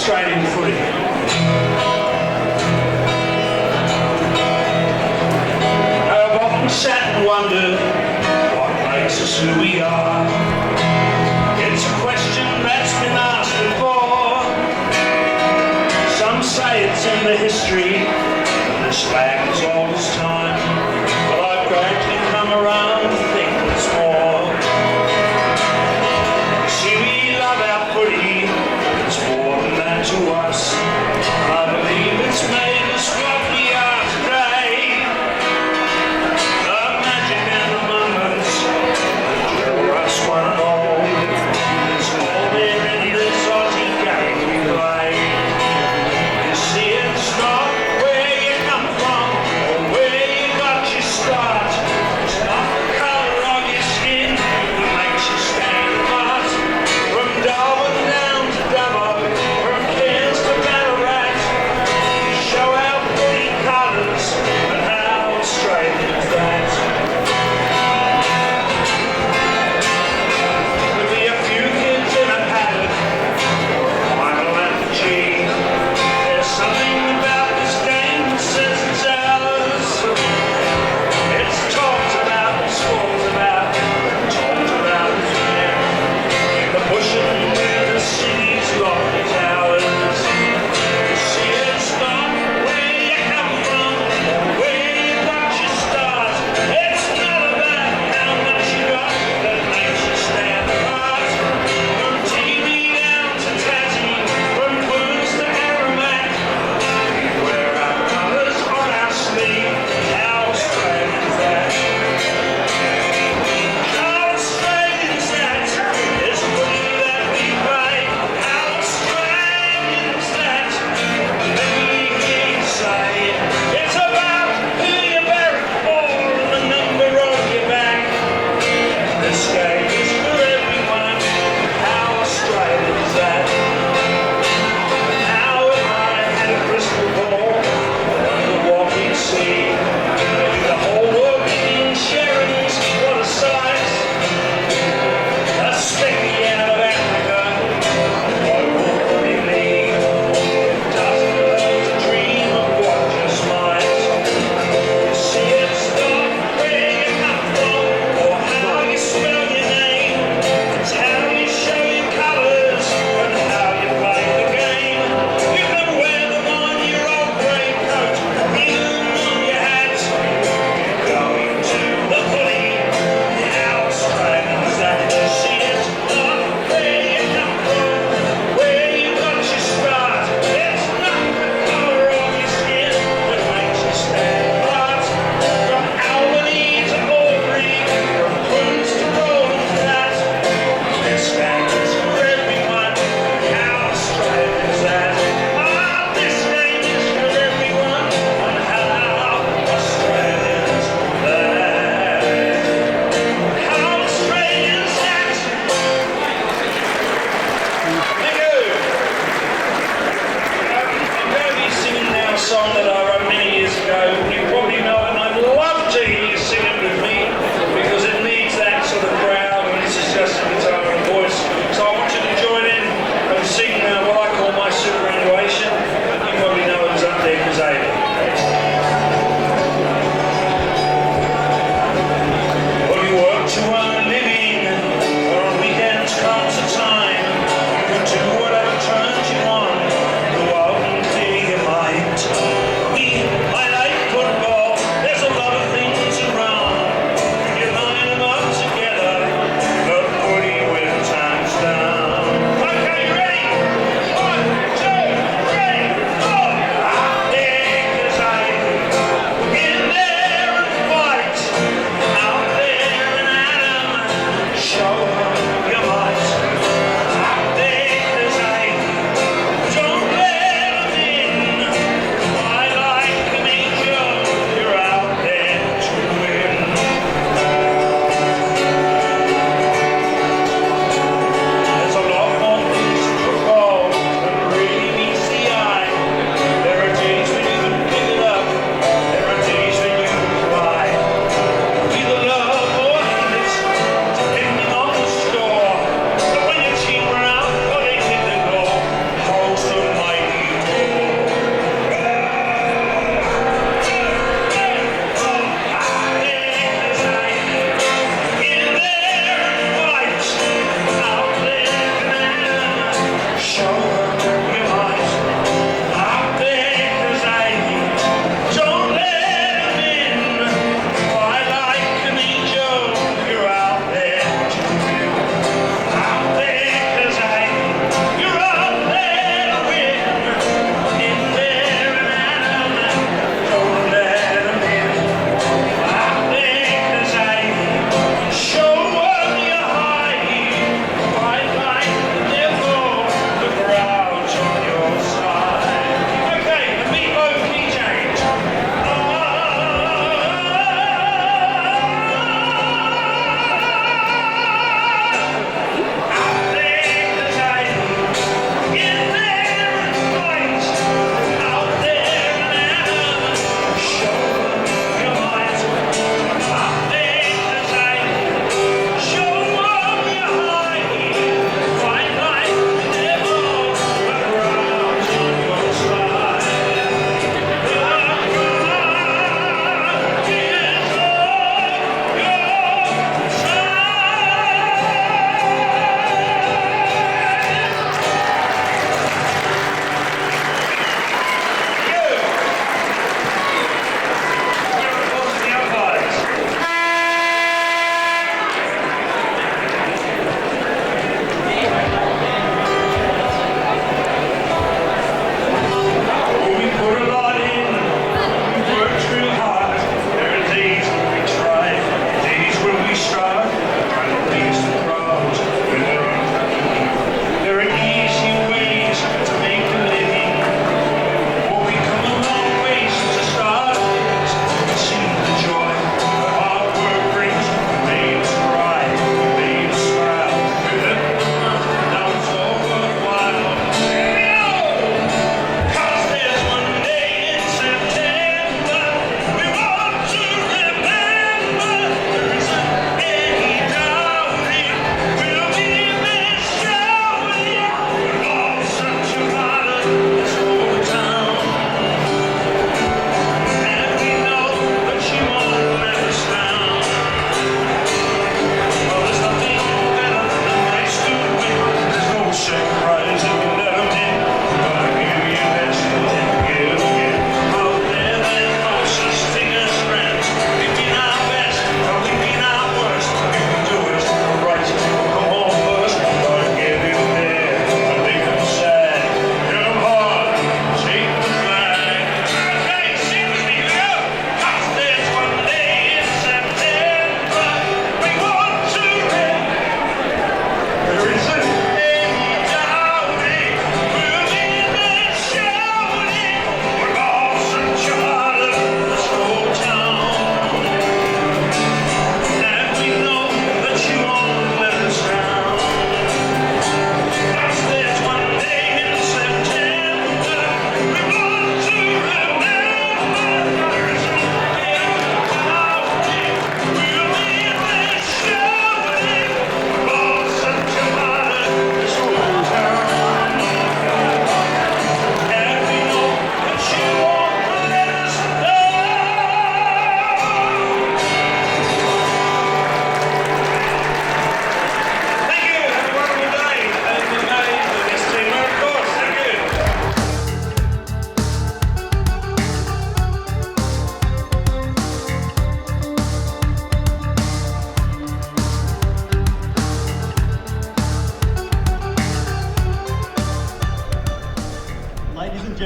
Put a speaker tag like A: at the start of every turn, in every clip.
A: Australian footy. I've often sat and wondered what makes us who we are. It's a question that's been asked before. Some say it's in the history, and this land is old as time. But I've gradually come around to think it's more. See, we love our footy, it's more than that to us. I believe it's made us what we are today. The magic and the moments that draw us one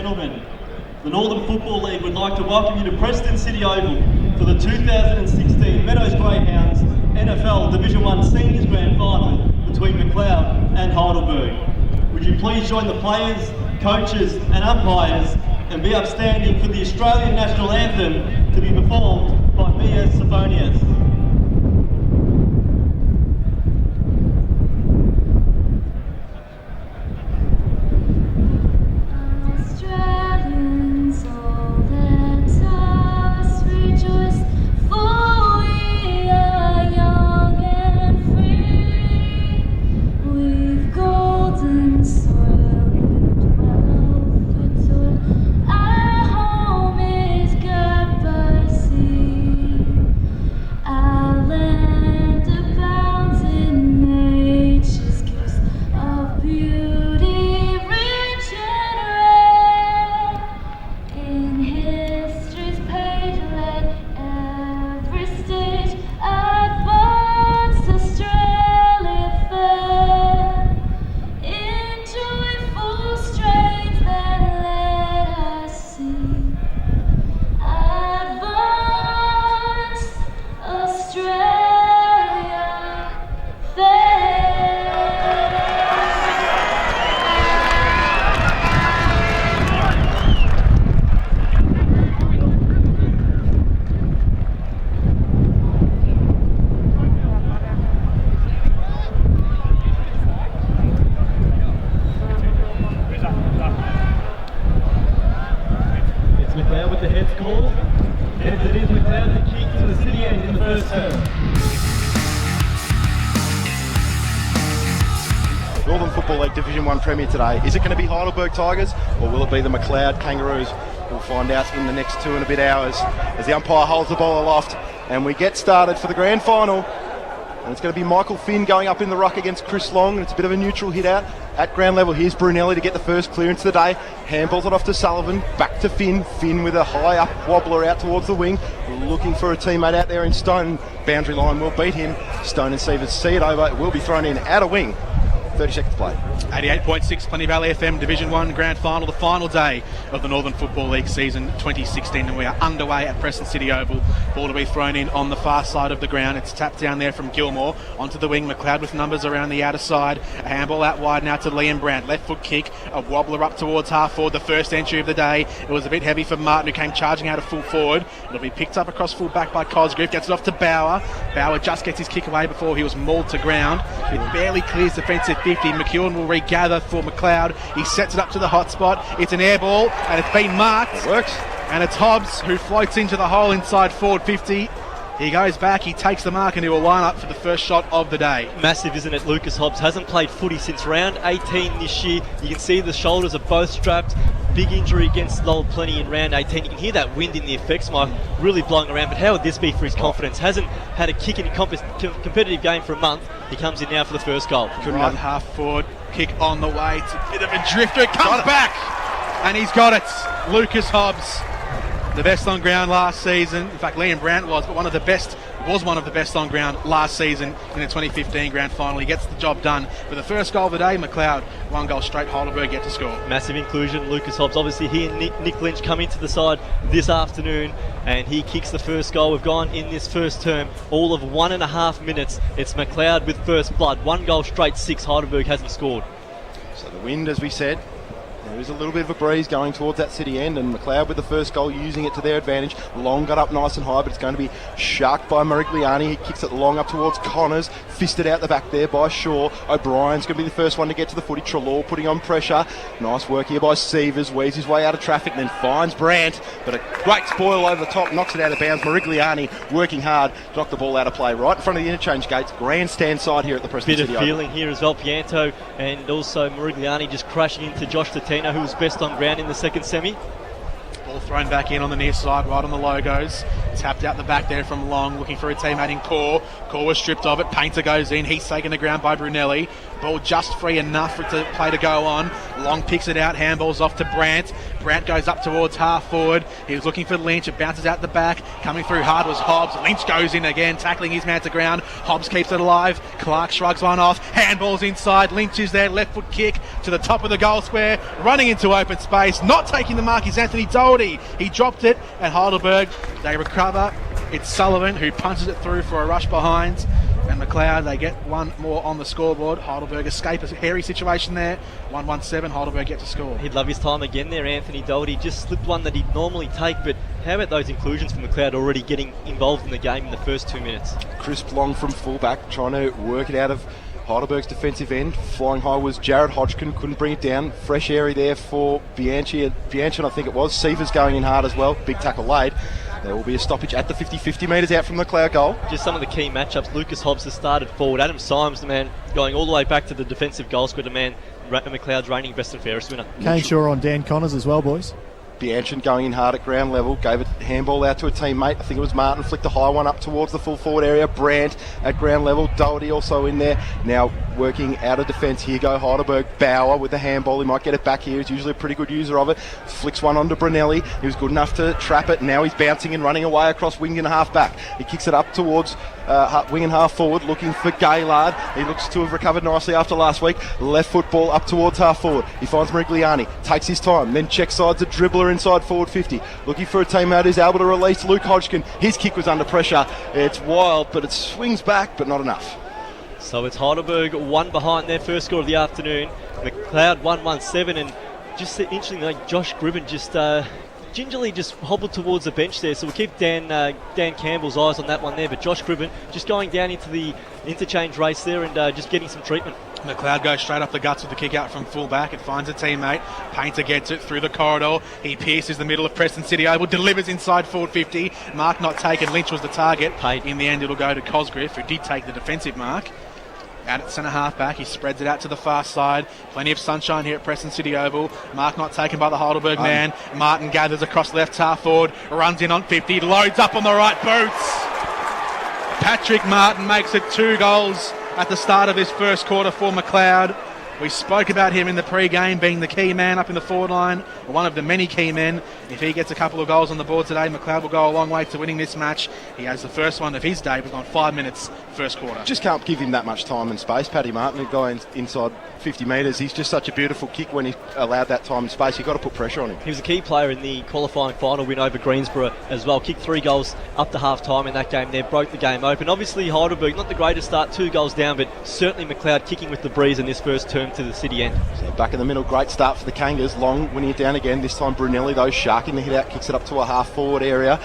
B: gentlemen, the Northern Football League would like to welcome you to Preston City Oval for the 2016 Meadows Greyhounds NFL Division 1 Seniors Grand Final between McLeod and Heidelberg. Would you please join the players, coaches and umpires and be upstanding for the Australian National Anthem to be performed by Mia Symphonias. McLeod with the heads call. Heads it is McLeod to kick to the city end in the first term.
C: Northern Football League Division 1 Premier today. Is it going to be Heidelberg Tigers or will it be the McLeod Kangaroos? We'll find out in the next 2 and a bit hours as the umpire holds the ball aloft and we get started for the grand final. And it's going to be Michael Finn going up in the ruck against Chris Long, and it's a bit of a neutral hit out at ground level. Here's Brunelli to get the first clearance of the day. Handballs it off to Sullivan, back to Finn. Finn with a high up wobbler out towards the wing, looking for a teammate out there in Stone. Boundary line will beat him. Stone and Sievers see it over. It will be thrown in out of wing. 30 seconds to play.
D: 88.6 Plenty Valley FM Division 1 Grand Final, the final day of the Northern Football League season 2016, and we are underway at Preston City Oval. Ball to be thrown in on the far side of the ground. It's tapped down there from Gilmore onto the wing. McLeod with numbers around the outer side. A handball out wide now to Liam Brandt. Left foot kick, a wobbler up towards half forward. The first entry of the day. It was a bit heavy for Martin, who came charging out of full forward. It'll be picked up across full back by Cosgrove. Gets it off to Bauer. Bauer just gets his kick away before he was mauled to ground. It barely clears defensive 50. McEwen will regather for McLeod. He sets it up to the hot spot. It's an air ball and it's been marked.
C: It works.
D: And it's Hobbs who floats into the hole inside forward 50. He goes back, he takes the mark, and he will line up for the first shot of the day.
B: Massive, isn't it? Lucas Hobbs hasn't played footy since round 18 this year. You can see the shoulders are both strapped. Big injury against Lowell Plenty in round 18. You can hear that wind in the effects mic really blowing around. But how would this be for his confidence? Hasn't had a kick in a competitive game for a month. He comes in now for the first goal.
D: Good run half forward, kick on the way. It's a bit of a drifter. It comes back, and he's got it. Lucas Hobbs, the best on ground last season. In fact, Liam Brandt was one of the best on ground last season in the 2015 grand final. He gets the job done for the first goal of the day. McLeod, 1 goal straight. Heidelberg yet to score.
B: Massive inclusion. Lucas Hobbs, obviously he and Nick Lynch come into the side this afternoon, and he kicks the first goal. We've gone in this first term all of 1.5 minutes. It's McLeod with first blood. 1 goal straight, 6. Heidelberg hasn't scored.
C: So the wind, as we said, there is a little bit of a breeze going towards that city end, and McLeod with the first goal using it to their advantage. Long got up nice and high, but it's going to be sharked by Morigliani. He kicks it long up towards Connors, fisted out the back there by Shaw. O'Brien's going to be the first one to get to the footy. Treloar putting on pressure. Nice work here by Sievers, weaves his way out of traffic and then finds Brandt, but a great spoil over the top, knocks it out of bounds. Morigliani working hard to knock the ball out of play right in front of the interchange gates. Grandstand side here at the Preston City.
B: Bit of feeling here as well. Pianto and also Morigliani just crashing into Josh Tatino, who was best on ground in the second semi.
D: Ball thrown back in on the near side, right on the logos. Tapped out the back there from Long, looking for a teammate in Core. Core was stripped of it. Painter goes in. He's taken the ground by Brunelli. Ball just free enough for it to play to go on. Long picks it out. Handballs off to Brandt. Brandt goes up towards half forward. He was looking for Lynch. It bounces out the back. Coming through hard was Hobbs. Lynch goes in again, tackling his man to ground. Hobbs keeps it alive. Clark shrugs one off. Handballs inside. Lynch is there. Left foot kick to the top of the goal square. Running into open space. Not taking the mark is Anthony Doherty. He dropped it, and Heidelberg, they recover. It's Sullivan who punches it through for a rush behind. And McLeod, they get one more on the scoreboard. Heidelberg escape a hairy situation there. 1-1-7, Heidelberg get to score.
E: He'd love his time again there, Anthony Doherty. Just slipped one that he'd normally take, but how about those inclusions from McLeod already getting involved in the game in the first 2 minutes?
C: Crisp Long from fullback, trying to work it out of Heidelberg's defensive end. Flying high was Jared Hodgkin, couldn't bring it down. Fresh area there for Bianchi, I think it was. Seavers going in hard as well. Big tackle laid. There will be a stoppage at the 50 metres out from the McLeod goal.
E: Just some of the key matchups. Lucas Hobbs has started forward. Adam Symes, the man, going all the way back to the defensive goal square, the man, McLeod's reigning best and fairest winner.
F: Kane Shaw on Dan Connors as well, boys.
C: Bianchin going in hard at ground level, gave a handball out to a teammate. I think it was Martin, flicked a high one up towards the full forward area. Brandt at ground level, Doherty also in there. Now working out of defence. Here go Heidelberg. Bauer with the handball. He might get it back here. He's usually a pretty good user of it. Flicks one onto Brunelli. He was good enough to trap it. Now he's bouncing and running away across wing and half back. He kicks it up towards wing and half forward, looking for Gaylard. He looks to have recovered nicely after last week. Left foot ball up towards half forward. He finds Merigliani, takes his time, then check sides a dribbler inside forward 50. Looking for a teammate who's able to release Luke Hodgkin. His kick was under pressure. It's wild, but it swings back, but not enough.
E: So it's Heidelberg one behind their first score of the afternoon. McLeod 1-1-7, and just interesting, like Josh Gribben just gingerly just hobbled towards the bench there, so we'll keep Dan Campbell's eyes on that one there, but Josh Gribben just going down into the interchange race there and just getting some treatment.
D: McLeod goes straight up the guts with the kick out from fullback. It finds a teammate. Painter gets it through the corridor. He pierces the middle of Preston City Oval, delivers inside forward 50. Mark not taken. Lynch was the target. In the end, it'll go to Cosgriff, who did take the defensive mark. Out at centre half back, he spreads it out to the far side. Plenty of sunshine here at Preston City Oval. Mark not taken by the Heidelberg man. Martin gathers across left half forward, runs in on 50, loads up on the right boots. Patrick Martin makes it 2 goals at the start of this first quarter for McLeod. We spoke about him in the pre-game being the key man up in the forward line, one of the many key men. If he gets a couple of goals on the board today, McLeod will go a long way to winning this match. He has the first one of his day. We've gone 5 minutes first quarter.
C: Just can't give him that much time and space. Paddy Martin, a guy inside 50 metres, he's just such a beautiful kick when he allowed that time and space. You've got to put pressure on him.
E: He was a key player in the qualifying final win over Greensborough as well. Kicked 3 goals up to half-time in that game there, broke the game open. Obviously Heidelberg, not the greatest start, 2 goals down, but certainly McLeod kicking with the breeze in this first term to the city end.
C: So back in the middle, great start for the Kangas. Long winning it down again. This time Brunelli, though, sharking the hit out, kicks it up to a half-forward area.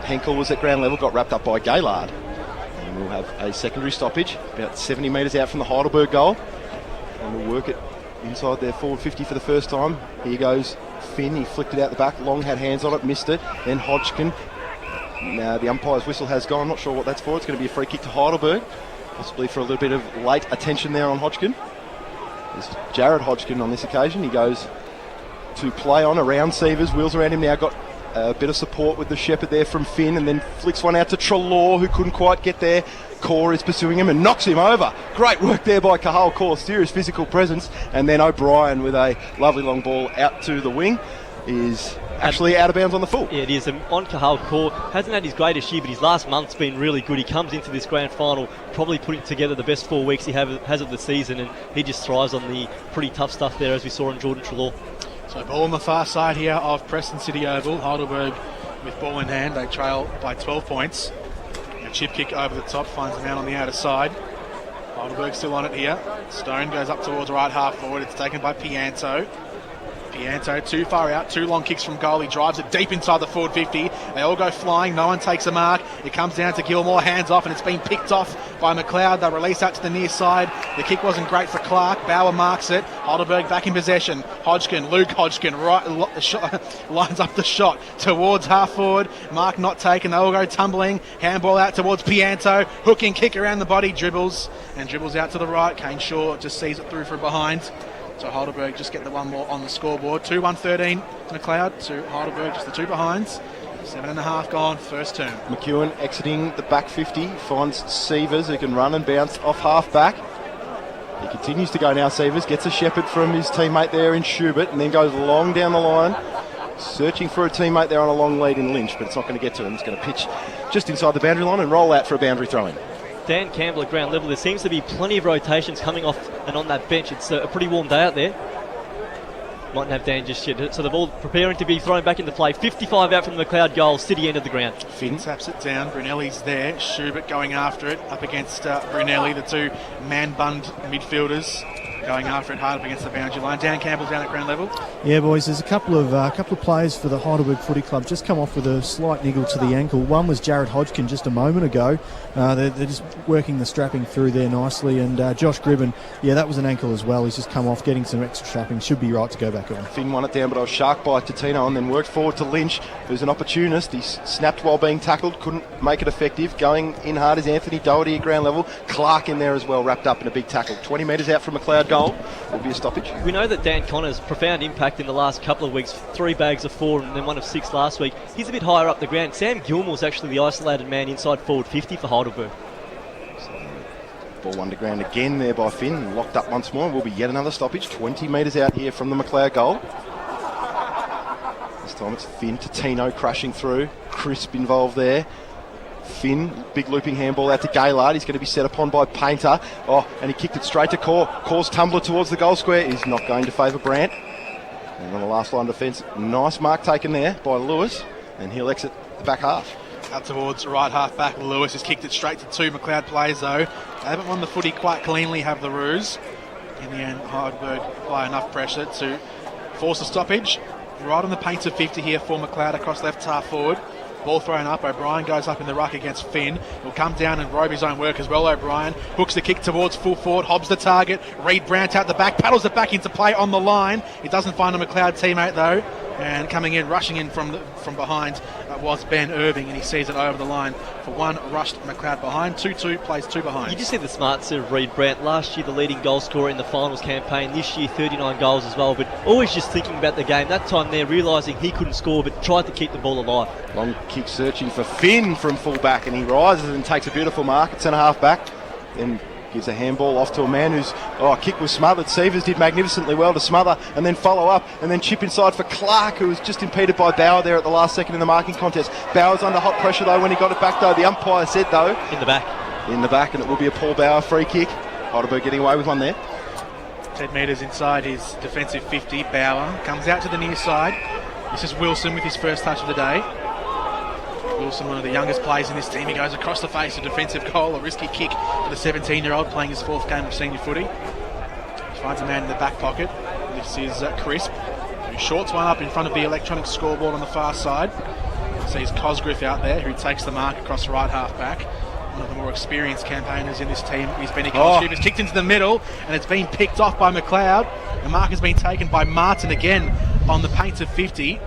C: Henkel was at ground level, got wrapped up by Gaylard. And we'll have a secondary stoppage, about 70 metres out from the Heidelberg goal. And we'll work it inside their forward 50 for the first time. Here goes Finn, he flicked it out the back. Long had hands on it, missed it. Then Hodgkin. Now the umpire's whistle has gone, not sure what that's for. It's going to be a free kick to Heidelberg, possibly for a little bit of late attention there on Hodgkin. There's Jared Hodgkin on this occasion. He goes to play on around Seavers, wheels around him now, got a bit of support with the shepherd there from Finn, and then flicks one out to Trelaw, who couldn't quite get there. Core is pursuing him and knocks him over. Great work there by Cathal Core, serious physical presence. And then O'Brien with a lovely long ball out to the wing is actually out of bounds on the full.
E: Yeah, it is. On Cathal Core, hasn't had his greatest year, but his last month's been really good. He comes into this grand final probably putting together the best 4 weeks he has of the season, and he just thrives on the pretty tough stuff there, as we saw in Jordan Trelaw.
D: So ball on the far side here of Preston City Oval. Heidelberg with ball in hand. They trail by 12 points. A chip kick over the top finds the man on the outer side. Heidelberg still on it here. Stone goes up towards right half forward. It's taken by Pianto. Pianto too far out, 2 long kicks from goal. He drives it deep inside the forward 50. They all go flying, no one takes a mark. It comes down to Gilmore, hands off, and it's been picked off by McLeod. They release out to the near side. The kick wasn't great for Clark. Bauer marks it. Heidelberg back in possession. Luke Hodgkin lines up the shot towards half forward. Mark not taken. They all go tumbling. Handball out towards Pianto. Hooking kick around the body, dribbles out to the right. Kane Shaw just sees it through from behind. So Heidelberg just get the one more on the scoreboard. 2-1-13 to McLeod, to Heidelberg, just the 2 behinds. 7.5 gone, first term.
C: McEwen exiting the back 50, finds Sievers, who can run and bounce off half back. He continues to go now, Sievers, gets a shepherd from his teammate there in Schubert, and then goes long down the line, searching for a teammate there on a long lead in Lynch, but it's not going to get to him. It's going to pitch just inside the boundary line and roll out for a boundary throw-in.
E: Dan Campbell at ground level. There seems to be plenty of rotations coming off and on that bench. It's a pretty warm day out there. Mightn't have Dan just yet. So they're all preparing to be thrown back into play. 55 out from the McLeod goal. City end of the ground.
D: Finn taps it down. Brunelli's there. Schubert going after it up against Brunelli, the two man-bunned midfielders. Going after it hard up against the boundary line. Dan Campbell down at ground level.
F: Yeah, boys, there's a couple of players for the Heidelberg Footy Club just come off with a slight niggle to the ankle. One was Jared Hodgkin just a moment ago. They're just working the strapping through there nicely. And Josh Gribben, yeah, that was an ankle as well. He's just come off getting some extra strapping. Should be right to go back on.
C: Finn won it down, but I was shark bite to Tino and then worked forward to Lynch, who's an opportunist. He snapped while being tackled, couldn't make it effective. Going in hard is Anthony Doherty at ground level. Clark in there as well, wrapped up in a big tackle. 20 metres out from McLeod goal. Will be a stoppage.
E: We know that Dan Connors, profound impact in the last couple of weeks. 3 bags of 4 and then 1 of 6 last week. He's a bit higher up the ground. Sam Gilmore's actually the isolated man inside forward 50 for Heidelberg.
C: Ball underground again there by Finn. Locked up once more. Will be yet another stoppage. 20 metres out here from the McLeod goal. This time it's Finn to Tino crashing through. Crisp involved there. Finn, big looping handball out to Gaylard. He's going to be set upon by Painter. Oh, and he kicked it straight to Core. Core's tumbler towards the goal square is not going to favour Brandt. And on the last line of defence, nice mark taken there by Lewis, and he'll exit the back half.
D: Out towards right half back. Lewis has kicked it straight to 2 McLeod players though. They haven't won the footy quite cleanly, have the Roos. In the end, Heidelberg apply enough pressure to force a stoppage. Right on the Painter 50 here for McLeod across left half forward. Ball thrown up. O'Brien goes up in the ruck against Finn. He'll come down and robe his own work as well. O'Brien hooks the kick towards full forward. Hobbs the target. Reed Brandt out the back. Paddles it back into play on the line. It doesn't find a McLeod teammate though. And coming in, rushing in from behind was Ben Irving, and he sees it over the line for 1. Rushed McLeod behind. 2-2 plays 2 behind.
E: You just see the smarts of Reed Brandt. Last year the leading goal scorer in the finals campaign. This year 39 goals as well. But always just thinking about the game. That time there realising he couldn't score, but tried to keep the ball alive.
C: Long kick searching for Finn from full back, and he rises and takes a beautiful mark at centre half back. Then gives a handball off to a man whose kick was smothered. Sievers did magnificently well to smother and then follow up and then chip inside for Clark, who was just impeded by Bauer there at the last second in the marking contest. Bauer's under hot pressure though when he got it back though. The umpire said though.
E: In the back,
C: and it will be a Paul Bauer free kick. Heidelberg getting away with one there.
D: 10 metres inside his defensive 50. Bauer comes out to the near side. This is Wilson with his first touch of the day. Wilson, one of the youngest players in this team. He goes across the face, a defensive goal, a risky kick for the 17-year-old playing his 4th game of senior footy. He finds a man in the back pocket. This is Crisp, who shorts one up in front of the electronic scoreboard on the far side. Sees Cosgriff out there, who takes the mark across right half back. One of the more experienced campaigners in this team is Benny Cosgriff. It's kicked into the middle, and it's been picked off by McLeod. The mark has been taken by Martin again on the Painter 50,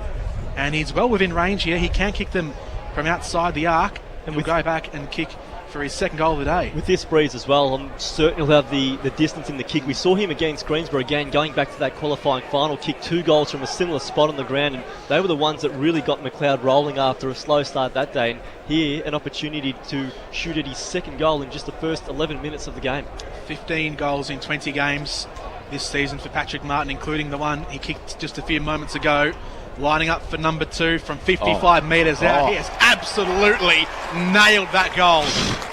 D: and he's well within range here. He can kick them from outside the arc, and we'll go back and kick for his 2nd goal of the day.
E: With this breeze as well, I'm certain he'll have the distance in the kick. We saw him against Greensboro again, going back to that qualifying final, kicked 2 goals from a similar spot on the ground, and they were the ones that really got McLeod rolling after a slow start that day. And here, an opportunity to shoot at his 2nd goal in just the first 11 minutes of the game.
D: 15 goals in 20 games this season for Patrick Martin, including the one he kicked just a few moments ago. Lining up for number 2 from 55 metres out. He has absolutely nailed that goal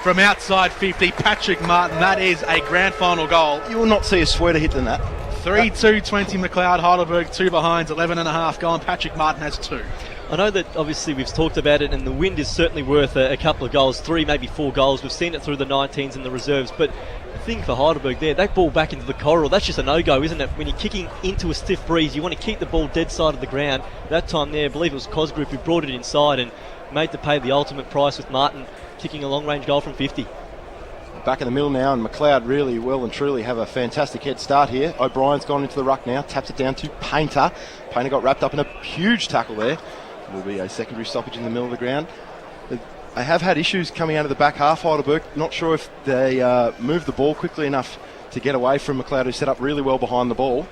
D: from outside 50. Patrick Martin, that is a grand final goal.
C: You will not see a sweeter hit than that.
D: 3-2-20 McLeod, Heidelberg 2 behind, 11.5 gone. Patrick Martin has 2.
E: I know that obviously we've talked about it, and the wind is certainly worth a couple of goals, 3, maybe 4 goals. We've seen it through the 19s and the reserves, but the thing for Heidelberg there, that ball back into the corridor, that's just a no-go, isn't it? When you're kicking into a stiff breeze, you want to keep the ball dead side of the ground. That time there, I believe it was Cosgriff who brought it inside and made to pay the ultimate price with Martin kicking a long-range goal from 50.
C: Back in the middle now, and McLeod really well and truly have a fantastic head start here. O'Brien's gone into the ruck now, taps it down to Painter. Painter got wrapped up in a huge tackle there. Will be a secondary stoppage in the middle of the ground. They have had issues coming out of the back half, Heidelberg. Not sure if they moved the ball quickly enough to get away from McLeod, who set up really well behind the ball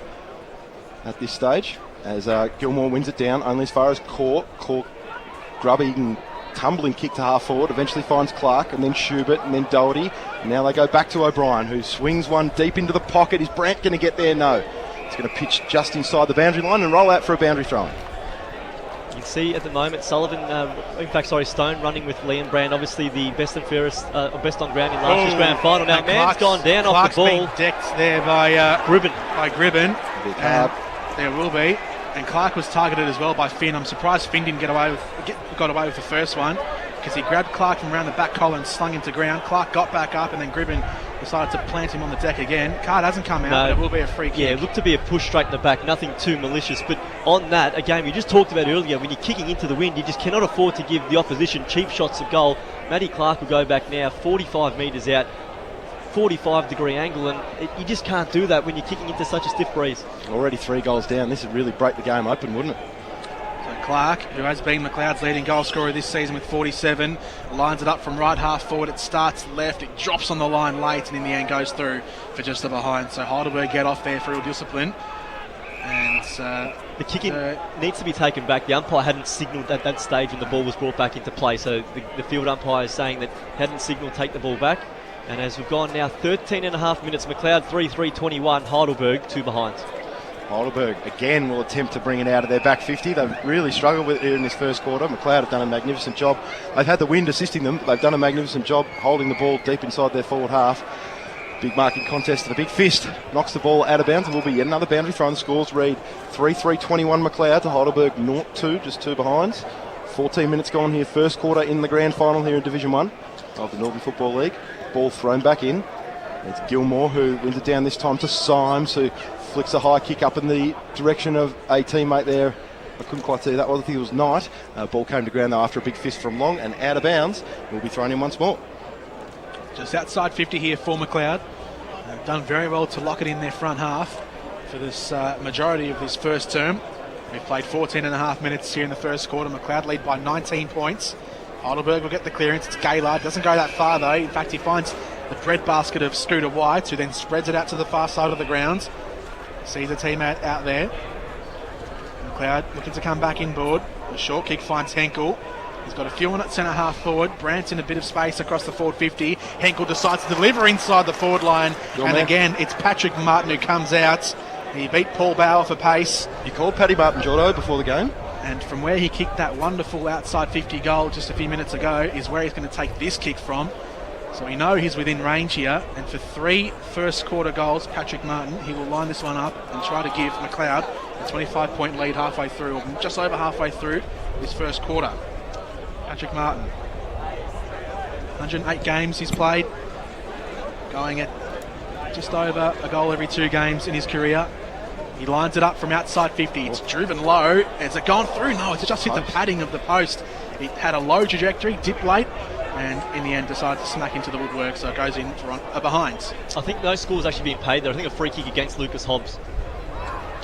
C: at this stage. As Gilmore wins it down, only as far as Core. Core grubbing, tumbling kick to half forward, eventually finds Clark, and then Schubert, and then Doherty. And now they go back to O'Brien, who swings one deep into the pocket. Is Brandt going to get there? No. He's going to pitch just inside the boundary line and roll out for a boundary throw.
E: You can see at the moment Stone running with Liam Brand, obviously the best and fairest, best on ground in last year's grand final. Now, man's gone down off the ball.
D: Clark's been decked there by Gribben.
C: Big hard.
D: There will be. And Clark was targeted as well by Finn. I'm surprised Finn didn't got away with the first one, because he grabbed Clark from around the back collar and slung him to ground. Clark got back up, and then Gribben decided to plant him on the deck again. Card hasn't come out, but it will be a free kick.
E: Yeah, it looked to be a push straight in the back, nothing too malicious. But on that, again, we just talked about earlier, when you're kicking into the wind, you just cannot afford to give the opposition cheap shots of goal. Matty Clark will go back now, 45 metres out, 45-degree angle, and you just can't do that when you're kicking into such a stiff breeze.
C: Already 3 goals down. This would really break the game open, wouldn't it?
D: So Clark, who has been McLeod's leading goal scorer this season with 47, lines it up from right half forward. It starts left, it drops on the line late, and in the end goes through for just a behind. So Heidelberg get off there for real discipline. And
E: the kicking needs to be taken back. The umpire hadn't signalled at that stage when the ball was brought back into play. So the field umpire is saying that hadn't signalled take the ball back. And as we've gone now 13 and a half minutes, McLeod 3-3-21, Heidelberg 2 behind.
C: Heidelberg again will attempt to bring it out of their back 50. They've really struggled with it in this first quarter. McLeod have done a magnificent job. They've had the wind assisting them, but they've done a magnificent job holding the ball deep inside their forward half. Big marking contest, and a big fist knocks the ball out of bounds. It will be yet another boundary throw. The scores read 3-3-21 McLeod to Heidelberg 0-2, just 2 behinds. 14 minutes gone here, first quarter in the grand final here in Division 1 of the Northern Football League. Ball thrown back in. It's Gilmore who wins it down this time to Symes, who flicks a high kick up in the direction of a teammate there. I couldn't quite see that. I think it was Knight. Ball came to ground though after a big fist from Long, and out of bounds. Will be thrown in once more.
D: Just outside 50 here for McLeod. They've done very well to lock it in their front half for this majority of this first term. We've played 14 and a half minutes here in the first quarter. McLeod lead by 19 points. Heidelberg will get the clearance. It's Gaylard. Doesn't go that far though. In fact, he finds the breadbasket of Scooter White, who then spreads it out to the far side of the grounds. Sees a teammate out there. McLeod looking to come back inboard. The short kick finds Henkel. He's got a few on at centre half forward. Brandt in a bit of space across the forward 50. Henkel decides to deliver inside the forward line. Again, it's Patrick Martin who comes out. He beat Paul Bauer for pace.
C: You called Paddy Martin Jordo before the game.
D: And from where he kicked that wonderful outside 50 goal just a few minutes ago is where he's going to take this kick from. So we know he's within range here. And for 3 first quarter goals, Patrick Martin, he will line this one up and try to give McLeod a 25-point lead halfway through, or just over halfway through this first quarter. Patrick Martin, 108 games he's played, going at just over a goal every 2 games in his career. He lines it up from outside 50. It's driven low. Has it gone through? No, it's just hit the padding of the post. It had a low trajectory, dipped late, and in the end decided to smack into the woodwork, so it goes in for a behind.
E: I think no score's actually being paid there. I think a free kick against Lucas Hobbs.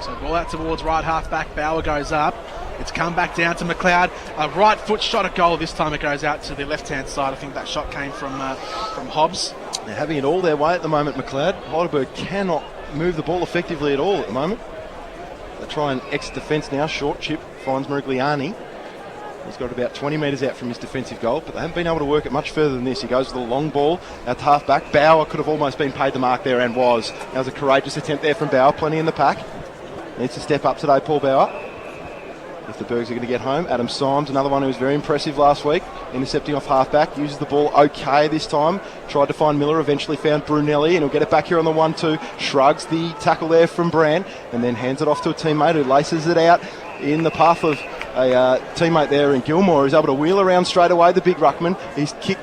D: So ball out towards right half back. Bauer goes up. It's come back down to McLeod. A right foot shot at goal. This time it goes out to the left-hand side. I think that shot came from Hobbs.
C: They're having it all their way at the moment, McLeod. Heidelberg cannot move the ball effectively at all at the moment. They try and exit defence now. Short chip finds Merigliani. He's got about 20 metres out from his defensive goal, but they haven't been able to work it much further than this. He goes with a long ball out to half back. Bauer could have almost been paid the mark there, and was. That was a courageous attempt there from Bauer. Plenty in the pack. Needs to step up today, Paul Bauer. If the Bergs are going to get home. Adam Symes, another one who was very impressive last week, intercepting off half-back, uses the ball okay this time, tried to find Miller, eventually found Brunelli, and he'll get it back here on the 1-2, shrugs the tackle there from Brandt, and then hands it off to a teammate who laces it out in the path of a teammate there in Gilmore, who's able to wheel around straight away, the big ruckman. His kick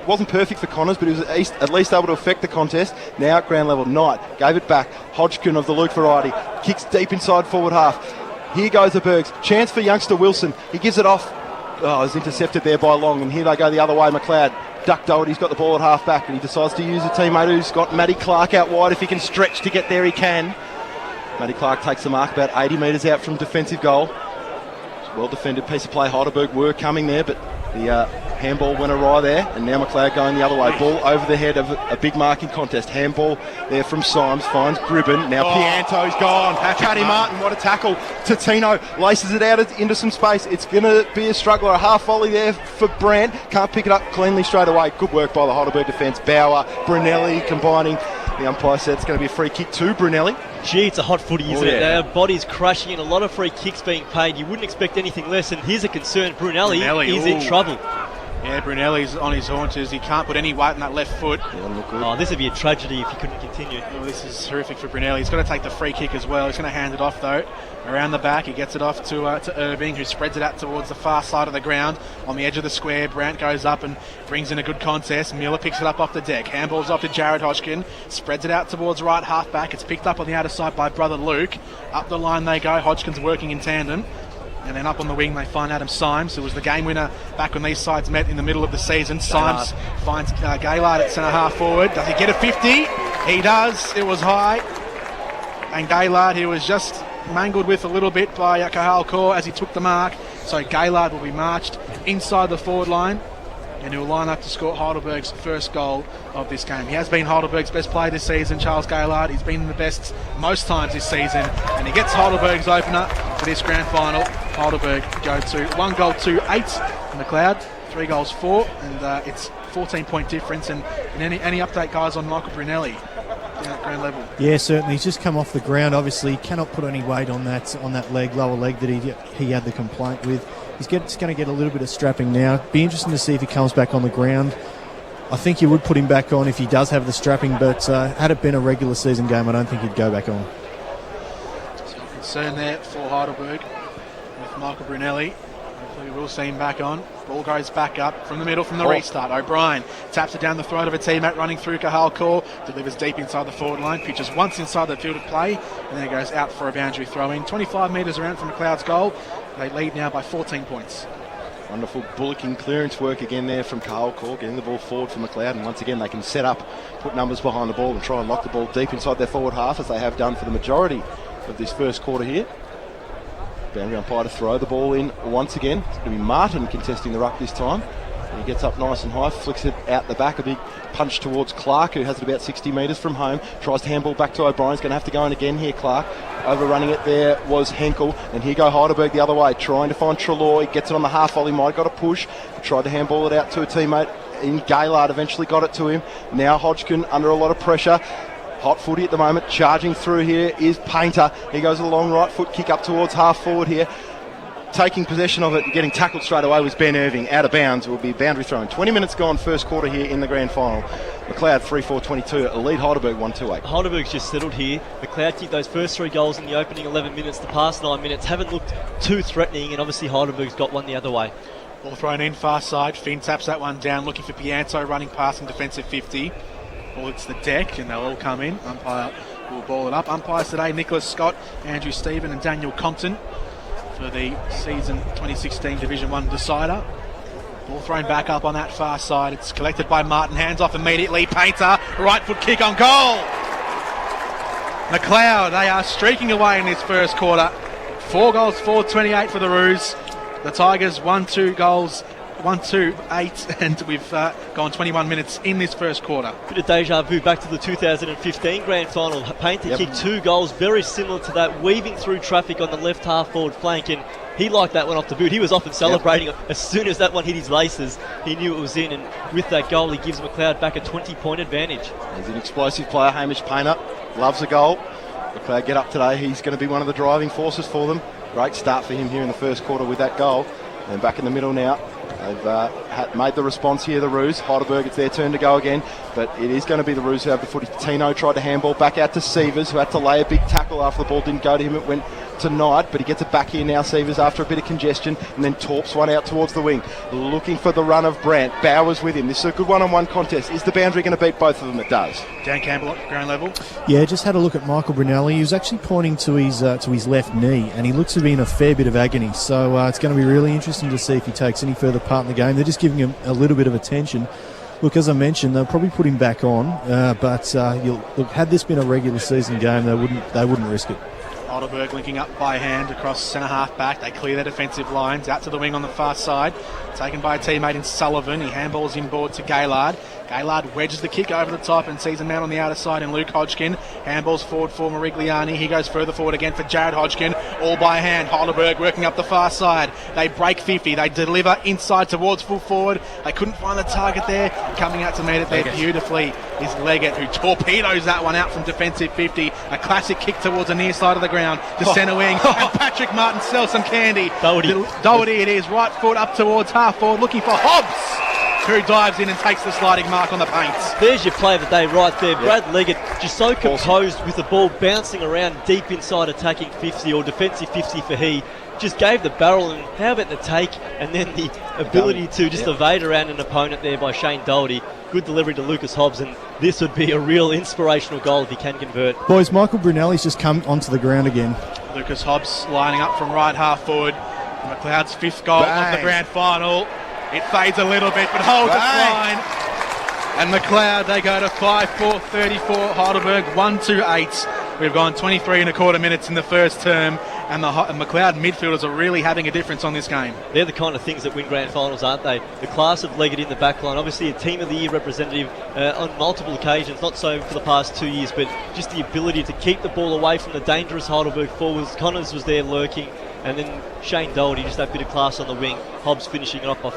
C: wasn't perfect for Connors, but he was at least able to affect the contest. Now at ground level, Knight gave it back. Hodgkin of the Luke variety kicks deep inside forward half. Here goes the Bergs. Chance for youngster Wilson. He gives it off. Oh, it's intercepted there by Long, and here they go the other way. McLeod. Duck Doherty's got the ball at half back, and he decides to use a teammate who's got Matty Clark out wide. If he can stretch to get there, he can. Matty Clark takes the mark about 80 metres out from defensive goal. Well defended piece of play. Heidelberg were coming there, but The handball went awry there, and now McLeod going the other way. Ball over the head of a big marking contest. Handball there from Symes, finds Gribben. Now Pianto's gone. Paddy Martin, what a tackle. Totino laces it out into some space. It's going to be a struggle. A half volley there for Brandt. Can't pick it up cleanly straight away. Good work by the Heidelberg defence. Bauer, Brunelli combining. The umpire said it's going to be a free kick to Brunelli.
E: Gee, it's a hot footy, isn't it?
C: Yeah.
E: Our body's crashing and a lot of free kicks being paid. You wouldn't expect anything less, and here's a concern. Brunelli is in trouble.
D: Yeah, Brunelli's on his haunches. He can't put any weight on that left foot.
C: Doesn't look good.
E: Oh, this would be a tragedy if he couldn't continue.
D: Oh, this is horrific for Brunelli. He's got to take the free kick as well. He's going to hand it off, though. Around the back, he gets it off to Irving, who spreads it out towards the far side of the ground. On the edge of the square, Brandt goes up and brings in a good contest. Miller picks it up off the deck. Handballs off to Jared Hodgkin. Spreads it out towards right half back. It's picked up on the outer side by brother Luke. Up the line they go. Hodgkin's working in tandem. And then up on the wing they find Adam Symes, who was the game winner back when these sides met in the middle of the season. Symes finds Gaylard at centre half forward. Does he get a 50? He does. It was high. And Gaylard, he was just mangled with a little bit by Kahal Kaur as he took the mark. So Gaylard will be marched inside the forward line, and he'll line up to score Heidelberg's first goal of this game. He has been Heidelberg's best player this season, Charles Gaylard. He's been the best most times this season, and he gets Heidelberg's opener for this grand final. Heidelberg go to 1-8 in McLeod, 3-4, and it's 14-point difference. And any update, guys, on Michael Brunelli down at ground level?
F: Yeah, certainly. He's just come off the ground. Obviously, cannot put any weight on that leg, lower leg that he had the complaint with. He's going to get a little bit of strapping now. Be interesting to see if he comes back on the ground. I think you would put him back on if he does have the strapping, but had it been a regular season game, I don't think he'd go back on.
D: So concern there for Heidelberg with Michael Brunelli. Hopefully we'll see him back on. Ball goes back up from the middle from the restart. O'Brien taps it down the throat of a teammate running through Kahal Kaur, delivers deep inside the forward line, pitches once inside the field of play, and then it goes out for a boundary throw-in. 25 metres around from McLeod's goal. They lead now by 14 points.
C: Wonderful bullocking clearance work again there from Kahal Kaur, getting the ball forward for McLeod, and once again they can set up, put numbers behind the ball and try and lock the ball deep inside their forward half, as they have done for the majority of this first quarter here. Boundary umpire to throw the ball in once again. It's going to be Martin contesting the ruck this time. He gets up nice and high, flicks it out the back, a big punch towards Clark, who has it about 60 metres from home. Tries to handball back to O'Brien. He's going to have to go in again here, Clark. Overrunning it there was Henkel, and here go Heidelberg the other way, trying to find Treloy. Gets it on the half volley, might have got a push. Tried to handball it out to a teammate. In Gaylard eventually got it to him. Now Hodgkin under a lot of pressure. Hot footy at the moment. Charging through here is Painter. He goes a long right foot kick up towards half forward here. Taking possession of it and getting tackled straight away was Ben Irving. Out of bounds. It will be boundary thrown. 20 minutes gone, first quarter here in the grand final. McLeod 3-4-22. Lead Heidelberg 1-2-8.
E: Heidelberg's just settled here. McLeod kicked those first 3 goals in the opening 11 minutes. The past 9 minutes haven't looked too threatening, and obviously Heidelberg's got one the other way.
D: Ball thrown in, far side. Finn taps that one down, looking for Pianto, running past in defensive 50. Ball hits the deck, and they'll all come in. Umpire will ball it up. Umpires today, Nicholas Scott, Andrew Stephen and Daniel Compton for the season 2016 Division 1 decider. Ball thrown back up on that far side. It's collected by Martin. Hands off immediately. Painter, right foot kick on goal. McLeod, they are streaking away in this first quarter. 4-4-28 for the Roos. The Tigers 1-2 goals. 1-2-8, and we've gone 21 minutes in this first quarter.
E: Bit of deja vu back to the 2015 grand final. Painter kicked 2 goals very similar to that, weaving through traffic on the left half forward flank, and he liked that one off the boot. He was off and celebrating. As soon as that one hit his laces, he knew it was in, and with that goal he gives McLeod back a 20-point advantage.
C: He's an explosive player, Hamish Painter. Loves a goal. McLeod get up today. He's going to be one of the driving forces for them. Great start for him here in the first quarter with that goal. And back in the middle now. They've made the response here, the Roos. Heidelberg, it's their turn to go again, but it is going to be the Roos who have the footy. Tino tried to handball back out to Sievers, who had to lay a big tackle after the ball didn't go to him. It went to Knight, but he gets it back here now, Sievers, after a bit of congestion, and then torps one out towards the wing, looking for the run of Brandt. Bowers with him. This is a good one-on-one contest. Is the boundary going to beat both of them? It does.
D: Dan Campbell at ground level.
F: Yeah, just had a look at Michael Brunelli. He was actually pointing to his left knee, and he looks to be in a fair bit of agony. So it's going to be really interesting to see if he takes any further part in the game. They're just giving him a little bit of attention. Look, as I mentioned, they'll probably put him back on, but had this been a regular season game, they wouldn't risk it.
D: Heidelberg linking up by hand across centre half back. They clear their defensive lines out to the wing on the far side. taken by a teammate in Sullivan. He handballs inboard to Gaylard. Gaylard wedges the kick over the top and sees a man on the outer side in Luke Hodgkin. Handballs forward for Morigliani. He goes further forward again for Jared Hodgkin. All by hand. Heidelberg working up the far side. They break 50. They deliver inside towards full forward. They couldn't find the target there. Coming out to meet it there beautifully is Leggett, who torpedoes that one out from defensive 50. A classic kick towards the near side of the ground to centre wing. And Patrick Martin sells some candy. Doherty it is. Right foot up towards half forward, looking for Hobbs, who dives in and takes the sliding mark on the paint.
E: There's your play of the day right there. Brad Leggett just so composed with the ball bouncing around deep inside attacking 50 or defensive 50 for he. Just gave the barrel, and how about the take and then the ability to just evade around an opponent there by Shane Doherty. Good delivery to Lucas Hobbs, and this would be a real inspirational goal if he can convert.
F: Boys, Michael Brunelli's just come onto the ground again.
D: Lucas Hobbs lining up from right half forward. McLeod's 5th goal of the grand final. It fades a little bit, but holds its line. And McLeod, they go to 5-4-34. Heidelberg 1-2-8. We've gone 23 and a quarter minutes in the first term, and the McLeod midfielders are really having a difference on this game.
E: They're the kind of things that win grand finals, aren't they? The class of Leggett in the back line, obviously a Team of the Year representative on multiple occasions, not so for the past 2 years, but just the ability to keep the ball away from the dangerous Heidelberg forwards. Connors was there lurking, and then Shane Doherty, just that bit of class on the wing. Hobbs finishing it up off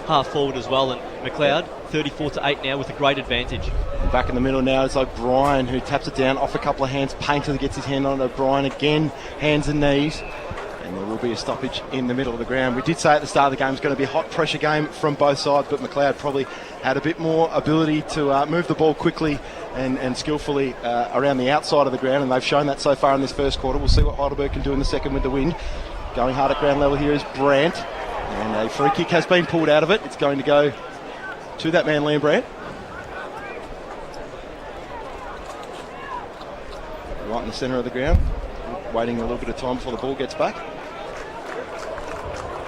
E: half forward as well, and McLeod 34-8 now with a great advantage.
C: Back in the middle now is O'Brien, who taps it down off a couple of hands. Painter gets his hand on it. O'Brien again, hands and knees. And there will be a stoppage in the middle of the ground. We did say at the start of the game it's going to be a hot pressure game from both sides, but McLeod probably had a bit more ability to move the ball quickly and skillfully around the outside of the ground, and they've shown that so far in this first quarter. We'll see what Heidelberg can do in the second with the wind. Going hard at ground level here is Brandt, and a free kick has been pulled out of it. It's going to go to that man, Liam Brandt. Right in the centre of the ground, waiting a little bit of time before the ball gets back.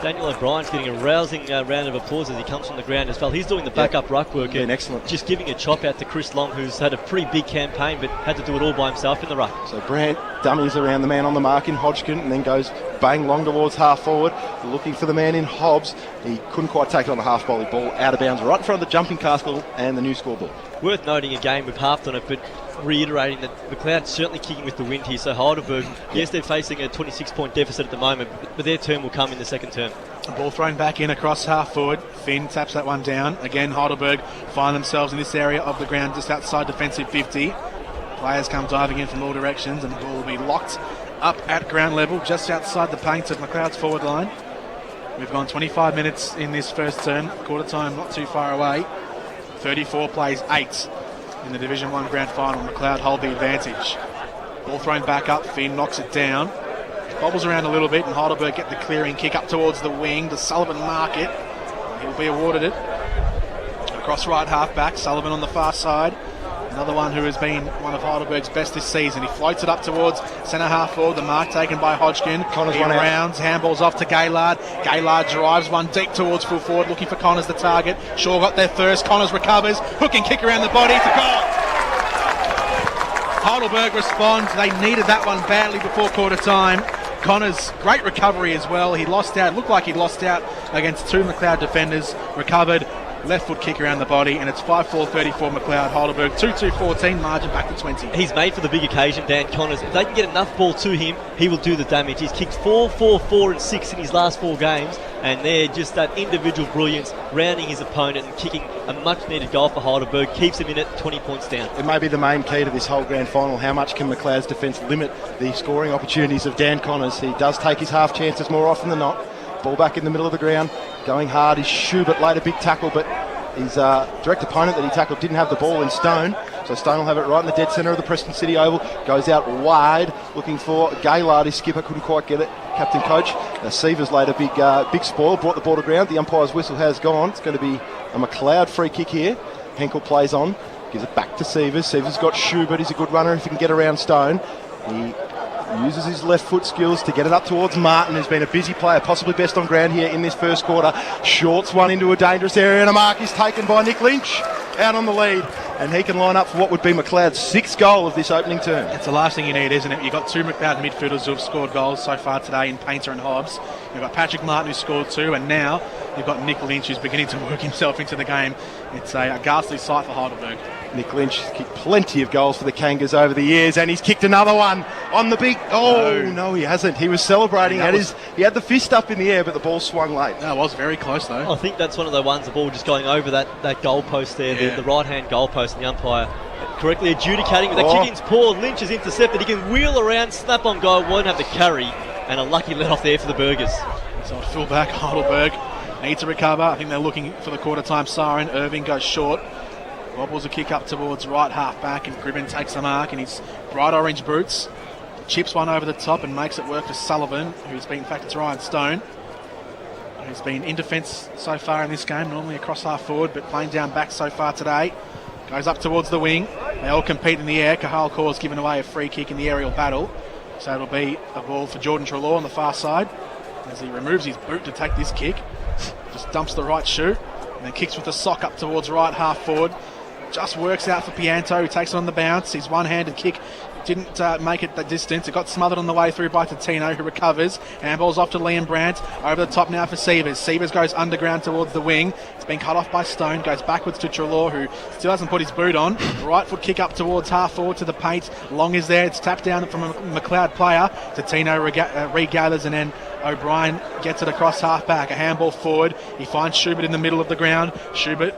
E: Daniel O'Brien's getting a rousing round of applause as he comes from the ground as well. He's doing the backup ruck work.
C: Been excellent.
E: Just giving a chop out to Chris Long, who's had a pretty big campaign but had to do it all by himself in the ruck.
C: So Brandt dummies around the man on the mark in Hodgkin and then goes bang long towards half forward, looking for the man in Hobbs. He couldn't quite take it on the half volley ball, out of bounds right in front of the jumping castle and the new scoreboard.
E: Worth noting again, we've harped on it, but reiterating that McLeod's certainly kicking with the wind here. So Heidelberg, yes, they're facing a 26-point deficit at the moment, but their turn will come in the second term.
D: The ball thrown back in across half forward. Finn taps that one down. Again, Heidelberg find themselves in this area of the ground just outside defensive 50. Players come diving in from all directions, and the ball will be locked up at ground level just outside the paint of McLeod's forward line. We've gone 25 minutes in this first term. Quarter time not too far away. 34 plays 8 in the Division 1 Grand Final. McLeod hold the advantage. Ball thrown back up. Finn knocks it down. Bobbles around a little bit, and Heidelberg get the clearing kick up towards the wing. Does Sullivan mark it? He'll be awarded it. Across right half back. Sullivan on the far side. Another one who has been one of Heidelberg's best this season. He floats it up towards centre half forward. The mark taken by Hodgkin.
C: Connors
D: he rounds, handballs off to Gaylard. Gaylard drives one deep towards full forward, looking for Connors the target. Shaw got there first. Connors recovers. Hook and kick around the body. It's a goal. Heidelberg responds. They needed that one badly before quarter time. Connors, great recovery as well. He lost out, looked like he lost out against two McLeod defenders. Recovered, left foot kick around the body, and it's 5-4-34 McLeod. Heidelberg 2-2-14, margin back to 20.
E: He's made for the big occasion, Dan Connors. If they can get enough ball to him, he will do the damage. He's kicked 4, 4, 4 and 6 in his last 4 games, and they're just that individual brilliance, rounding his opponent and kicking a much needed goal for Heidelberg, keeps him in it 20 points down.
C: It may be the main key to this whole grand final. How much can McLeod's defence limit the scoring opportunities of Dan Connors? He does take his half chances more often than not. Ball back in the middle of the ground, going hard is Schubert, later big tackle, but his direct opponent that he tackled didn't have the ball in Stone, so Stone will have it right in the dead centre of the Preston City Oval. Goes out wide, looking for Gaylard. His skipper couldn't quite get it. Captain coach. Sievers later big spoil, brought the ball to ground. The umpire's whistle has gone. It's going to be a McLeod free kick here. Henkel plays on, gives it back to Sievers. Sievers got Schubert. He's a good runner if he can get around Stone. He uses his left foot skills to get it up towards Martin, who's been a busy player, possibly best on ground here in this first quarter. Shorts one into a dangerous area, and a mark is taken by Nick Lynch. Out on the lead. and he can line up for what would be McLeod's 6th goal of this opening term.
D: It's the last thing you need, isn't it? You've got two McLeod midfielders who have scored goals so far today in Painter and Hobbs. You've got Patrick Martin who scored 2, and now you've got Nick Lynch who's beginning to work himself into the game. It's a ghastly sight for Heidelberg.
C: Nick Lynch has kicked plenty of goals for the Kangas over the years, and he's kicked another one on the big... Oh, no, he hasn't. He was celebrating. He had the fist up in the air, but the ball swung late.
D: That was very close, though.
E: I think that's one of the ones, the ball just going over that goal post there, the right-hand goal post, and the umpire correctly adjudicating with that kick in's paw. Lynch is intercepted. He can wheel around, snap on goal, won't have the carry, and a lucky let off there for the Burgers.
D: So full-back Heidelberg need to recover. I think they're looking for the quarter-time siren. Irving goes short. Wobbles a kick up towards right half-back, and Gribben takes the mark in his bright orange boots. Chips one over the top and makes it work for Sullivan, who's been, in fact, it's Ryan Stone, who's been in defence so far in this game, normally across half forward, but playing down back so far today. Goes up towards the wing. They all compete in the air. Cahal Kaur's given away a free kick in the aerial battle. So it'll be a ball for Jordan Treloar on the far side as he removes his boot to take this kick. Just dumps the right shoe and then kicks with the sock up towards right half forward. Just works out for Pianto, who takes it on the bounce. His one-handed kick didn't make it the distance. It got smothered on the way through by Totino, who recovers. Handball's off to Liam Brandt. Over the top now for Sievers. Sievers goes underground towards the wing. It's been cut off by Stone. Goes backwards to Treloar, who still hasn't put his boot on. Right foot kick up towards half forward to the paint. Long is there. It's tapped down from a McLeod player. Totino regathers, and then O'Brien gets it across half back. A handball forward. He finds Schubert in the middle of the ground. Schubert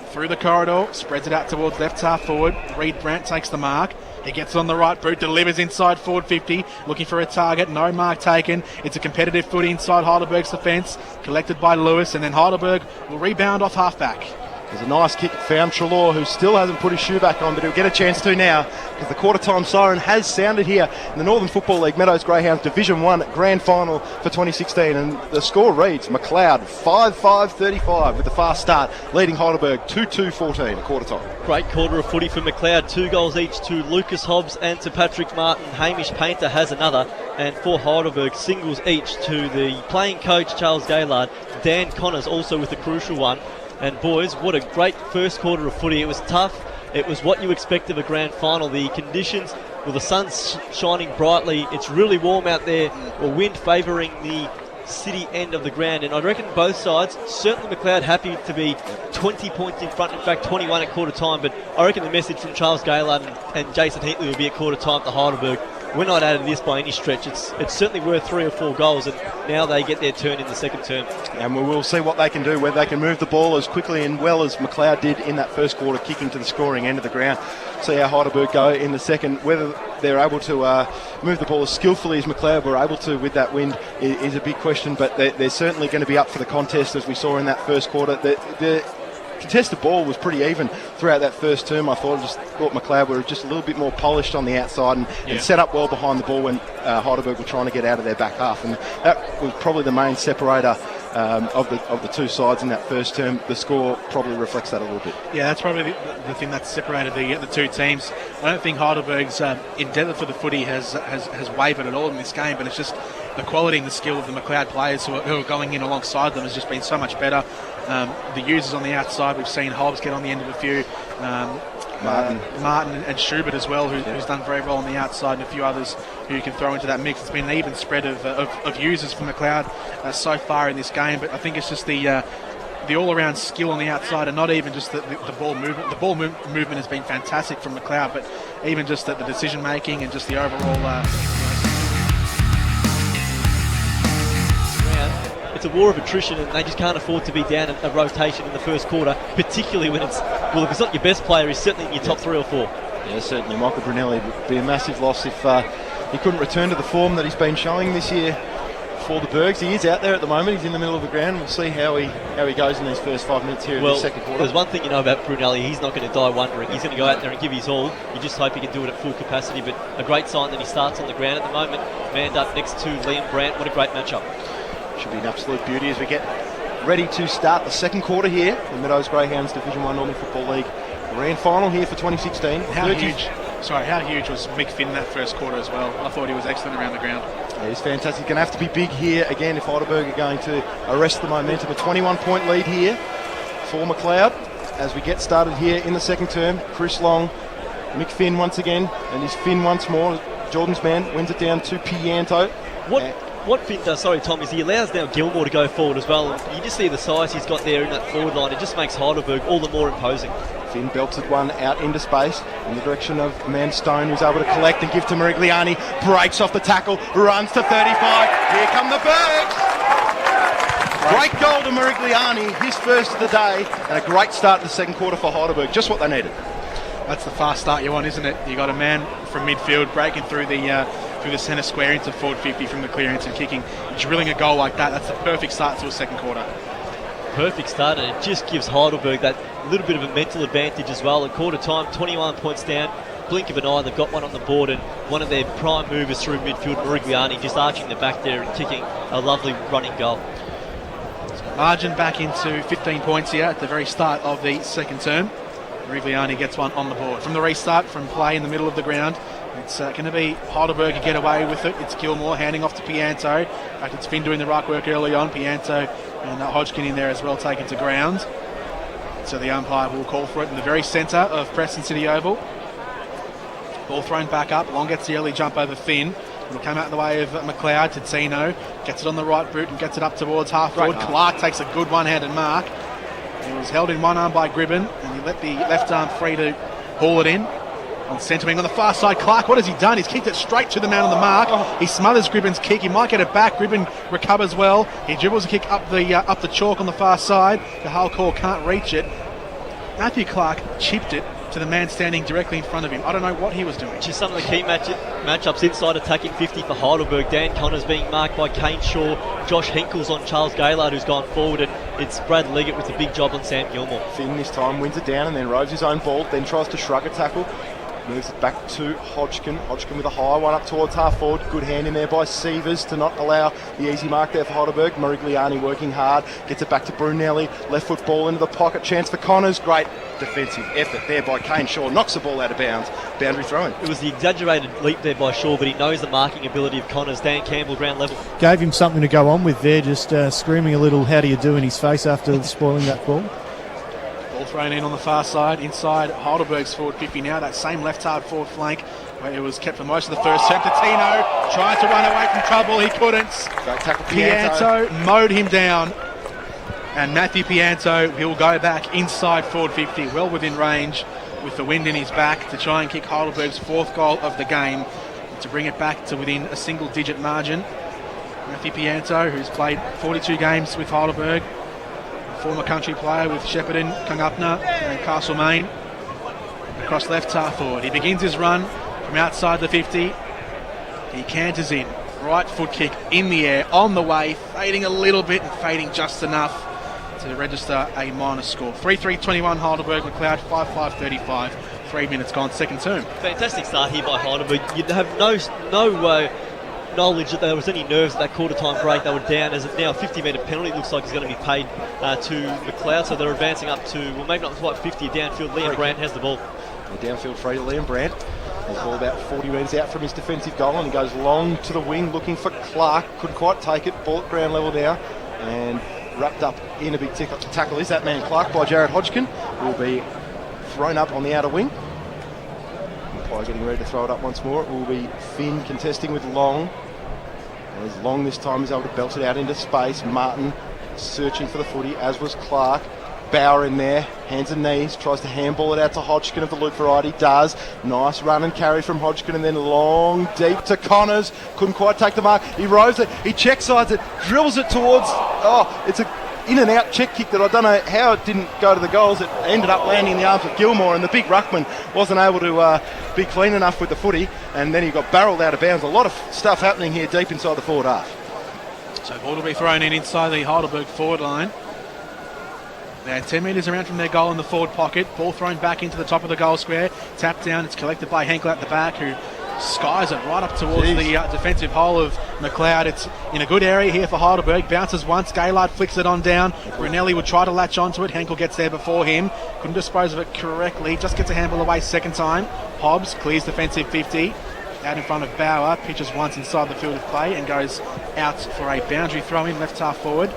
D: through the corridor, spreads it out towards left half forward. Reed Brandt takes the mark. He gets it on the right boot, delivers inside forward 50, looking for a target. No mark taken. It's a competitive foot inside Heidelberg's defence, collected by Lewis, and then Heidelberg will rebound off half-back.
C: There's a nice kick, found Treloar, who still hasn't put his shoe back on, but he'll get a chance to now, because the quarter-time siren has sounded here in the Northern Football League Meadows Greyhounds Division 1 Grand Final for 2016, and the score reads McLeod 5-5-35 with the fast start, leading Heidelberg 2-2-14 at quarter-time.
E: Great quarter of footy for McLeod. 2 goals each to Lucas Hobbs and to Patrick Martin. Hamish Painter has another, and for Heidelberg, singles each to the playing coach Charles Gaylard. Dan Connors also with a crucial one. And boys, what a great first quarter of footy. It was tough. It was what you expect of a grand final. The conditions, well, the sun's shining brightly. It's really warm out there. A wind favouring the city end of the ground. And I reckon both sides, certainly McLeod happy to be 20 points in front. In fact, 21 at quarter time. But I reckon the message from Charles Gaylard and Jason Heatley will be at quarter time to Heidelberg. We're not out of this by any stretch. It's certainly worth 3 or 4 goals, and now they get their turn in the second term. And
C: we will see what they can do, whether they can move the ball as quickly and well as McLeod did in that first quarter, kicking to the scoring end of the ground. See how Heidelberg go in the second. Whether they're able to move the ball as skillfully as McLeod were able to with that wind is a big question, but they're certainly going to be up for the contest, as we saw in that first quarter. The contested ball was pretty even throughout that first term. I thought McLeod were just a little bit more polished on the outside and set up well behind the ball when Heidelberg were trying to get out of their back half, and that was probably the main separator of the two sides in that first term. The score probably reflects that a little bit.
D: Yeah, that's probably the thing that separated the two teams. I don't think Heidelberg's endeavour for the footy has wavered at all in this game, but it's just the quality and the skill of the McLeod players who are going in alongside them has just been so much better. The users on the outside, we've seen Hobbs get on the end of a few. Martin and Schubert as well, who's done very well on the outside, and a few others who you can throw into that mix. It's been an even spread of users for McLeod so far in this game, but I think it's just the all-around skill on the outside, and not even just the ball movement. The ball movement has been fantastic from McLeod, but even just the decision-making and just the overall...
E: It's a war of attrition, and they just can't afford to be down a rotation in the first quarter, particularly when if it's not your best player, he's certainly in your top 3 or 4.
C: Yeah, certainly. Michael Brunelli would be a massive loss if he couldn't return to the form that he's been showing this year for the Bergs. He is out there at the moment. He's in the middle of the ground. We'll see how he goes in these first 5 minutes here in the second quarter.
E: There's one thing you know about Brunelli. He's not going to die wondering. He's going to go out there and give his all. You just hope he can do it at full capacity, but a great sign that he starts on the ground at the moment. Manned up next to Liam Brandt. What a great matchup.
C: Should be an absolute beauty as we get ready to start the second quarter here. The Meadows Greyhounds Division 1 Northern Football League Grand Final here for 2016.
D: How huge was Mick Finn in that first quarter as well? I thought he was excellent around the ground.
C: Yeah, he's fantastic. Going to have to be big here again if Heidelberg are going to arrest the momentum. A 21-point lead here for McLeod. as we get started here in the second term. Chris Long, Mick Finn once again, and he's Finn once more. Jordan's man wins it down to Pianto.
E: What Finn does, sorry Tom, is he allows now Gilmore to go forward as well. And you just see the size he's got there in that forward line. It just makes Heidelberg all the more imposing.
C: Finn belted one out into space in the direction of a man Stone, who's able to collect and give to Merigliani. Breaks off the tackle, runs to 35. Here come the Bergs! Great goal to Merigliani, his first of the day, and a great start to the second quarter for Heidelberg. Just what they needed.
D: That's the fast start you want, isn't it? You got a man from midfield breaking through the centre square into forward 50 from the clearance and kicking, drilling a goal like that. That's the perfect start to a second quarter.
E: Perfect start, and it just gives Heidelberg that little bit of a mental advantage as well. At quarter time, 21 points down, blink of an eye, they've got one on the board, and one of their prime movers through midfield, Merigliani, just arching the back there and kicking a lovely running goal.
D: Margin back into 15 points here at the very start of the second term. Merigliani gets one on the board. From the restart, from play in the middle of the ground, it's going to be Heidelberg who get away with it. It's Gilmore handing off to Pianto. In fact, it's Finn doing the right work early on. Pianto and Hodgkin in there as well, taken to ground. So the umpire will call for it in the very centre of Preston City Oval. Ball thrown back up. Long gets the early jump over Finn. It'll come out in the way of McLeod to Tino. Gets it on the right boot and gets it up towards half forward. Clark takes a good one-handed mark. He was held in one arm by Gribben, and he let the left arm free to haul it in. On centre wing on the far side, Clark, what has he done? He's kicked it straight to the man on the mark. He smothers Gribben's kick. He might get it back. Gribben recovers well. He dribbles a kick up the chalk on the far side. The Hull can't reach it. Matthew Clark chipped it to the man standing directly in front of him. I don't know what he was doing.
E: Just some of the key matchups inside attacking 50 for Heidelberg. Dan Connors being marked by Kane Shaw. Josh Hinkle's on Charles Gaylard, who's gone forward, and it's Brad Leggett with the big job on Sam Gilmore.
C: Finn this time wins it down and then roves his own ball, then tries to shrug a tackle. Moves it back to Hodgkin. Hodgkin with a high one up towards half forward. Good hand in there by Sievers to not allow the easy mark there for Heidelberg. Merigliani working hard. Gets it back to Brunelli. Left foot ball into the pocket. Chance for Connors. Great defensive effort there by Kane Shaw. Knocks the ball out of bounds. Boundary throw-in.
E: It was the exaggerated leap there by Shaw, but he knows the marking ability of Connors. Dan Campbell, ground level.
F: Gave him something to go on with there, just screaming a little "how do you do" in his face after spoiling that ball.
D: Ball thrown in on the far side, inside Heidelberg's forward 50 now. That same left hard forward flank where it was kept for most of the first term. Tino tried to run away from trouble. He couldn't.
C: Great tackle,
D: Pianto mowed him down. And Matthew Pianto, he'll go back inside forward 50, well within range, with the wind in his back to try and kick Heidelberg's fourth goal of the game to bring it back to within a single-digit margin. Matthew Pianto, who's played 42 games with Heidelberg, former country player with Shepparton, Kungupna and Castlemaine. Across left half forward. He begins his run from outside the 50. He canters in. Right foot kick in the air, on the way, fading a little bit and fading just enough to register a minor score. 3-3-21 Heidelberg, McLeod 5-5-35. 3 minutes gone, second term.
E: Fantastic start here by Heidelberg. You'd have no knowledge that there was any nerves at that quarter time break. They were down as now a 50-metre penalty looks like is going to be paid to McLeod, so they're advancing up to, well, maybe not quite 50 downfield. Liam Brandt has the ball.
C: Downfield free to Liam Brandt. The ball about 40 metres out from his defensive goal, and he goes long to the wing looking for Clark. Couldn't quite take it. Ball at ground level now, and wrapped up in a big tackle is that man Clark by Jared Hodgkin. Will be thrown up on the outer wing. Umpire getting ready to throw it up once more. It will be Finn contesting with Long. As Long this time is able to belt it out into space. Martin searching for the footy, as was Clark. Bauer in there, hands and knees, tries to handball it out to Hodgkin of the Luke variety, does. Nice run and carry from Hodgkin, and then long, deep to Connors. Couldn't quite take the mark. He rows it, he check sides it, drills it towards, it's a in and out check kick that I don't know how it didn't go to the goals. It ended up landing in the arms of Gilmore, and the big ruckman wasn't able to be clean enough with the footy, and then he got barrelled out of bounds. A lot of stuff happening here deep inside the forward half.
D: So ball will be thrown in inside the Heidelberg forward line. They're 10 metres around from their goal in the forward pocket. Ball thrown back into the top of the goal square. Tapped down. It's collected by Henkel at the back, who skies it right up towards the defensive hole of McLeod. It's in a good area here for Heidelberg. Bounces once. Gaylard flicks it on down. Brunelli would try to latch onto it. Henkel gets there before him. Couldn't dispose of it correctly. Just gets a handball away second time. Hobbs clears defensive 50. Out in front of Bauer. Pitches once inside the field of play and goes out for a boundary throw in left half forward.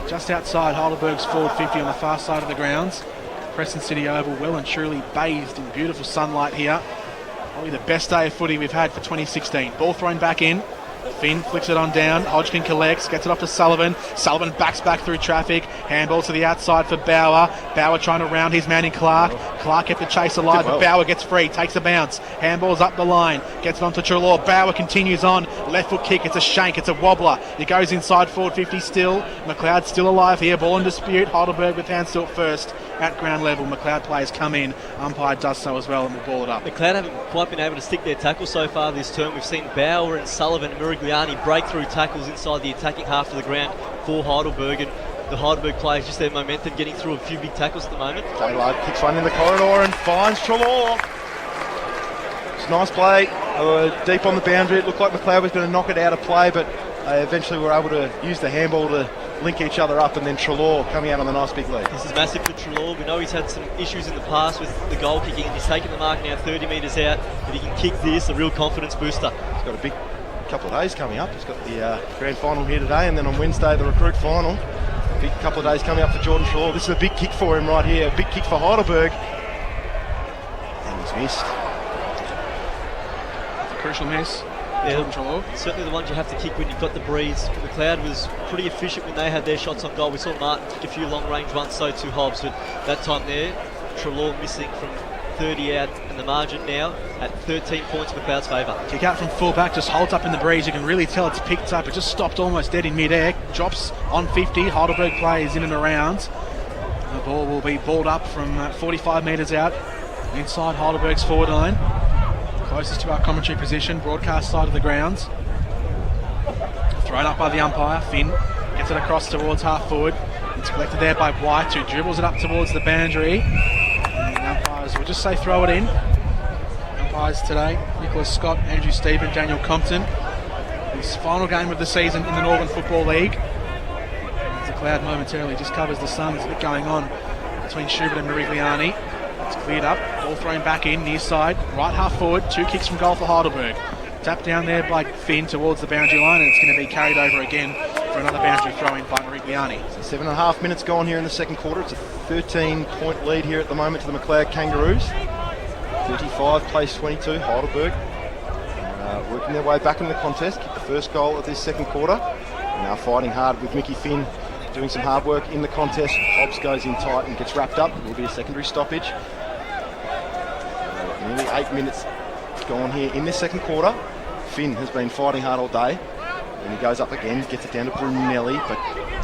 D: Just outside Heidelberg's forward 50 on the far side of the grounds. Preston City Oval, well and truly bathed in beautiful sunlight here. Probably the best day of footy we've had for 2016. Ball thrown back in. Finn flicks it on down. Hodgkin collects, gets it off to Sullivan. Sullivan backs back through traffic. Handball to the outside for Bauer. Bauer trying to round his man in Clark. Clark kept the chase alive, but Bauer gets free, takes a bounce. Handball's up the line, gets it onto Treloar. Bauer continues on. Left foot kick, it's a shank, it's a wobbler. He goes inside forward 50 still. McLeod still alive here. Ball in dispute. Heidelberg with hands still at first. At ground level, McLeod players come in. Umpire does so as well and will ball it up.
E: McLeod haven't quite been able to stick their tackle so far this term. We've seen Bauer and Sullivan and Mirigliani break through tackles inside the attacking half of the ground for Heidelberg, and the Heidelberg players just their momentum getting through a few big tackles at the moment.
C: Gaylord kicks one in the corridor and finds Treloar. It's a nice play. Deep on the boundary. It looked like McLeod was going to knock it out of play, but they eventually were able to use the handball to link each other up, and then Treloar coming out on the nice big lead.
E: This is massive for Treloar. We know he's had some issues in the past with the goal kicking, and he's taken the mark now 30 metres out. If he can kick this, a real confidence booster.
C: He's got a big couple of days coming up. He's got the grand final here today, and then on Wednesday the recruit final. Big couple of days coming up for Jordan Treloar. This is a big kick for him right here. A big kick for Heidelberg. And he's missed.
D: A crucial miss.
E: Yeah,
D: Jordan Treloar.
E: certainly the ones you have to kick when you've got the breeze. McLeod was pretty efficient when they had their shots on goal. We saw Martin kick a few long range ones, so too Hobbs, but that time there, Treloar missing from 30 out, and the margin now at 13 points in McLeod's favour.
D: Kick out from fullback, just holds up in the breeze. You can really tell it's picked up. It just stopped almost dead in mid-air. Drops on 50. Heidelberg plays in and around. The ball will be balled up from 45 metres out inside Heidelberg's forward line. Closest to our commentary position, broadcast side of the grounds. Thrown up by the umpire. Finn gets it across towards half forward. It's collected there by White, who dribbles it up towards the boundary. And the umpires will just say throw it in. Umpires today, Nicholas Scott, Andrew Stephen, Daniel Compton. His final game of the season in the Northern Football League. As the cloud momentarily just covers the sun, there's a bit going on between Schubert and Mirigliani. It's cleared up, ball thrown back in, near side, right half forward, 2 kicks from goal for Heidelberg. Tapped down there by Finn towards the boundary line, and it's going to be carried over again for another boundary throw in by Mirigliani.
C: So 7.5 minutes gone here in the second quarter. It's a 13-point lead here at the moment to the McLeod Kangaroos. 35 plays 22, Heidelberg. Working their way back in the contest, kicked the first goal of this second quarter. Now fighting hard with Mickey Finn, doing some hard work in the contest. Hobbs goes in tight and gets wrapped up. It will be a secondary stoppage. Nearly 8 minutes gone here in this second quarter. Finn has been fighting hard all day. And he goes up again, gets it down to Brunelli, but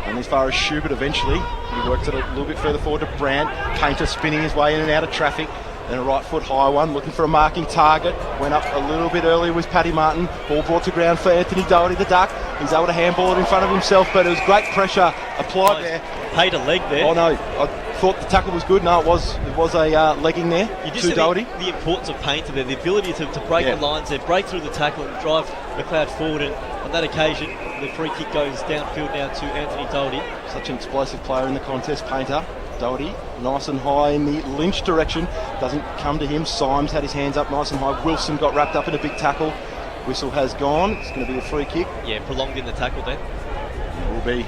C: only as far as Schubert eventually. He works it a little bit further forward to Brandt. Painter spinning his way in and out of traffic. Then a right foot high one, looking for a marking target. Went up a little bit earlier with Paddy Martin. Ball brought to ground for Anthony Doherty, the Duck. He's able to handball it in front of himself, but it was great pressure applied there.
E: Paid a leg there.
C: Oh no, I thought the tackle was good. No, it was a legging there
E: You just
C: to
E: see
C: Doherty.
E: the importance of Painter there, the ability to break
C: Yeah.
E: the lines there, break through the tackle and drive McLeod forward. And on that occasion, the free kick goes downfield now to Anthony Doherty.
C: Such an explosive player in the contest, Painter. Doherty, nice and high in the Lynch direction. Doesn't come to him. Symes had his hands up nice and high. Wilson got wrapped up in a big tackle. Whistle has gone. It's going to be a free kick.
E: Yeah, prolonged in the tackle there.
C: It will be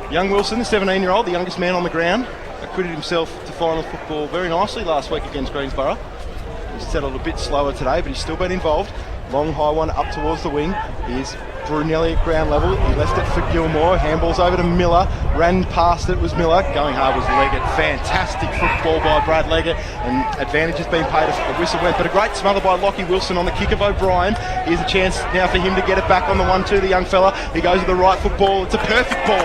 C: young Wilson, the 17-year-old, the youngest man on the ground. Acquitted himself to final football very nicely last week against Greensborough. He's settled a bit slower today, but he's still been involved. Long high one up towards the wing. Here's Brunelli at ground level. He left it for Gilmore. Handballs over to Miller. Ran past it was Miller. Going hard was Leggett. Fantastic football by Brad Leggett. And advantage has been paid. A whistle went, but a great smother by Lockie Wilson on the kick of O'Brien. Here's a chance now for him to get it back on the 1-2, the young fella. He goes with the right foot ball. It's a perfect ball.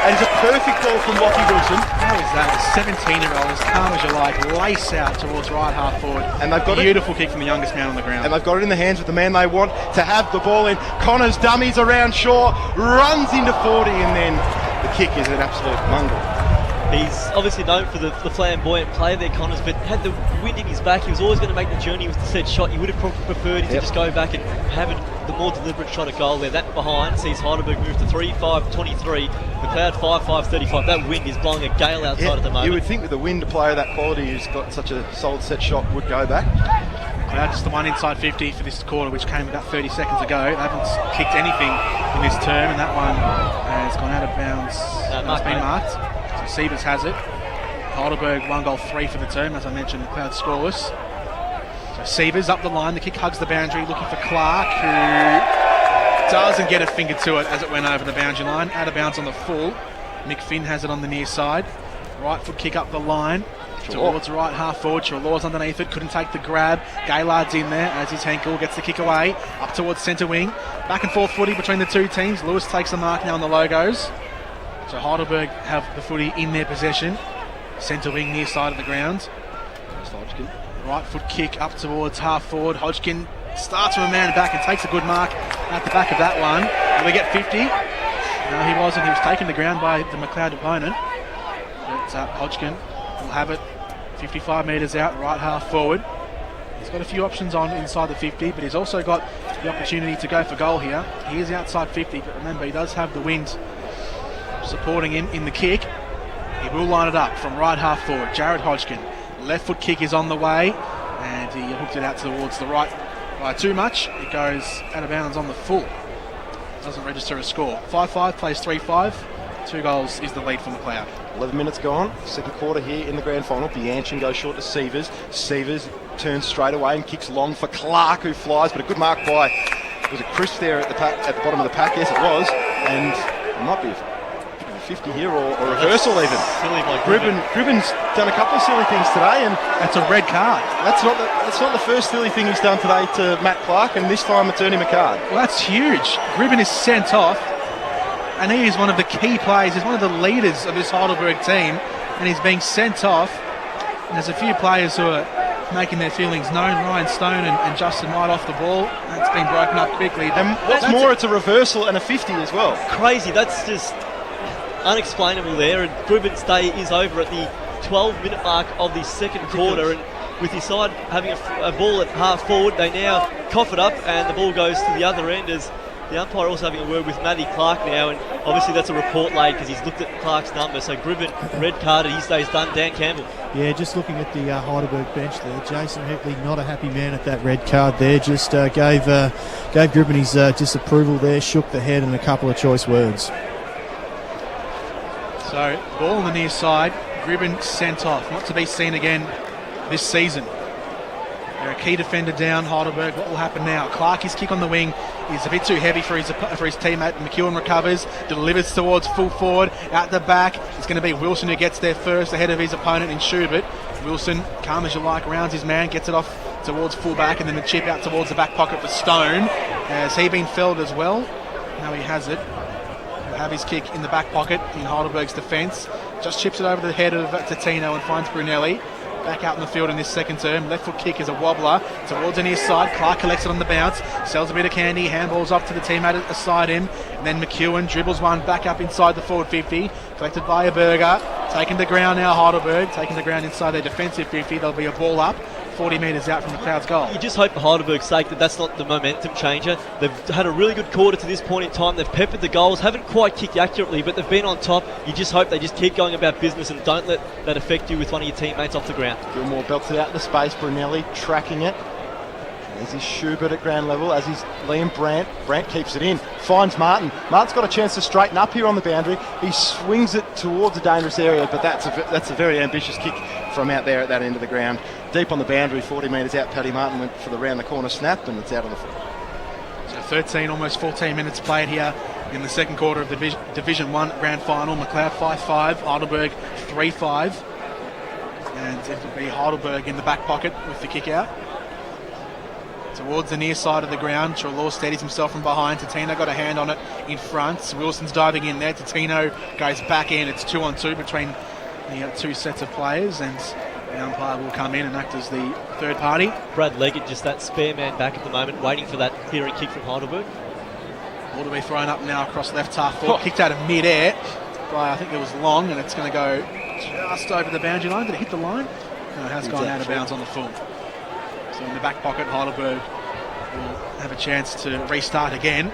C: And it's a perfect ball from Lockie Wilson.
D: How is that? The 17-year-old, as calm as you like, lace out towards right half forward.
C: And they've got
D: beautiful kick from the youngest man on the ground.
C: And they've got it in the hands of the man they want to have the ball in. Connors dummies around Shaw, runs into 40, and then the kick is an absolute mongrel.
E: He's obviously known for the flamboyant play there, Connors, but had the wind in his back. He was always going to make the journey with the said shot. You would have probably preferred him to just go back and have the more deliberate shot at goal there. That behind sees Heidelberg move to 3-5-23. McLeod 5-5-35. That wind is blowing a gale outside at the moment.
C: You would think with the wind, a player of that quality who's got such a solid set shot would go back.
D: McLeod just the one inside 50 for this quarter, which came about 30 seconds ago. They haven't kicked anything in this term, and that one has gone out of bounds. It's been marked. So Sievers has it. Heidelberg 1 goal 3 for the term, as I mentioned, McLeod scoreless. So Sievers up the line, the kick hugs the boundary, looking for Clark, who doesn't get a finger to it as it went over the boundary line. Out of bounds on the full. Mick Finn has it on the near side. Right foot kick up the line towards right half forward. Trelaw's underneath it, couldn't take the grab. Gaylard's in there as his Henkel gets the kick away up towards centre wing. Back and forth footy between the two teams. Lewis takes the mark now on the logos. So Heidelberg have the footy in their possession. Centre wing near side of the ground. Hodgkin. Right foot kick up towards half forward. Hodgkin starts from a man back and takes a good mark at the back of that one. Will he get 50? No, he wasn't. He was taken to ground by the McLeod opponent. But Hodgkin will have it 55 metres out, right half forward. He's got a few options on inside the 50, but he's also got the opportunity to go for goal here. He is outside 50, but remember, he does have the wind supporting him in the kick. He will line it up from right half forward. Jared Hodgkin. Left foot kick is on the way, and he hooked it out towards the right by too much. It goes out of bounds on the full. Doesn't register a score. 5-5 plays 3-5. 2 goals is the lead for McLeod.
C: 11 minutes gone, second quarter here in the grand final. Bianchin goes short to Sievers. Sievers turns straight away and kicks long for Clark, who flies, but a good mark by, was it Chris there at the bottom of the pack? Yes, it was, and it might be a 50 here or reversal even.
E: Silly by
C: Gribben's done a couple of silly things today, and
D: That's a red card.
C: that's not the first silly thing he's done today to Matt Clark, and this time it's earned him a card.
D: Well, that's huge. Gribben is sent off, and he is one of the key players. He's one of the leaders of this Heidelberg team, and he's being sent off. And there's a few players who are making their feelings known. Ryan Stone and Justin White off the ball. That's been broken up quickly.
C: And what's more, it's a reversal and a 50 as well.
E: Crazy. That's just unexplainable there. And Gribben's day is over at the 12-minute mark of the second quarter. And with his side having a ball at half forward, they now cough it up and the ball goes to the other end as the umpire also having a word with Matty Clark now. And obviously that's a report late because he's looked at Clark's number. So Gribben, red carded, his day's done. Dan Campbell.
F: Yeah, just looking at the Heidelberg bench there, Jason Heckley not a happy man at that red card there. Just gave Gribben his disapproval there, shook the head and a couple of choice words.
D: So, ball on the near side. Gribben sent off. Not to be seen again this season. They're a key defender down, Heidelberg. What will happen now? Clark, his kick on the wing is a bit too heavy for his teammate. McEwen recovers, delivers towards full forward. Out the back, it's going to be Wilson who gets there first ahead of his opponent in Schubert. Wilson, calm as you like, rounds his man, gets it off towards full back, and then the chip out towards the back pocket for Stone. Has he been felled as well? No, he has it. He'll have his kick in the back pocket in Heidelberg's defence. Just chips it over the head of Totino and finds Brunelli. Back out in the field in this second term. Left foot kick is a wobbler towards the near side. Clark collects it on the bounce, sells a bit of candy, handballs off to the teammate aside him, and then McEwen dribbles one back up inside the forward 50, collected by a Berger. Taking the ground now, Heidelberg, taking the ground inside their defensive 50. There'll be a ball up 40 metres out from the crowd's goal.
E: You just hope for Heidelberg's sake that that's not the momentum changer. They've had a really good quarter to this point in time. They've peppered the goals, haven't quite kicked accurately, but they've been on top. You just hope they just keep going about business and don't let that affect you with one of your teammates off the ground.
C: Gilmore belts it out into space. Brunelli tracking it. There's his Schubert at ground level, as is Liam Brandt. Brandt keeps it in, finds Martin. Martin's got a chance to straighten up here on the boundary. He swings it towards a dangerous area, but that's a very ambitious kick from out there at that end of the ground. Deep on the boundary, 40 metres out, Paddy Martin went for the round the corner snap, and it's out on the foot.
D: So 13, almost 14 minutes played here in the second quarter of the Division 1 Grand Final. McLeod 5-5, Heidelberg 3-5. And it'll be Heidelberg in the back pocket with the kick out. Towards the near side of the ground, Trelaw steadies himself from behind. Totino got a hand on it in front. Wilson's diving in there. Totino goes back in. It's 2-on-2 between the two sets of players, and the umpire will come in and act as the third party.
E: Brad Leggett just that spare man back at the moment, waiting for that clearing kick from Heidelberg.
D: Ball to be thrown up now across left half forward. Kicked out of mid-air by, I think it was Long, and it's going to go just over the boundary line. Did it hit the line? No, it has gone out of bounds on the full. So in the back pocket, Heidelberg will have a chance to restart again.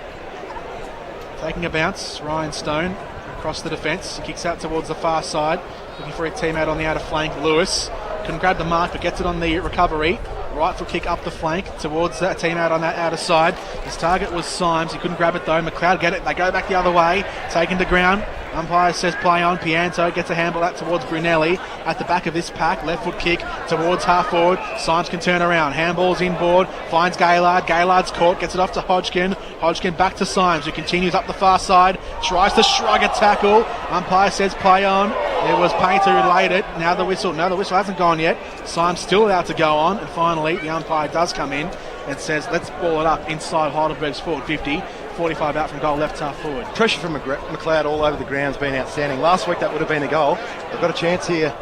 D: Taking a bounce, Ryan Stone across the defence. He kicks out towards the far side, looking for a teammate on the outer flank, Lewis. Couldn't grab the mark, but gets it on the recovery. Right foot kick up the flank towards a team out on that outer side. His target was Symes. He couldn't grab it though. McLeod get it. They go back the other way. Taken to ground. Umpire says play on. Pianto gets a handball out towards Brunelli at the back of this pack. Left foot kick towards half forward. Symes can turn around. Handball's inboard. Finds Gaylard. Gaylard's caught. Gets it off to Hodgkin. Hodgkin back to Symes, who continues up the far side. Tries to shrug a tackle. Umpire says play on. It was Painter who laid it. Now the whistle. No, the whistle hasn't gone yet. Symes still allowed to go on. And finally, the umpire does come in and says let's ball it up inside Heidelberg's forward 50. 45 out from goal, left half forward.
C: Pressure from McLeod all over the ground has been outstanding. Last week that would have been a goal. They've got a chance here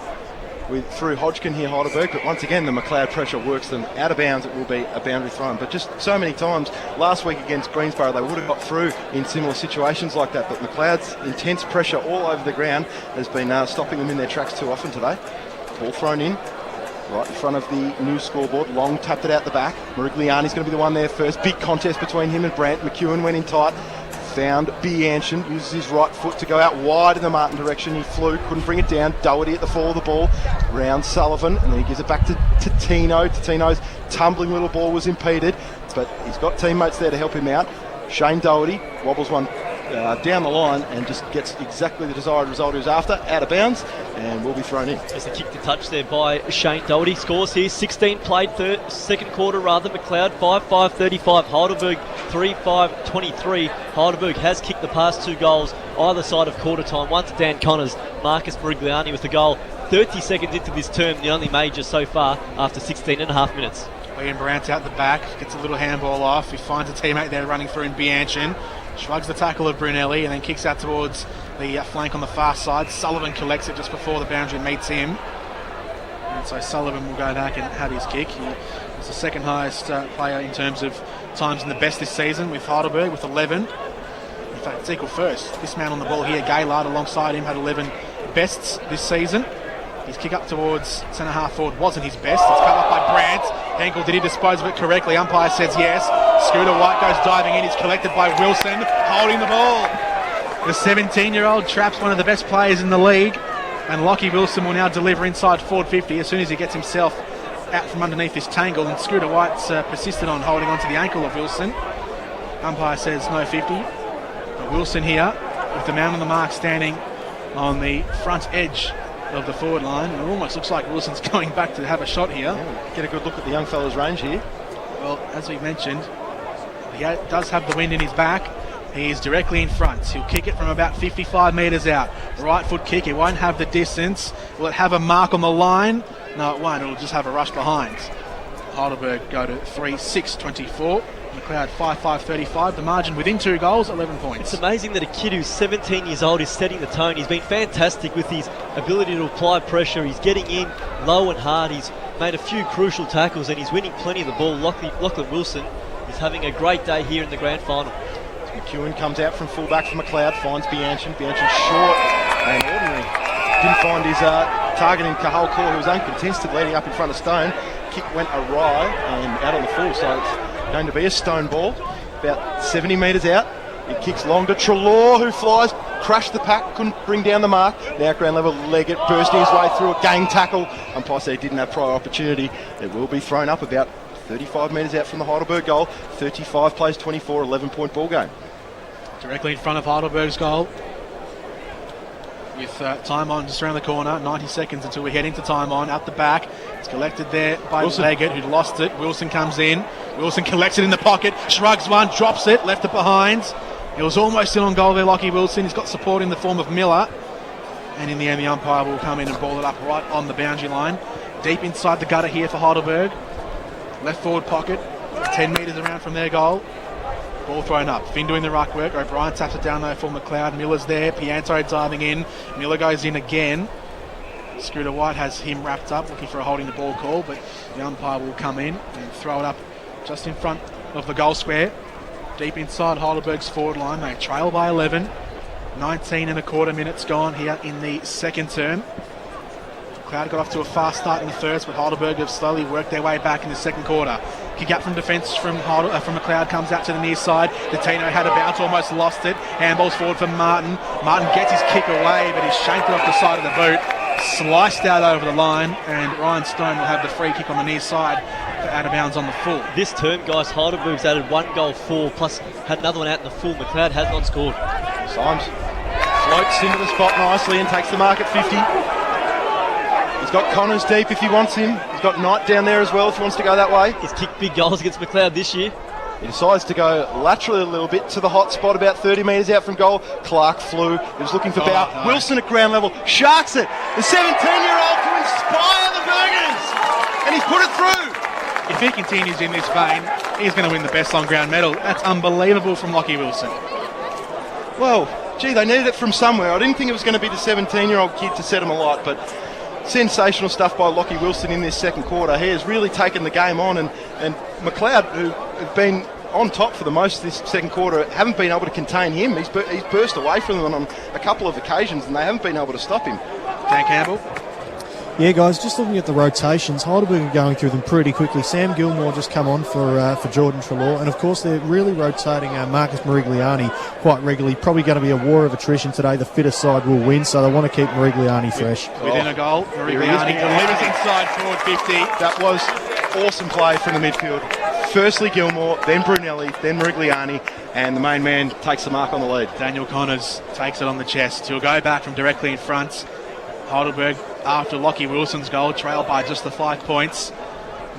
C: through Hodgkin here, Heidelberg, but once again the McLeod pressure works them out of bounds. It will be a boundary thrown. But just so many times last week against Greensboro they would have got through in similar situations like that, but McLeod's intense pressure all over the ground has been stopping them in their tracks too often today. Ball thrown in right in front of the new scoreboard. Long tapped it out the back. Morigliani's going to be the one there first. Big contest between him and Brandt. McEwen went in tight. Found Bianchin. Uses his right foot to go out wide in the Martin direction. He flew. Couldn't bring it down. Doherty at the fall of the ball. Round Sullivan. And then he gives it back to Tino. Tino's tumbling little ball was impeded. But he's got teammates there to help him out. Shane Doherty wobbles one down the line and just gets exactly the desired result he was after, out of bounds, and will be thrown in.
E: There's a kick to touch there by Shane Doherty. Scores here, 16 played, second quarter rather. McLeod 5-5-35, Heidelberg 3-5-23. Heidelberg has kicked the past 2 goals either side of quarter time. One to Dan Connors, Marcus Morigliani with the goal 30 seconds into this term, the only major so far after 16 and a half minutes.
D: Liam Brandt out the back, gets a little handball off. He finds a teammate there running through in Bianchin. Shrugs the tackle of Brunelli and then kicks out towards the flank on the far side. Sullivan collects it just before the boundary meets him. And so Sullivan will go back and have his kick. He was the second highest player in terms of times in the best this season with Heidelberg with 11. In fact, it's equal first. This man on the ball here, Gaylard, alongside him, had 11 bests this season. His kick up towards centre half forward wasn't his best. It's cut off by Brandt. Henkel, did he dispose of it correctly? Umpire says yes. Scooter White goes diving in. He's collected by Wilson, holding the ball. The 17-year-old traps one of the best players in the league. And Lockie Wilson will now deliver inside forward 50 as soon as he gets himself out from underneath this tangle. And Scooter White's persisted on holding onto the ankle of Wilson. Umpire says no 50. But Wilson here with the man on the mark standing on the front edge of the forward line, and it almost looks like Wilson's going back to have a shot here.
C: Yeah, get a good look at the young fella's range here.
D: Well, as we mentioned, he does have the wind in his back. He is directly in front. He'll kick it from about 55 metres out. Right foot kick, it won't have the distance. Will it have a mark on the line? No, it won't. It'll just have a rush behind. Heidelberg go to 3-6-24. McLeod 5-5-35. The margin within 2 goals, 11 points.
E: It's amazing that a kid who's 17 years old is setting the tone. He's been fantastic with his ability to apply pressure. He's getting in low and hard. He's made a few crucial tackles and he's winning plenty of the ball. Lachlan Wilson is having a great day here in the grand final.
C: McEwen comes out from fullback for McLeod, finds Bianchin. Bianchin short and ordinary. Didn't find his target in Cahal Core, who was uncontested leading up in front of Stone. Kick went awry and out on the full, so it's going to be a Stone ball, about 70 metres out. It kicks long to Treloar, who flies, crashed the pack, couldn't bring down the mark. Now ground level, Leggett bursting his way through a gang tackle. Umpire said he didn't have prior opportunity. It will be thrown up about 35 metres out from the Heidelberg goal. 35 plays 24, 11-point ball game.
D: Directly in front of Heidelberg's goal. With time on just around the corner, 90 seconds until we head into time on. Out the back, it's collected there by Leggett, who lost it. Wilson comes in. Wilson collects it in the pocket, shrugs one, drops it, left it behind. It was almost still on goal there, Lockie Wilson. He's got support in the form of Miller. And in the end, the umpire will come in and ball it up right on the boundary line. Deep inside the gutter here for Heidelberg. Left forward pocket, 10 metres around from their goal. Ball thrown up. Finn doing the ruck work. O'Brien taps it down though for McLeod. Miller's there. Pianto diving in. Miller goes in again. Scooter White has him wrapped up, looking for a holding the ball call, but the umpire will come in and throw it up just in front of the goal square. Deep inside Heidelberg's forward line. They trail by 11. 19 and a quarter minutes gone here in the second term. McLeod got off to a fast start in the first, but Heidelberg have slowly worked their way back in the second quarter. Kick out from defence from McLeod comes out to the near side. Tino had a bounce, almost lost it. Handballs forward for Martin. Martin gets his kick away, but he's shanked it off the side of the boot. Sliced out over the line, and Ryan Stone will have the free kick on the near side out of bounds on the full.
E: This term, guys, Heidelberg's added 1 goal, 4, plus had another one out in the full. McLeod has not scored.
C: Symes floats into the spot nicely and takes the mark at 50. He's got Connors deep if he wants him. He's got Knight down there as well if he wants to go that way.
E: He's kicked big goals against McLeod this year.
C: He decides to go laterally a little bit to the hot spot about 30 metres out from goal. Clark flew. He was looking for Bow.
D: No.
C: Wilson at ground level. Sharks it. The 17-year-old to inspire the Burgers. And he's put it through.
D: If he continues in this vein, he's going to win the best on ground medal. That's unbelievable from Lockie Wilson.
C: Well, gee, they needed it from somewhere. I didn't think it was going to be the 17-year-old kid to set him alight, but sensational stuff by Lockie Wilson in this second quarter. He has really taken the game on, and McLeod, who have been on top for the most of this second quarter, haven't been able to contain him. He's burst away from them on a couple of occasions, and they haven't been able to stop him.
D: Dan Campbell.
F: Yeah, guys, just looking at the rotations, Heidelberg are going through them pretty quickly. Sam Gilmore just come on for Jordan Treloar, and of course they're really rotating Marcus Morigliani quite regularly. Probably going to be a war of attrition today. The fittest side will win, so they want to keep Morigliani fresh.
D: Within a goal, Morigliani delivers inside forward 50.
C: That was awesome play from the midfield. Firstly Gilmore, then Brunelli, then Morigliani, and the main man takes the mark on the lead.
D: Daniel Connors takes it on the chest. He'll go back from directly in front. Heidelberg, after Lockie Wilson's goal, trailed by just the 5 points.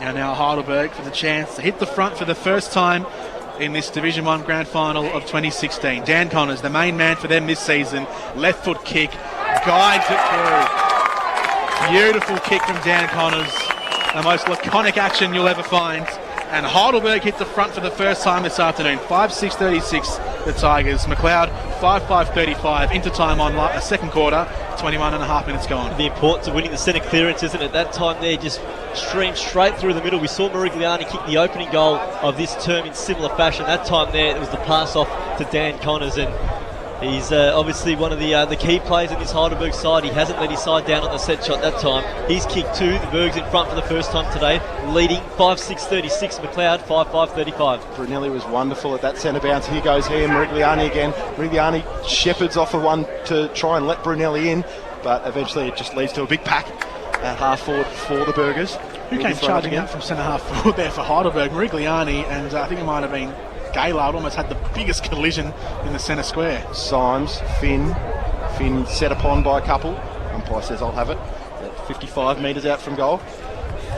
D: Now Heidelberg for the chance to hit the front for the first time in this Division 1 Grand Final of 2016. Dan Connors, the main man for them this season, left foot kick, guides it through. Beautiful kick from Dan Connors, the most laconic action you'll ever find. And Heidelberg hit the front for the first time this afternoon. 5-6-36 the Tigers. McLeod 5-5-35 into time on a second quarter. 21 and a half minutes gone.
E: The importance of winning the centre clearance, isn't it? That time there just streamed straight through the middle. We saw Morigliani kick the opening goal of this term in similar fashion. That time there it was the pass off to Dan Connors, and he's obviously one of the key players in this Heidelberg side. He hasn't let his side down on the set shot that time. He's kicked 2. The Bergs in front for the first time today, leading 5-6-36. McLeod 5-5-35.
C: Brunelli was wonderful at that centre bounce. Here goes Morigliani again. Morigliani shepherds off of one to try and let Brunelli in, but eventually it just leads to a big pack at half forward for the Burgers.
D: Who came charging out from centre half forward there for Heidelberg? Morigliani, and I think it might have been Gaylord. Almost had the biggest collision in the centre square.
C: Symes, Finn set upon by a couple. Umpire says I'll have it. At 55 metres out from goal.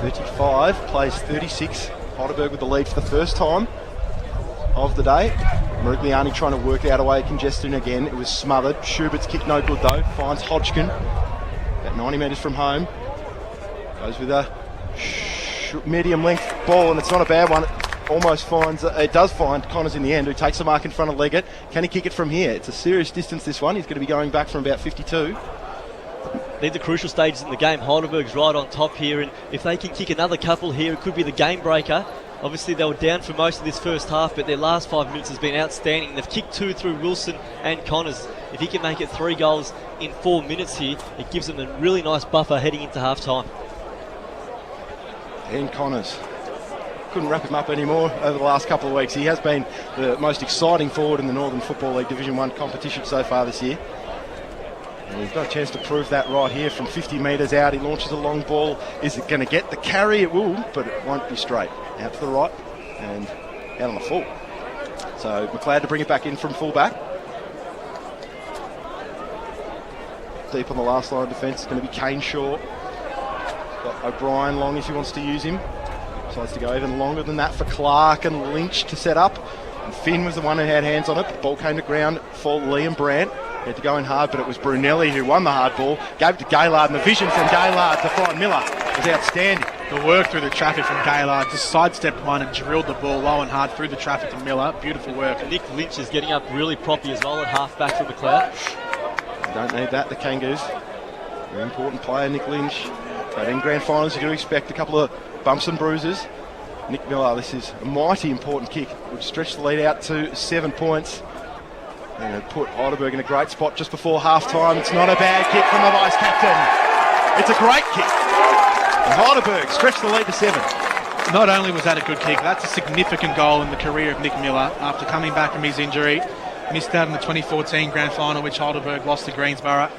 C: 35 plays 36. Heidelberg with the lead for the first time of the day. Morigliani trying to work out a way of congestion again. It was smothered. Schubert's kick no good though. Finds Hodgkin about 90 metres from home. Goes with a medium length ball, and it's not a bad one. Almost finds, it does find Connors in the end, who takes the mark in front of Leggett. Can he kick it from here? It's a serious distance, this one. He's going to be going back from about 52.
E: These are crucial stages in the game. Heidelberg's right on top here, and if they can kick another couple here, it could be the game breaker. Obviously they were down for most of this first half, but their last 5 minutes has been outstanding. They've kicked 2 through Wilson and Connors. If he can make it 3 goals in 4 minutes here, it gives them a really nice buffer heading into half time.
C: And Connors couldn't wrap him up anymore over the last couple of weeks. He has been the most exciting forward in the Northern Football League Division 1 competition so far this year. And he's got a chance to prove that right here from 50 metres out. He launches a long ball. Is it going to get the carry? It will, but it won't be straight. Out to the right and out on the full. So McLeod to bring it back in from full back. Deep on the last line of defence is going to be Kane Shaw. Got O'Brien long if he wants to use him. Decides to go even longer than that for Clark and Lynch to set up. And Finn was the one who had hands on it. The ball came to ground for Liam Brandt. He had to go in hard, but it was Brunelli who won the hard ball. Gave it to Gaylord, and the vision from Gaylord to find Miller was outstanding.
D: The work through the traffic from Gaylord, just sidestepped one and drilled the ball low and hard through the traffic to Miller. Beautiful work.
E: Nick Lynch is getting up really proppy as well at half back for McLeod.
C: Don't need that, the Kangaroos. Very important player, Nick Lynch. But in grand finals, you're going to expect a couple of bumps and bruises. Nick Miller, this is a mighty important kick. Would stretch the lead out to 7 points. And it put Heidelberg in a great spot just before half-time. It's not a bad kick from the vice-captain. It's a great kick. And Heidelberg stretched the lead to 7.
D: Not only was that a good kick, that's a significant goal in the career of Nick Miller after coming back from his injury. Missed out in the 2014 Grand Final, which Heidelberg lost to Greensborough.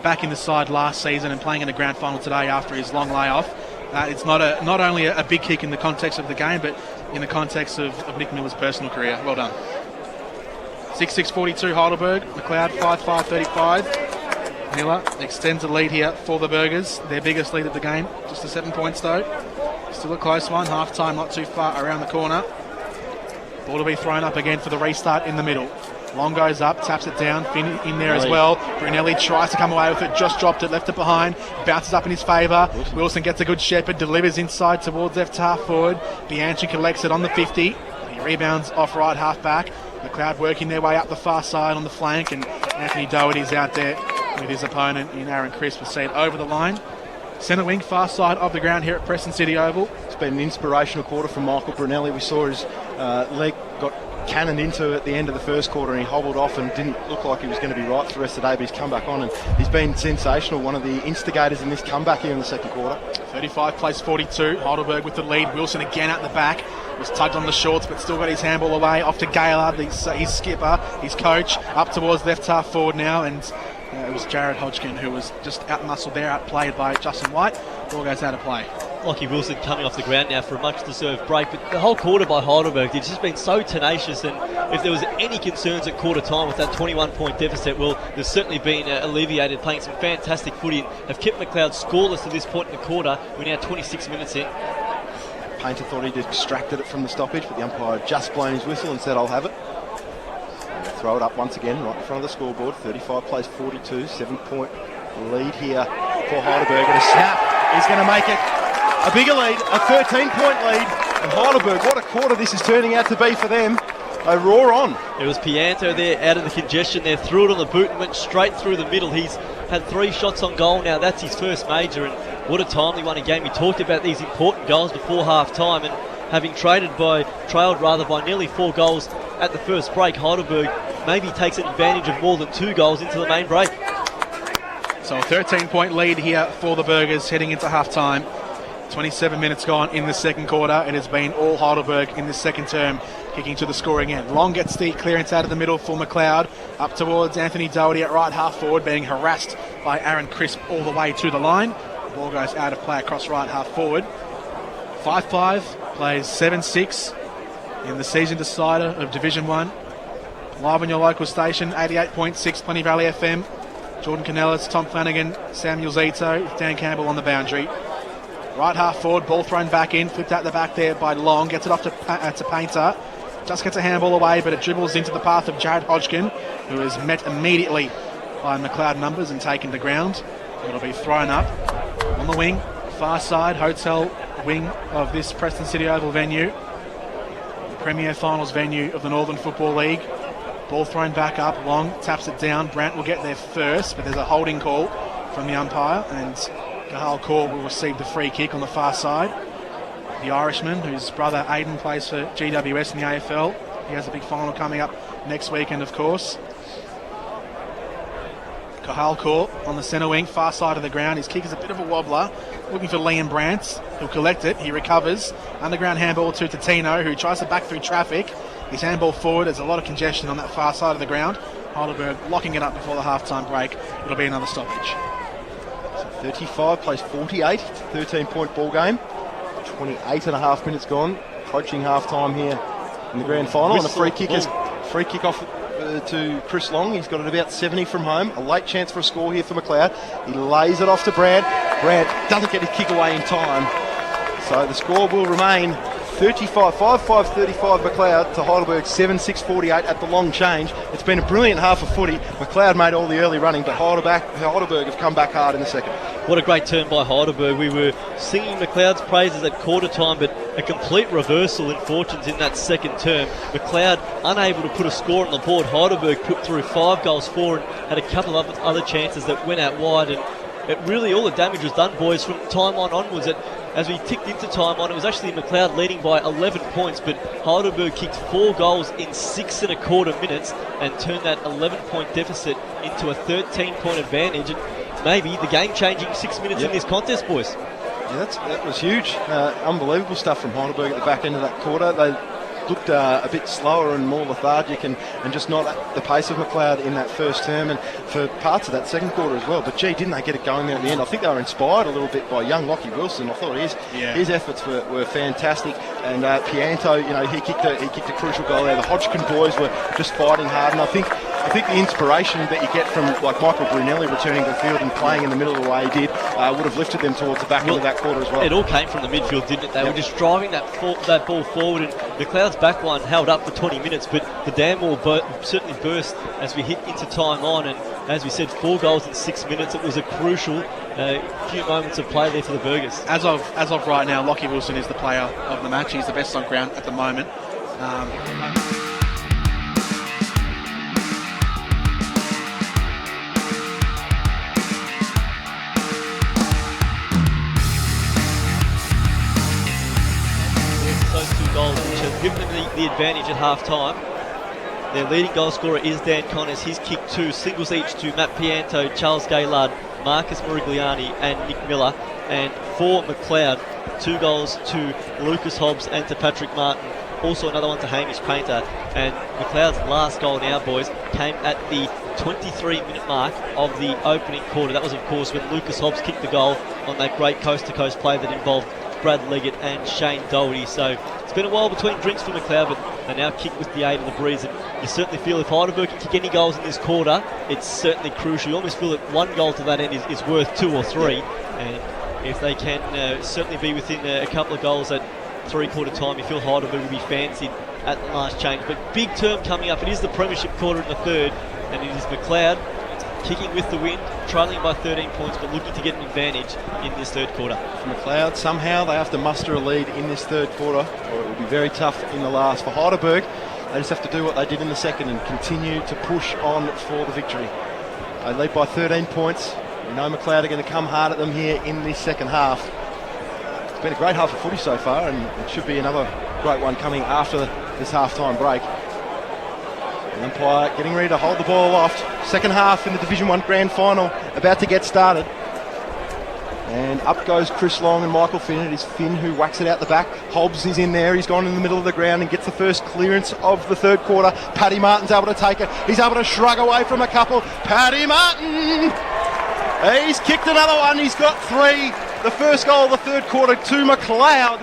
D: Back in the side last season and playing in the Grand Final today after his long layoff. It's not only a big kick in the context of the game, but in the context of Nick Miller's personal career. Well done. 6-6-42 Heidelberg. McLeod 5-5-35. Miller extends the lead here for the Burgers. Their biggest lead of the game. Just the 7 points though. Still a close one. Half time not too far around the corner. Ball to be thrown up again for the restart in the middle. Long goes up, taps it down, Finn in there as well. Brunelli tries to come away with it, just dropped it, left it behind, bounces up in his favour. Wilson gets a good shepherd, delivers inside towards left half forward. Bianchi collects it on the 50. He rebounds off right half back. McLeod working their way up the far side on the flank, and Anthony Doherty's out there with his opponent in Aaron Crisp. We'll see it over the line. Centre wing, far side of the ground here at Preston City Oval.
C: It's been an inspirational quarter from Michael Brunelli. We saw his leg got cannoned into at the end of the first quarter, and he hobbled off and didn't look like he was going to be right for the rest of the day, but he's come back on and he's been sensational, one of the instigators in this comeback here in the second quarter.
D: 35 plays 42, Heidelberg with the lead. Wilson again at the back, was tugged on the shorts but still got his handball away, off to Gaylord, his skipper, his coach, up towards left half forward now, and it was Jared Hodgkin who was just out-muscled there, outplayed by Justin White. Ball goes out of play.
E: Lachie Wilson coming off the ground now for a much-deserved break, but the whole quarter by Heidelberg, it's just been so tenacious, and if there was any concerns at quarter time with that 21-point deficit, well, there's certainly been alleviated, playing some fantastic footy, and have kept McLeod scoreless to this point in the quarter. We're now 26 minutes in.
C: Painter thought he'd extracted it from the stoppage, but the umpire had just blown his whistle and said, I'll have it. Throw it up once again, right in front of the scoreboard. 35 plays 42, 7-point lead here for Heidelberg, and a snap is going to make it a bigger lead, a 13-point lead. And Heidelberg, what a quarter this is turning out to be for them. They roar on.
E: It was Pianto there out of the congestion there, threw it on the boot and went straight through the middle. He's had 3 shots on goal now. That's his first major, and what a timely one again. We talked about these important goals before half time, and having trailed by nearly 4 goals at the first break, Heidelberg maybe takes an advantage of more than 2 goals into the main break.
D: So a 13-point lead here for the Burgers heading into half time. 27 minutes gone in the second quarter. It has been all Heidelberg in this second term, kicking to the scoring end. Long gets the clearance out of the middle for McLeod, up towards Anthony Doherty at right half forward, being harassed by Aaron Crisp all the way to the line. The ball goes out of play across right half forward. 5-5 plays 7-6 in the season decider of Division 1. Live on your local station, 88.6 Plenty Valley FM. Jordan Canellis, Tom Flanagan, Samuel Zito, Dan Campbell on the boundary. Right half forward, ball thrown back in, flipped out the back there by Long, gets it off to Painter. Just gets a handball away, but it dribbles into the path of Jared Hodgkin, who is met immediately by McLeod numbers and taken to ground. It'll be thrown up on the wing, far side, hotel wing of this Preston City Oval venue. The premier finals venue of the Northern Football League. Ball thrown back up, Long taps it down. Brandt will get there first, but there's a holding call from the umpire, and Cahal Core will receive the free kick on the far side. The Irishman, whose brother Aiden plays for GWS in the AFL. He has a big final coming up next weekend, of course. Cahal Core on the centre wing, far side of the ground. His kick is a bit of a wobbler. Looking for Liam Brandt. He'll collect it. He recovers. Underground handball to Tino, who tries to back through traffic. His handball forward. There's a lot of congestion on that far side of the ground. Heidelberg locking it up before the half-time break. It'll be another stoppage.
C: 35 plays 48. It's a 13-point ball game. 28 and a half minutes gone. Approaching half-time here in the grand final. And a free kick off to Chris Long. He's got it about 70 from home. A late chance for a score here for McLeod. He lays it off to Brandt. Brandt doesn't get his kick away in time. So the score will remain 35, 5-5-35 McLeod to Heidelberg 7-6-48 at the long change. It's been a brilliant half of footy. McLeod made all the early running, but Heidelberg have come back hard in the second.
E: What a great turn by Heidelberg. We were singing McLeod's praises at quarter time, but a complete reversal in fortunes in that second term. McLeod unable to put a score on the board. Heidelberg put through 5 goals for and had a couple of other chances that went out wide, and it really, all the damage was done, boys, from time on onwards. As we ticked into time on, it was actually McLeod leading by 11 points, but Heidelberg kicked 4 goals in 6 1/4 minutes and turned that 11-point deficit into a 13-point advantage. And maybe the game-changing 6 minutes in this contest, boys.
C: Yeah, that was huge. Unbelievable stuff from Heidelberg at the back end of that quarter. They looked a bit slower and more lethargic and just not at the pace of McLeod in that first term and for parts of that second quarter as well. But gee, didn't they get it going there at the end? I think they were inspired a little bit by young Lockie Wilson. I thought his efforts were fantastic. And Pianto, he kicked a crucial goal there. The Hodgkin boys were just fighting hard, and I think the inspiration that you get from like Michael Brunelli returning to the field and playing in the middle of the way he did would have lifted them towards the back end of that quarter as well.
E: It all came from the midfield, didn't it? They were just driving that ball forward, and McLeod's back line held up for 20 minutes, but the dam wall certainly burst as we hit into time on, and as we said, 4 goals in 6 minutes. It was a crucial few moments of play there for the Burgers.
D: As of right now, Lockie Wilson is the player of the match. He's the best on ground at the moment.
E: Those 2 goals, which have given them the advantage at half-time. Their leading goal scorer is Dan Connors. He's kicked 2 singles each to Matt Pianto, Charles Gaylard, Marcus Morigliani and Nick Miller. And for McLeod, 2 goals to Lucas Hobbs and to Patrick Martin. Also another one to Hamish Painter. And McLeod's last goal now, boys, came at the 23-minute mark of the opening quarter. That was, of course, when Lucas Hobbs kicked the goal on that great coast-to-coast play that involved Brad Leggett and Shane Doherty. So it's been a while between drinks for McLeod, but they now kick with the aid of the breeze. And you certainly feel if Heidelberg can kick any goals in this quarter, it's certainly crucial. You almost feel that 1 goal to that end is worth 2 or 3. And if they can certainly be within a couple of goals at 3/4 time, you feel Heidelberg will be fancied at the last change. But big term coming up. It is the premiership quarter in the third, and it is McLeod kicking with the wind, trailing by 13 points, but looking to get an advantage in this third quarter.
C: For McLeod, somehow they have to muster a lead in this third quarter, or it will be very tough in the last. For Heidelberg, they just have to do what they did in the second and continue to push on for the victory. They lead by 13 points. We know McLeod are going to come hard at them here in this second half. It's been a great half of footy so far, and it should be another great one coming after this half-time break. The umpire getting ready to hold the ball aloft. Second half in the Division 1 Grand Final about to get started. And up goes Chris Long and Michael Finn. It is Finn who whacks it out the back. Hobbs is in there. He's gone in the middle of the ground and gets the first clearance of the third quarter. Paddy Martin's able to take it. He's able to shrug away from a couple. Paddy Martin! He's kicked another one. He's got 3. The first goal of the third quarter to McLeod.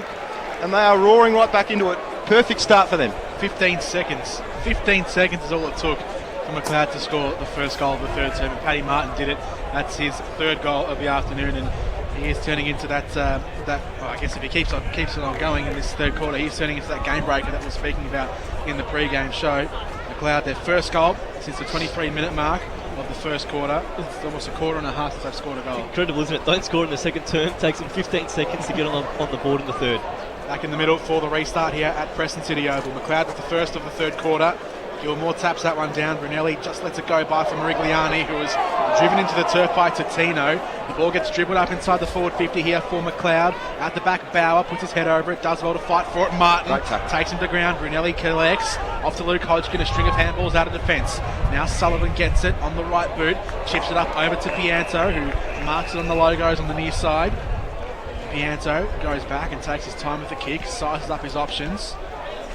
C: And they are roaring right back into it. Perfect start for them.
D: 15 seconds. 15 seconds is all it took for McLeod to score the first goal of the third term. And Paddy Martin did it. That's his 3rd goal of the afternoon, and he is turning into that. I guess if he keeps it on going in this third quarter, he's turning into that game breaker that we're speaking about in the pre-game show. McLeod, their first goal since the 23-minute mark of the first quarter. It's almost a quarter and a half since they've scored a goal.
E: Incredible, isn't it? Don't score in the second term. Takes them 15 seconds to get on the board in the third.
D: Back in the middle for the restart here at Preston City Oval. McLeod with the first of the third quarter. Gilmore taps that one down. Brunelli just lets it go by for Morigliani, who was driven into the turf by Totino. The ball gets dribbled up inside the forward 50 here for McLeod. At the back, Bauer puts his head over it, does well to fight for it. Martin takes him to ground. Brunelli collects. Off to Luke Hodgkin, a string of handballs out of defence. Now Sullivan gets it on the right boot, chips it up over to Pianto, who marks it on the logos on the near side. Pianto goes back and takes his time with the kick, sizes up his options.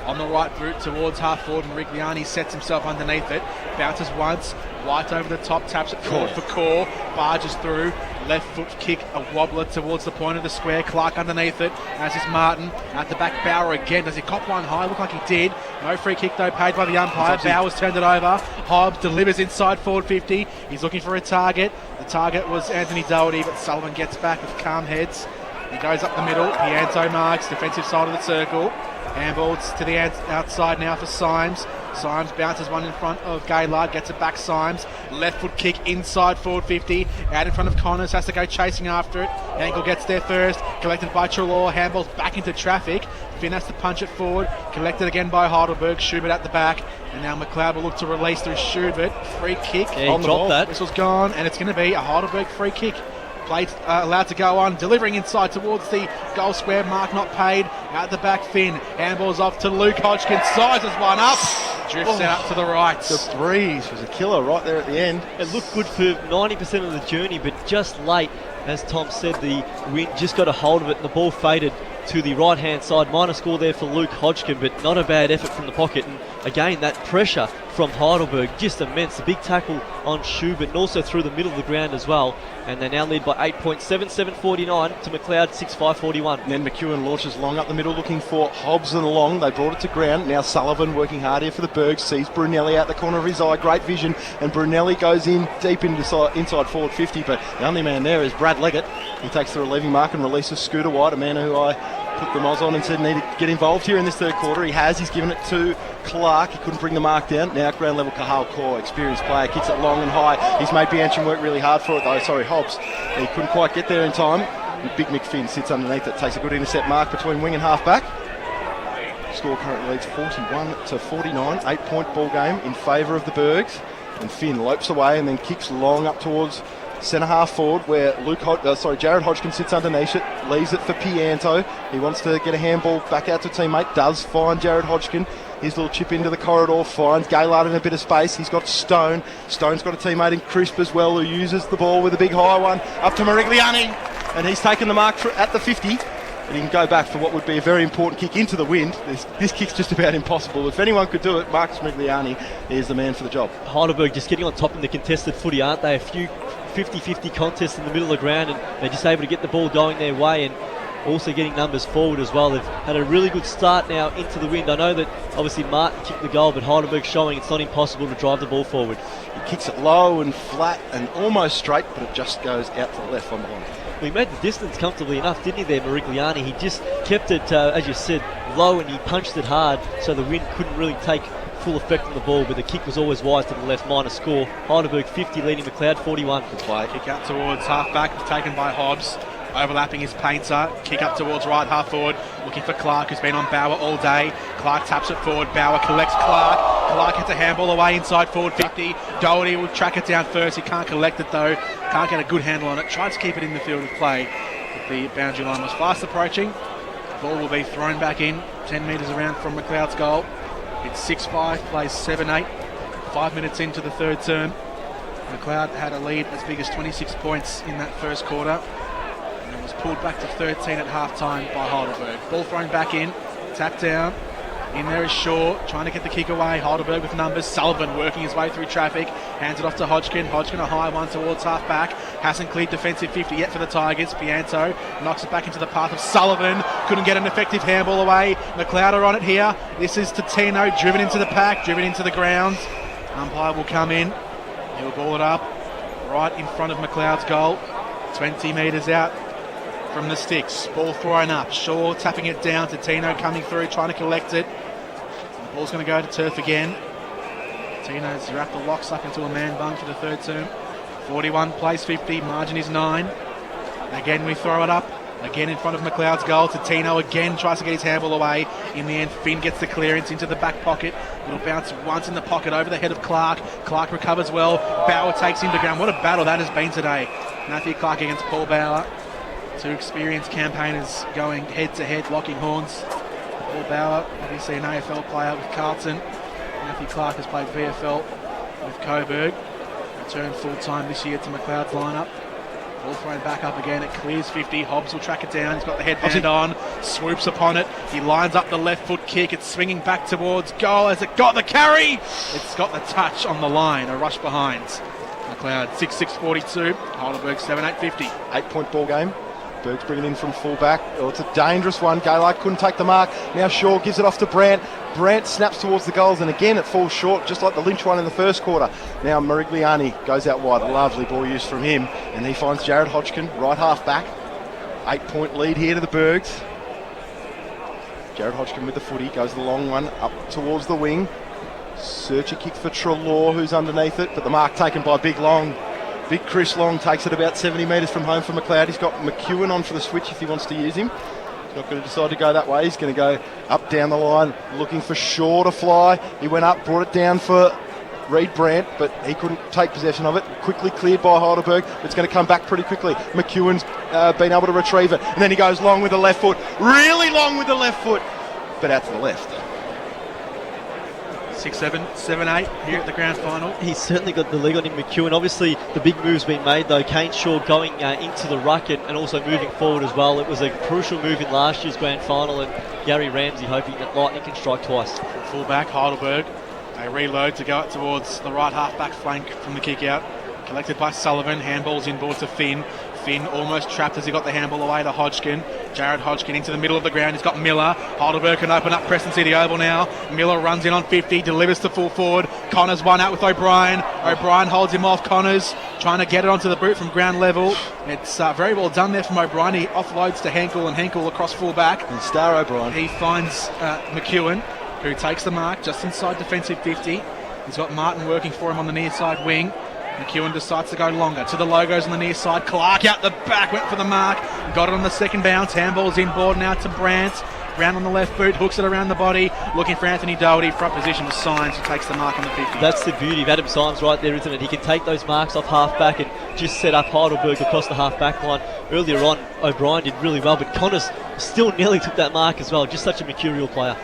D: On the right boot towards half forward, and Morigliani sets himself underneath it. Bounces once, White over the top, taps it forward for Core, barges through, left foot kick, a wobbler towards the point of the square. Clark underneath it, as is Martin. At the back, Bauer again. Does he cop one high? Look like he did. No free kick though, paid by the umpire. Bauer's turned it over. Hobbs delivers inside forward 50. He's looking for a target. The target was Anthony Doherty, but Sullivan gets back with calm heads. He goes up the middle. Pianto marks, defensive side of the circle. Handballs to the outside now for Symes. Symes bounces one in front of Gaylard, gets it back Symes. Left foot kick inside forward 50. Out in front of Connors, has to go chasing after it. Ankle gets there first. Collected by Trelaw. Handballs back into traffic. Finn has to punch it forward. Collected again by Heidelberg. Schubert at the back. And now McLeod will look to release through Schubert. Free kick on the ball. Whistle's gone, and it's going to be a Heidelberg free kick. Played, allowed to go on, delivering inside towards the goal square, mark not paid. Out the back, Finn. Handballs off to Luke Hodgkin, sizes one up, drifts out to the right.
C: The threes was a killer right there at the end.
E: It looked good for 90% of the journey, but just late, as Tom said, the wind just got a hold of it and the ball faded to the right-hand side. Minor score there for Luke Hodgkin, but not a bad effort from the pocket. And again, that pressure from Heidelberg, just immense. A big tackle on Schubert and also through the middle of the ground as well. And they now lead by 8 points, 7-7-49 to McLeod, 6-5-41.
C: And then McEwen launches long up the middle looking for Hobbs and Long. They brought it to ground. Now Sullivan working hard here for the Bergs. Sees Brunelli out the corner of his eye. Great vision. And Brunelli goes in deep inside forward 50. But the only man there is Brad Leggett. He takes the relieving mark and releases Scooter White, a man who I put the Moz on and said needed to get involved here in this third quarter. He has. He's given it to Clark. He couldn't bring the mark down. Now ground level Kahal Kaur, experienced player, kicks it long and high. He's made Bianchin work really hard for it though. Sorry, Hobbs. He couldn't quite get there in time. Big Mick Finn sits underneath it, takes a good intercept mark between wing and half back. Score currently leads 41-49. 8-point ball game in favour of the Bergs. And Finn lopes away and then kicks long up towards centre half forward where Jared Hodgkin sits underneath it, leaves it for Pianto. He wants to get a handball back out to a teammate, does find Jared Hodgkin. His little chip into the corridor, finds Gaylard in a bit of space. He's got Stone. Stone's got a teammate in Crisp as well who uses the ball with a big high one up to Morigliani. And he's taken the mark at the 50. And he can go back for what would be a very important kick into the wind. This kick's just about impossible. If anyone could do it, Marcus Morigliani is the man for the job.
E: Heidelberg just getting on top in the contested footy, aren't they? A few 50-50 contests in the middle of the ground, and they're just able to get the ball going their way and also getting numbers forward as well. They've had a really good start now into the wind. I know that obviously Martin kicked the goal, but Heidelberg's showing it's not impossible to drive the ball forward.
C: He kicks it low and flat and almost straight, but it just goes out to the left on the line.
E: Well, he made the distance comfortably enough, didn't he there, Morigliani? He just kept it, as you said, low, and he punched it hard so the wind couldn't really take full effect on the ball, but the kick was always wide to the left. Minor score. Heidelberg 50 leading McLeod 41.
C: Good play.
D: Kick out towards half back, taken by Hobbs. Overlapping his painter. Kick up towards right half forward. Looking for Clark, who's been on Bauer all day. Clark taps it forward. Bauer collects Clark. Clark hits a handball away inside forward 50. Doherty will track it down first. He can't collect it though. Can't get a good handle on it. Tries to keep it in the field of play. But the boundary line was fast approaching. Ball will be thrown back in. 10 metres around from McLeod's goal. It's 6-5, plays 7-8. 5 minutes into the third term. McLeod had a lead as big as 26 points in that first quarter. And it was pulled back to 13 at half-time by Heidelberg. Ball thrown back in, tap down. In there is Shaw, trying to get the kick away. Heidelberg with numbers. Sullivan working his way through traffic. Hands it off to Hodgkin. Hodgkin a high one towards half-back. Hasn't cleared defensive 50 yet for the Tigers. Pianto knocks it back into the path of Sullivan. Couldn't get an effective handball away. McLeod are on it here. This is Tino, driven into the pack, driven into the ground. Umpire will come in. He'll ball it up right in front of McLeod's goal. 20 metres out from the sticks. Ball thrown up. Shaw tapping it down to Tino, coming through, trying to collect it. The ball's going to go to turf again. Tino's wrapped the locks up into a man bung for the third term. 41 plays 50, margin is 9. Again we throw it up. Again in front of McLeod's goal to Tino. Again tries to get his handball away. In the end, Finn gets the clearance into the back pocket. It'll bounce once in the pocket over the head of Clark. Clark recovers well. Bauer takes him to ground. What a battle that has been today. Matthew Clark against Paul Bauer. Two experienced campaigners going head-to-head, locking horns. Paul Bauer, obviously an AFL player with Carlton. Matthew Clark has played VFL with Coburg. Returned full-time this year to McLeod's lineup. Ball thrown back up again. It clears 50. Hobbs will track it down. He's got the headband on. Swoops upon it. He lines up the left foot kick. It's swinging back towards goal. Has it got the carry? It's got the touch on the line. A rush behind. McLeod 6-6-42. Heidelberg 7-8-50.
C: 8-point ball game. Berg's bringing in from full-back. Oh, it's a dangerous one. Gaylard couldn't take the mark. Now Shaw gives it off to Brandt. Brandt snaps towards the goals, and again it falls short, just like the Lynch one in the first quarter. Now Morigliani goes out wide. Lovely ball use from him, and he finds Jared Hodgkin, right half-back. 8-point lead here to the Bergs. Jared Hodgkin with the footy, goes the long one up towards the wing. Search a kick for Treloar, who's underneath it, but the mark taken by Big Long. Big Chris Long takes it about 70 metres from home for McLeod. He's got McEwen on for the switch if he wants to use him. He's not going to decide to go that way. He's going to go up down the line, looking for Shaw to fly. He went up, brought it down for Reed Brandt, but he couldn't take possession of it. Quickly cleared by Heidelberg. It's going to come back pretty quickly. McEwen's been able to retrieve it. And then he goes long with the left foot. Really long with the left foot, but out to the left.
D: 6, 7, 7, 8 here at the grand final.
E: He's certainly got the leg on him, McEwen. Obviously, the big move's been made, though. Kane Shaw going into the ruck and also moving forward as well. It was a crucial move in last year's grand final, and Gary Ramsey hoping that Lightning can strike twice.
D: From fullback, Heidelberg. They reload to go out towards the right half-back flank from the kick-out. Collected by Sullivan. Handballs inboard to Finn. Finn almost trapped as he got the handball away to Hodgkin. Jared Hodgkin into the middle of the ground. He's got Miller. Heidelberg can open up Preston City Oval now. Miller runs in on 50, delivers to full forward. Connors one out with O'Brien. O'Brien holds him off. Connors trying to get it onto the boot from ground level. It's very well done there from O'Brien. He offloads to Henkel, and Henkel across full back.
C: And Star O'Brien.
D: He finds McEwen, who takes the mark just inside defensive 50. He's got Martin working for him on the near side wing. McEwen decides to go longer to the logos on the near side. Clark out the back, went for the mark, got it on the second bounce. Handball's inboard now to Brandt. Brandt on the left boot, hooks it around the body, looking for Anthony Doherty. Front position with Symes, who takes the mark on the 50.
E: That's the beauty of Adam Symes right there, isn't it? He can take those marks off half-back and just set up Heidelberg across the half-back line. Earlier on, O'Brien did really well, but Connors still nearly took that mark as well. Just such a mercurial player.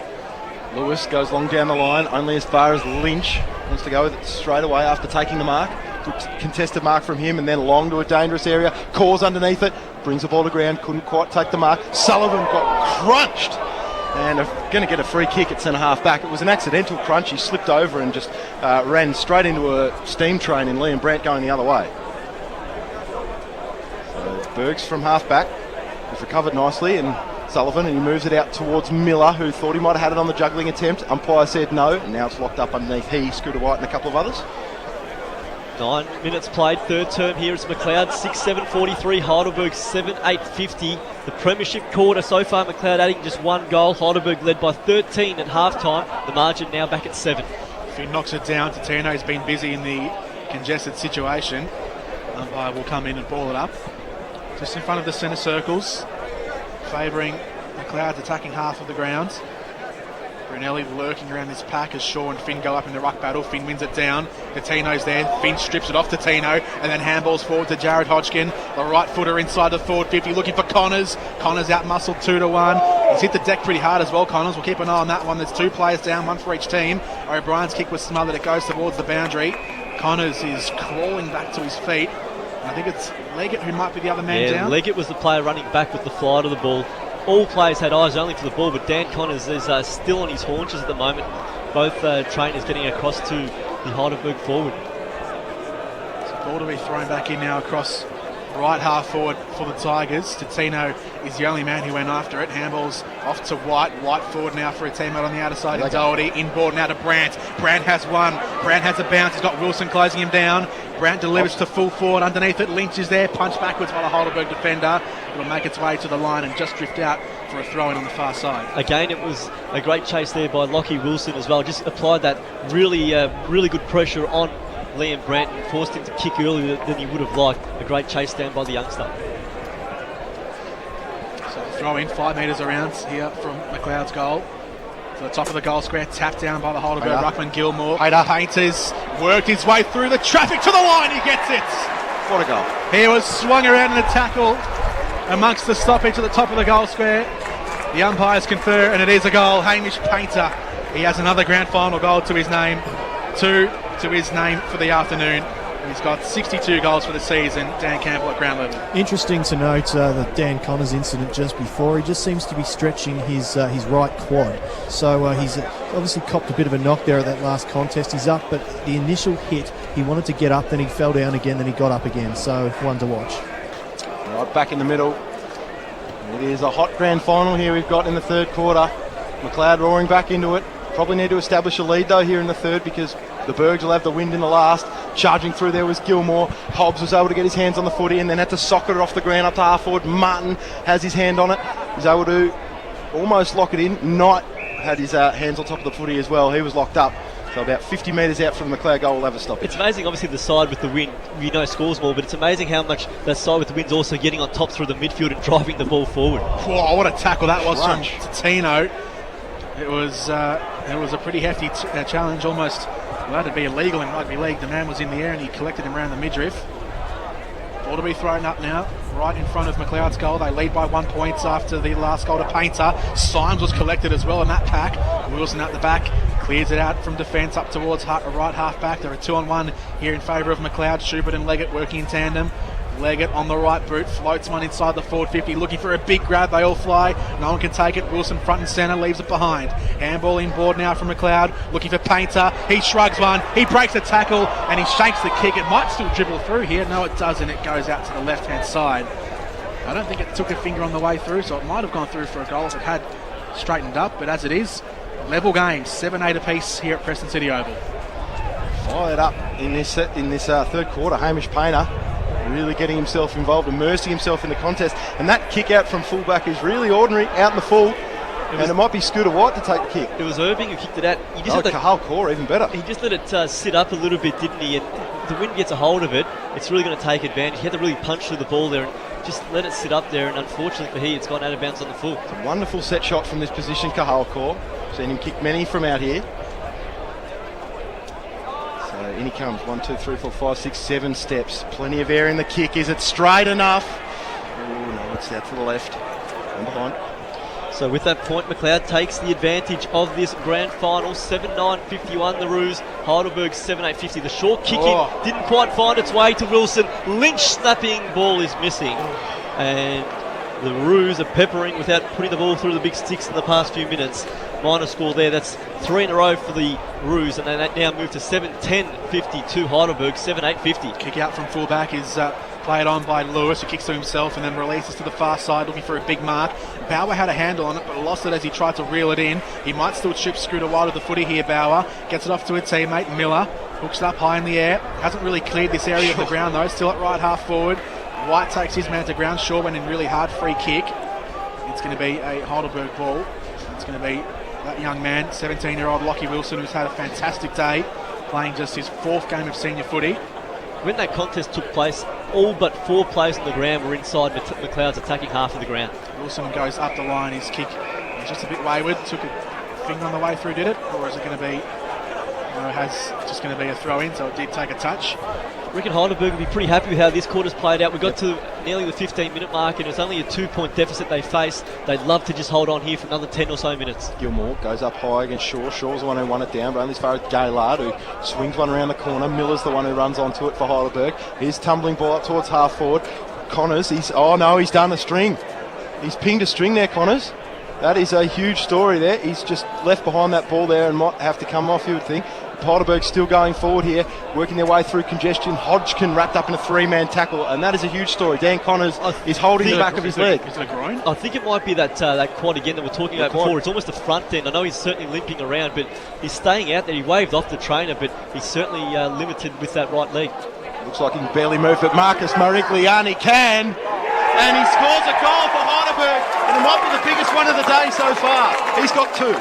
C: Lewis goes long down the line, only as far as Lynch. Wants to go with it straight away after taking the mark. Good contested mark from him, and then long to a dangerous area. Cause underneath it, brings the ball to ground, couldn't quite take the mark. Sullivan got crunched, and going to get a free kick at centre half back. It was an accidental crunch. He slipped over and just ran straight into a steam train in Liam Brandt going the other way. So Bergs from half back. He's recovered nicely, and Sullivan, and he moves it out towards Miller, who thought he might have had it on the juggling attempt. Umpire said no, and now it's locked up underneath he, Scooter White, and a couple of others.
E: 9 minutes played, third term here. It's McLeod 6-7-43, Heidelberg 7-8-50. The premiership quarter so far, McLeod adding just one goal. Heidelberg led by 13 at half-time. The margin now back at 7.
D: Finn knocks it down. Totino's been busy in the congested situation. Umpire will come in and ball it up. Just in front of the centre circles, favouring McLeod's attacking half of the ground. Brunelli lurking around this pack as Shaw and Finn go up in the ruck battle. Finn wins it down. Totino's there. Finn strips it off to Tino, and then handballs forward to Jared Hodgkin. The right footer inside the forward 50, looking for Connors. Connors out muscled 2-1. He's hit the deck pretty hard as well, Connors. We'll keep an eye on that one. There's 2 players down, 1 for each team. O'Brien's kick was smothered. It goes towards the boundary. Connors is crawling back to his feet. I think it's Leggett who might be the other man down.
E: Leggett was the player running back with the fly to the ball. All players had eyes only for the ball, but Dan Connors is still on his haunches at the moment. Both trainers getting across to the Heidelberg forward.
D: So ball to be thrown back in now across right half forward for the Tigers. Totino is the only man who went after it. Handballs off to White. White forward now for a teammate on the outer side. And Doherty inboard now to Brandt. Brandt has one. Brandt has a bounce. He's got Wilson closing him down. Brandt delivers to full forward. Underneath it, Lynch is there. Punch backwards by the Heidelberg defender. It'll make its way to the line and just drift out for a throw-in on the far side.
E: Again, it was a great chase there by Lockie Wilson as well. Just applied that really good pressure on Liam Brandt and forced him to kick earlier than he would have liked. A great chase down by the youngster.
D: So throw in 5 metres around here from McLeod's goal. To the top of the goal square, tapped down by the Heidelberg ruckman Gilmore. Painters worked his way through the traffic to the line. He gets it.
C: What a goal.
D: He was swung around in a tackle amongst the stoppage at the top of the goal square. The umpires confer, and it is a goal. Hamish Painter. He has another grand final goal to his name. 2 to his name for the afternoon. He's got 62 goals for the season. Dan Campbell at ground level.
F: Interesting to note the Dan Connors incident just before. He just seems to be stretching his right quad. So he's obviously copped a bit of a knock there at that last contest. He's up, but the initial hit, he wanted to get up, then he fell down again, then he got up again. So one to watch.
C: Right back in the middle. It is a hot grand final here we've got in the third quarter. McLeod roaring back into it. Probably need to establish a lead though here in the third, because the Bergs will have the wind in the last. Charging through there was Gilmore. Hobbs was able to get his hands on the footy and then had to socket it off the ground up to half forward. Martin has his hand on it. He's able to almost lock it in. Knight had his hands on top of the footy as well. He was locked up. So about 50 metres out from the McLeod goal will have a stop.
E: It's amazing, obviously, the side with the wind, scores more, but it's amazing how much that side with the wind's also getting on top through the midfield and driving the ball forward.
D: Whoa, what a tackle that was from Tino. It was a pretty hefty challenge, almost allowed to be illegal in rugby league. The man was in the air and he collected him around the midriff. Ball to be thrown up now, right in front of McLeod's goal. They lead by 1 point after the last goal to Painter. Symes was collected as well in that pack. Wilson at the back, Clears it out from defence up towards right half back. There are 2-on-1 here in favour of McLeod. Schubert and Leggett working in tandem. Leggett on the right boot, floats one inside the forward 50, looking for a big grab. They all fly. No one can take it. Wilson front and centre, leaves it behind. Handball inboard now from McLeod, looking for Painter. He shrugs one, he breaks a tackle, and he shakes the kick. It might still dribble through here. No, it doesn't. It goes out to the left-hand side. I don't think it took a finger on the way through, so it might have gone through for a goal if it had straightened up. But as it is, level game, 7-8 apiece here at Preston City Oval.
C: Fired up in this third quarter. Hamish Painter really getting himself involved, immersing himself in the contest, and that kick out from fullback is really ordinary, out in the full, and it might be Scooter White to take the kick.
E: It was Irving who kicked it out. He just
C: Cahal Core, even better.
E: He just let it sit up a little bit, didn't he? And if the wind gets a hold of it, it's really going to take advantage. He had to really punch through the ball there and just let it sit up there, and unfortunately for he, it's gone out of bounds on the full.
C: It's a wonderful set shot from this position, Cahal Core. Seen him kick many from out here. So in he comes, 1, 2, 3, 4, 5, 6, 7 steps. Plenty of air in the kick. Is it straight enough? Oh no, it's out to the left and behind.
E: So with that point, McLeod takes the advantage of this grand final. 7-9-51 the Roos, Heidelberg 7-8-50. The short kicking didn't quite find its way to Wilson. Lynch snapping ball is missing, and the Roos are peppering without putting the ball through the big sticks in the past few minutes. Minor score there. That's 3 in a row for the Roos, and they now move to 7-10-52 Heidelberg, 7-8-50.
D: Kick out from fullback is played on by Lewis, who kicks to himself and then releases to the far side looking for a big mark. Bauer had a handle on it but lost it as he tried to reel it in. He might still chip Scooter White with the footy here. Bauer gets it off to a teammate, Miller, hooks it up high in the air. Hasn't really cleared this area of the ground though, still at right half forward. White takes his man to ground. Shaw went in really hard, free kick. It's going to be a Heidelberg ball. It's going to be that young man, 17-year-old Lockie Wilson, who's had a fantastic day, playing just his 4th game of senior footy.
E: When that contest took place, all but 4 players on the ground were inside McLeod's attacking half of the ground.
D: Wilson goes up the line. His kick was just a bit wayward. Took a finger on the way through, did it? Or is it going to be, just going to be a throw in, so it did take a touch.
E: I reckon Heidelberg will be pretty happy with how this quarter's played out. We got to nearly the 15-minute mark, and it's only a 2-point deficit they face. They'd love to just hold on here for another 10 or so minutes.
C: Gilmore goes up high against Shaw. Shaw's the one who won it down, but only as far as Gaylard, who swings one around the corner. Miller's the one who runs onto it for Heidelberg. Here's tumbling ball up towards half forward. Connors, he's done a string. He's pinged a string there, Connors. That is a huge story there. He's just left behind that ball there and might have to come off, you would think. Heidelberg still going forward here, working their way through congestion. Hodgkin wrapped up in a 3-man tackle, and that is a huge story. Dan Connors is holding the back of his leg.
D: Is it a groin?
E: I think it might be that quad again that we're talking about before. It's almost the front end. I know he's certainly limping around, but he's staying out there. He waved off the trainer, but he's certainly limited with that right leg.
C: Looks like he can barely move, but Marcus Marigliani can, and he scores a goal for Heidelberg, and it might be the biggest one of the day so far. He's got 2.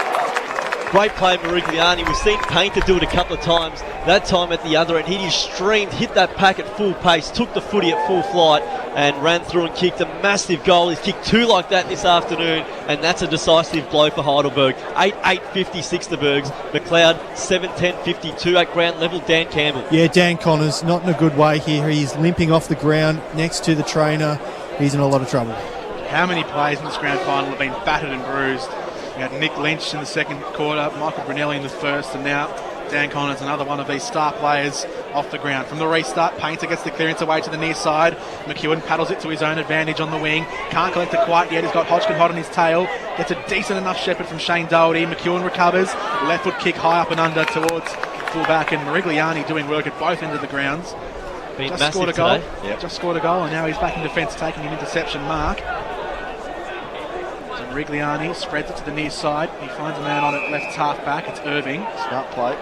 E: Great play, Marigliani. We've seen Painter do it a couple of times. That time at the other end, he just streamed, hit that pack at full pace, took the footy at full flight, and ran through and kicked a massive goal. He's kicked 2 like that this afternoon, and that's a decisive blow for Heidelberg. 8-8-56 the Bergs. McLeod 7-10-52 at ground level. Dan Campbell.
F: Yeah, Dan Connors not in a good way here. He's limping off the ground next to the trainer. He's in a lot of trouble.
D: How many players in this grand final have been battered and bruised? We had Nick Lynch in the second quarter, Michael Brunelli in the first, and now Dan Connors, another one of these star players, off the ground. From the restart, Painter gets the clearance away to the near side. McEwen paddles it to his own advantage on the wing. Can't collect it quite yet. He's got Hodgkin hot on his tail. Gets a decent enough shepherd from Shane Doherty. McEwen recovers. Left foot kick high up and under towards fullback, and Marigliani doing work at both ends of the grounds. Just scored a goal.
E: Yep.
D: Just scored a goal, and now he's back in defence, taking an interception mark. Marigliani spreads it to the near side. He finds a man on it, left half back. It's Irving.
C: Smart play.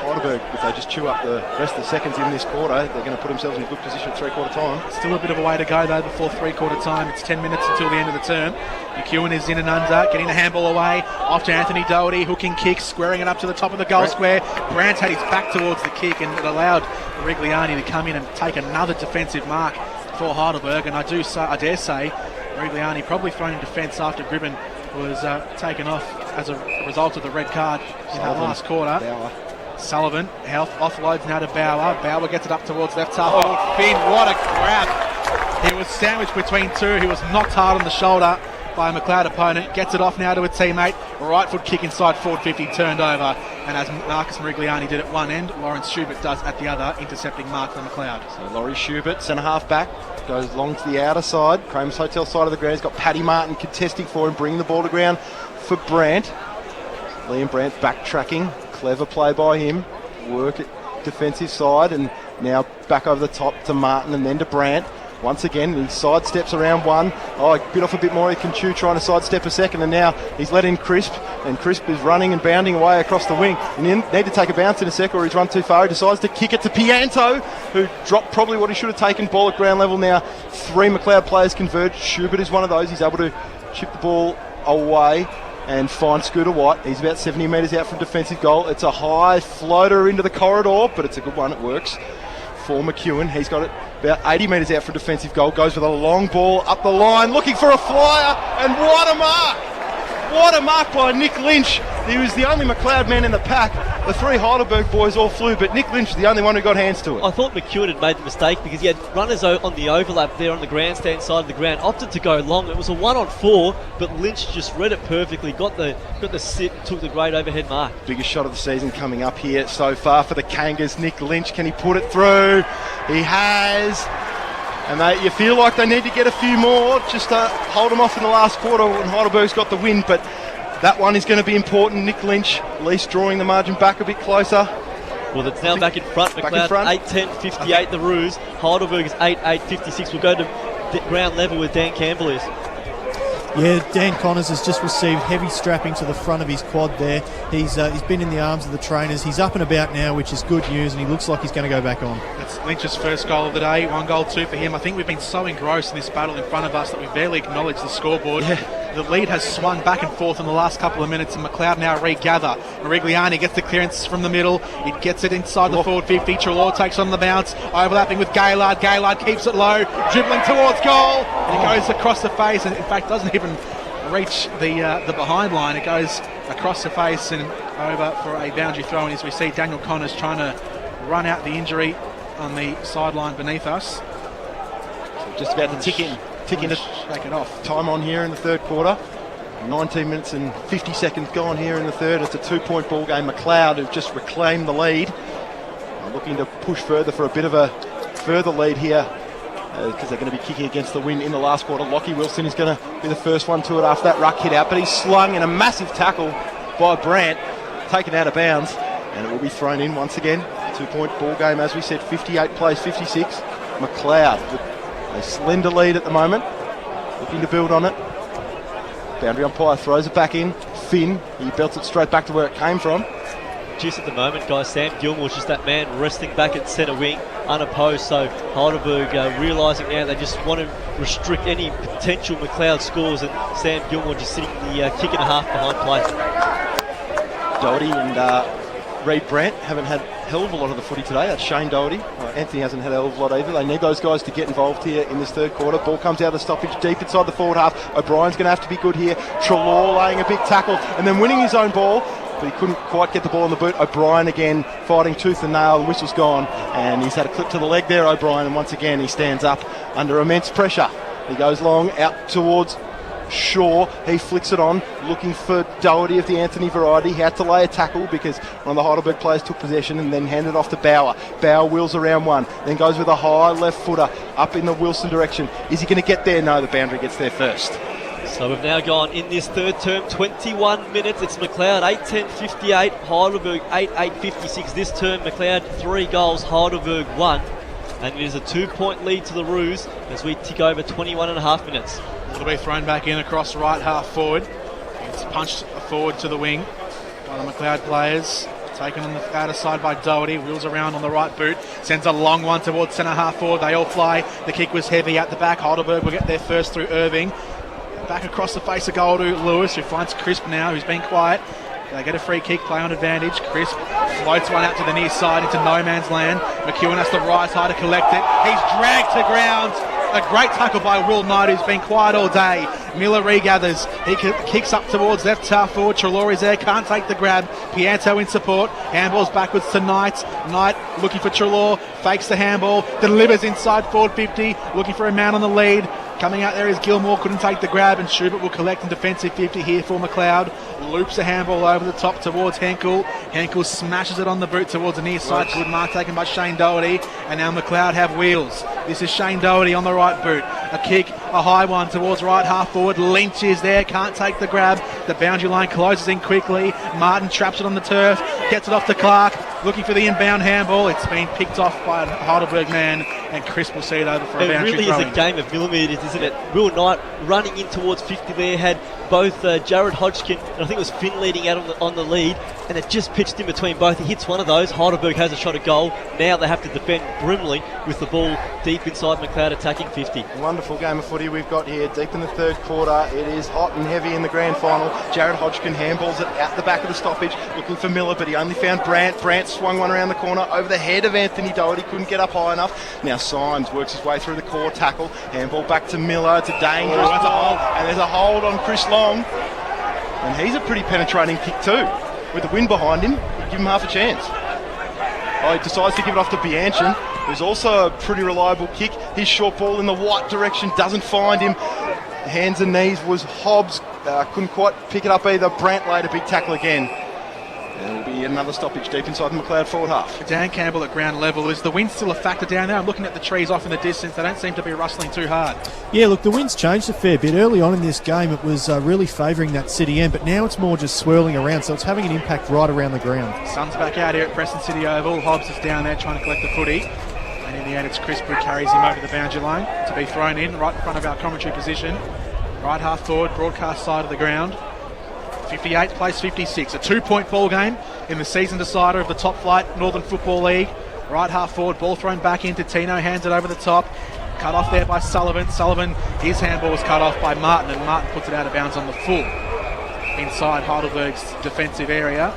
C: Heidelberg, if they just chew up the rest of the seconds in this quarter, they're going to put themselves in a good position at 3/4 time.
D: Still a bit of a way to go though before 3/4 time. It's 10 minutes until the end of the term. McEwen is in and under, getting the handball away. Off to Anthony Doherty, hooking kick, squaring it up to the top of the goal square. Brandt had his back towards the kick, and it allowed Marigliani to come in and take another defensive mark for Heidelberg. And I dare say, Marigliani probably thrown in defence after Gribben was taken off as a result of the red card in that last quarter.
C: Bauer.
D: Sullivan offloads now to Bauer. Bauer gets it up towards left half. Finn, what a grab. He was sandwiched between 2. He was knocked hard on the shoulder by a McLeod opponent, gets it off now to a teammate, right foot kick inside forward 50, turned over, and as Marcus Merigliani did at one end, Lawrence Schubert does at the other, intercepting Mark the McLeod.
C: So Laurie Schubert, centre half back, goes long to the outer side, Kramer's Hotel side of the ground. He's got Paddy Martin contesting for him, bringing the ball to ground for Brandt. Liam Brandt backtracking, clever play by him, work at defensive side, and now back over the top to Martin and then to Brandt. Once again, he sidesteps around one. Oh, bit off a bit more. He can chew, trying to sidestep a second, and now he's let in Crisp, and Crisp is running and bounding away across the wing. And you need to take a bounce in a sec, or he's run too far. He decides to kick it to Pianto, who dropped probably what he should have taken. Ball at ground level now. 3 McLeod players converge. Schubert is one of those. He's able to chip the ball away and find Scooter White. He's about 70 metres out from defensive goal. It's a high floater into the corridor, but it's a good one. It works for McEwen. He's got it about 80 metres out for defensive goal. Goes with a long ball up the line, looking for a flyer, and what a mark! What a mark by Nick Lynch. He was the only McLeod man in the pack. The 3 Heidelberg boys all flew, but Nick Lynch was the only one who got hands to it.
E: I thought McEwen had made the mistake because he had runners on the overlap there on the grandstand side of the ground, opted to go long. It was a 1-on-4, but Lynch just read it perfectly, got the sit, and took the great overhead mark.
C: Biggest shot of the season coming up here so far for the Kangas. Nick Lynch, can he put it through? He has. And you feel like they need to get a few more just to hold them off in the last quarter when Heidelberg's got the win, but that one is going to be important. Nick Lynch at least drawing the margin back a bit closer.
E: Well, it's now back in front. McLeod 8-10-58 the Roos. Heidelberg is 8-8-56. We'll go to the ground level with Dan Campbell is.
F: Yeah, Dan Connors has just received heavy strapping to the front of his quad there. He's been in the arms of the trainers. He's up and about now, which is good news, and he looks like he's going to go back on.
D: It's Lynch's first goal of the day, 1 goal, 2 for him. I think we've been so engrossed in this battle in front of us that we barely acknowledge the scoreboard.
C: Yeah.
D: The lead has swung back and forth in the last couple of minutes, and McLeod now regather. Merigliani gets the clearance from the middle. He gets it inside the forward 50. Trelaw takes on the bounce, overlapping with Gaylard. Gaylard keeps it low, dribbling towards goal. It goes across the face, and in fact doesn't even reach the behind line. It goes across the face and over for a boundary throw, and as we see Daniel Connors trying to run out the injury on the sideline beneath us.
C: So just about to tick in
D: shake it off.
C: time on here in the third quarter. 19 minutes and 50 seconds gone here in the third. It's a 2-point ball game. McLeod have just reclaimed the lead. Looking to push further for a bit of a further lead here, because they're going to be kicking against the wind in the last quarter. Lockie Wilson is going to be the first one to it after that ruck hit out, but he's slung in a massive tackle by Brandt, taken out of bounds, and it will be thrown in once again. 2-point ball game, as we said, 58 plays 56. McLeod with a slender lead at the moment, looking to build on it. Boundary umpire throws it back in. Finn, he belts it straight back to where it came from.
E: Just at the moment, guys, Sam Gilmore's just that man resting back at centre wing, unopposed. So Heidelberg realising now they just want to restrict any potential McLeod scores, and Sam Gilmore just sitting the kick and a half behind play.
C: Doherty and Reid Brandt haven't had a hell of a lot of the footy today. That's Shane Doherty. Anthony hasn't had a hell of a lot either. They need those guys to get involved here in this third quarter. Ball comes out of the stoppage deep inside the forward half. O'Brien's going to have to be good here. Trelaw laying a big tackle and then winning his own ball, but he couldn't quite get the ball in the boot. O'Brien again fighting tooth and nail. The whistle's gone, and he's had a clip to the leg there, O'Brien, and once again he stands up under immense pressure. He goes long out towards Shaw. He flicks it on, looking for Doherty of the Anthony variety. He had to lay a tackle because one of the Heidelberg players took possession and then handed off to Bauer. Bauer wheels around one, then goes with a high left footer up in the Wilson direction. Is he going to get there? No, the boundary gets there first.
E: So we've now gone in this third term 21 minutes. It's McLeod 8-10-58, Heidelberg 8-8-56. This term McLeod 3 goals, Heidelberg 1, and it is a 2-point lead to the Roos as we tick over 21 and a half minutes.
D: It'll be thrown back in across right half forward. It's punched forward to the wing by the McLeod players. Taken on the outer side by Doherty, wheels around on the right boot, sends a long one towards centre half forward. They all fly. The kick was heavy at the back. Heidelberg will get there first through Irving. Back across the face of goal to Lewis, who finds Crisp now, who's been quiet. They get a free kick, play on advantage. Crisp floats one out to the near side into no man's land. McEwen has to rise high to collect it. He's dragged to ground. A great tackle by Will Knight, who's been quiet all day. Miller regathers. He kicks up towards left half forward. Trelaw is there, can't take the grab. Pianto in support. Handballs backwards to Knight. Knight looking for Trelaw. Fakes the handball. Delivers inside forward 50. Looking for a man on the lead. Coming out there is Gilmore, couldn't take the grab, and Schubert will collect in defensive 50 here for McLeod. Loops a handball over the top towards Henkel. Henkel smashes it on the boot towards the near side. Good mark taken by Shane Doherty, and now McLeod have wheels. This is Shane Doherty on the right boot. A kick, a high one towards right half forward. Lynch is there, can't take the grab. The boundary line closes in quickly. Martin traps it on the turf, gets it off to Clark, looking for the inbound handball. It's been picked off by a Heidelberg man, and Chris will see it over for a boundary
E: It really
D: throw-in.
E: is a game of millimetres, isn't it? Will Knight running in towards 50 there, had both Jared Hodgkin and I think it was Finn leading out on the lead, and it just pitched in between both. He hits one of those. Heidelberg has a shot at goal. Now they have to defend Brimley with the ball deep inside McLeod attacking 50.
C: Wonderful game of footy we've got here, deep in the third quarter. It is hot and heavy in the grand final. Jared Hodgkin handballs it out the back of the stoppage, looking for Miller, but he only found Brandt. Brandt swung one around the corner over the head of Anthony Doherty, couldn't get up high enough. Now Symes works his way through the core tackle, handball back to Miller. It's a dangerous ball, and there's a hold on Chris Long, and he's a pretty penetrating kick too. With the wind behind him, you give him half a chance. Oh, he decides to give it off to Bianchin, who's also a pretty reliable kick. His short ball in the white direction doesn't find him. Hands and knees was Hobbs, couldn't quite pick it up either. Brandt laid a big tackle again. There will be another stoppage deep inside the McLeod forward half.
D: Dan Campbell at ground level. Is the wind still a factor down there? I'm looking at the trees off in the distance. They don't seem to be rustling too hard.
F: Yeah, look, the wind's changed a fair bit. Early on in this game, it was really favouring that City end, but now it's more just swirling around, so it's having an impact right around the ground.
D: Sun's back out here at Preston City Oval. Hobbs is down there trying to collect the footy. And in the end, it's Chris Wood carries him over the boundary line to be thrown in right in front of our commentary position. Right half forward, broadcast side of the ground. 58 plays 56. A 2-point ball game in the season decider of the top flight Northern Football League. Right half forward, ball thrown back into Tino, hands it over the top. Cut off there by Sullivan. Sullivan, his handball was cut off by Martin, and Martin puts it out of bounds on the full. Inside Heidelberg's defensive area.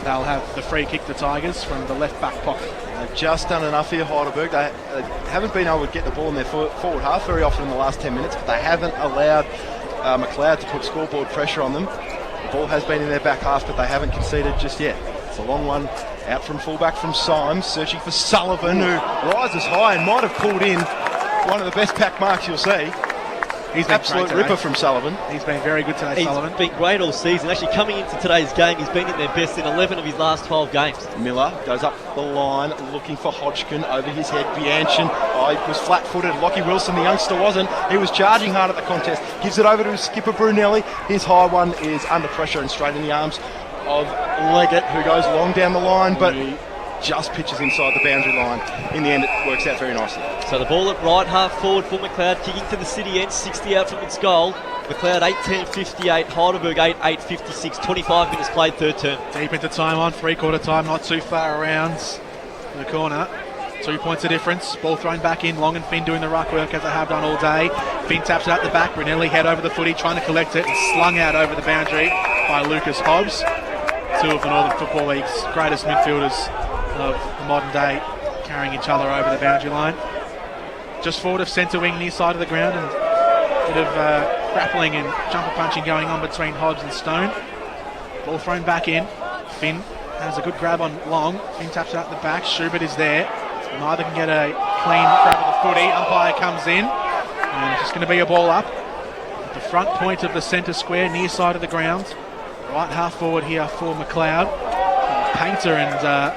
D: They'll have the free kick, the Tigers, from the left back pocket.
C: They've just done enough here, Heidelberg. They haven't been able to get the ball in their forward half very often in the last 10 minutes, but they haven't allowed McLeod to put scoreboard pressure on them. The ball has been in their back half, but they haven't conceded just yet. It's a long one out from fullback from Symes, searching for Sullivan, who rises high and might have pulled in one of the best pack marks you'll see.
D: He's been
C: Absolute
D: great
C: ripper
D: today.
C: from Sullivan.
D: He's been very good today,
E: He's
D: Sullivan.
E: been great all season. Actually, coming into today's game, he's been in their best in 11 of his last 12 games.
C: Miller goes up the line looking for Hodgkin, over his head Bianchin. Oh, he was flat-footed. Lockie Wilson, the youngster, wasn't. He was charging hard at the contest. Gives it over to his skipper Brunelli. His high one is under pressure and straight in the arms of Leggett, who goes long down the line, but just pitches inside the boundary line. In the end, it works out very nicely.
E: So the ball at right half forward for McLeod, kicking to the City end, 60 out from its goal. McLeod 8-10-58, Heidelberg 8-8-56, 25 minutes played, third term.
D: Deep into time on, three-quarter time, not too far around the corner. 2 points of difference. Ball thrown back in. Long and Finn doing the ruck work as they have done all day. Finn taps it out the back. Brunelli head over the footy, trying to collect it. And slung out over the boundary by Lucas Hobbs. Two of the Northern Football League's greatest midfielders of the modern day, carrying each other over the boundary line. Just forward of centre wing, near side of the ground, and a bit of grappling and jumper punching going on between Hobbs and Stone. Ball thrown back in. Finn has a good grab on Long. Finn taps it out the back. Schubert is there. Neither can get a clean grab of the footy. Umpire comes in, and it's just going to be a ball up at the front point of the centre square, near side of the ground. Right half forward here for McLeod. Painter and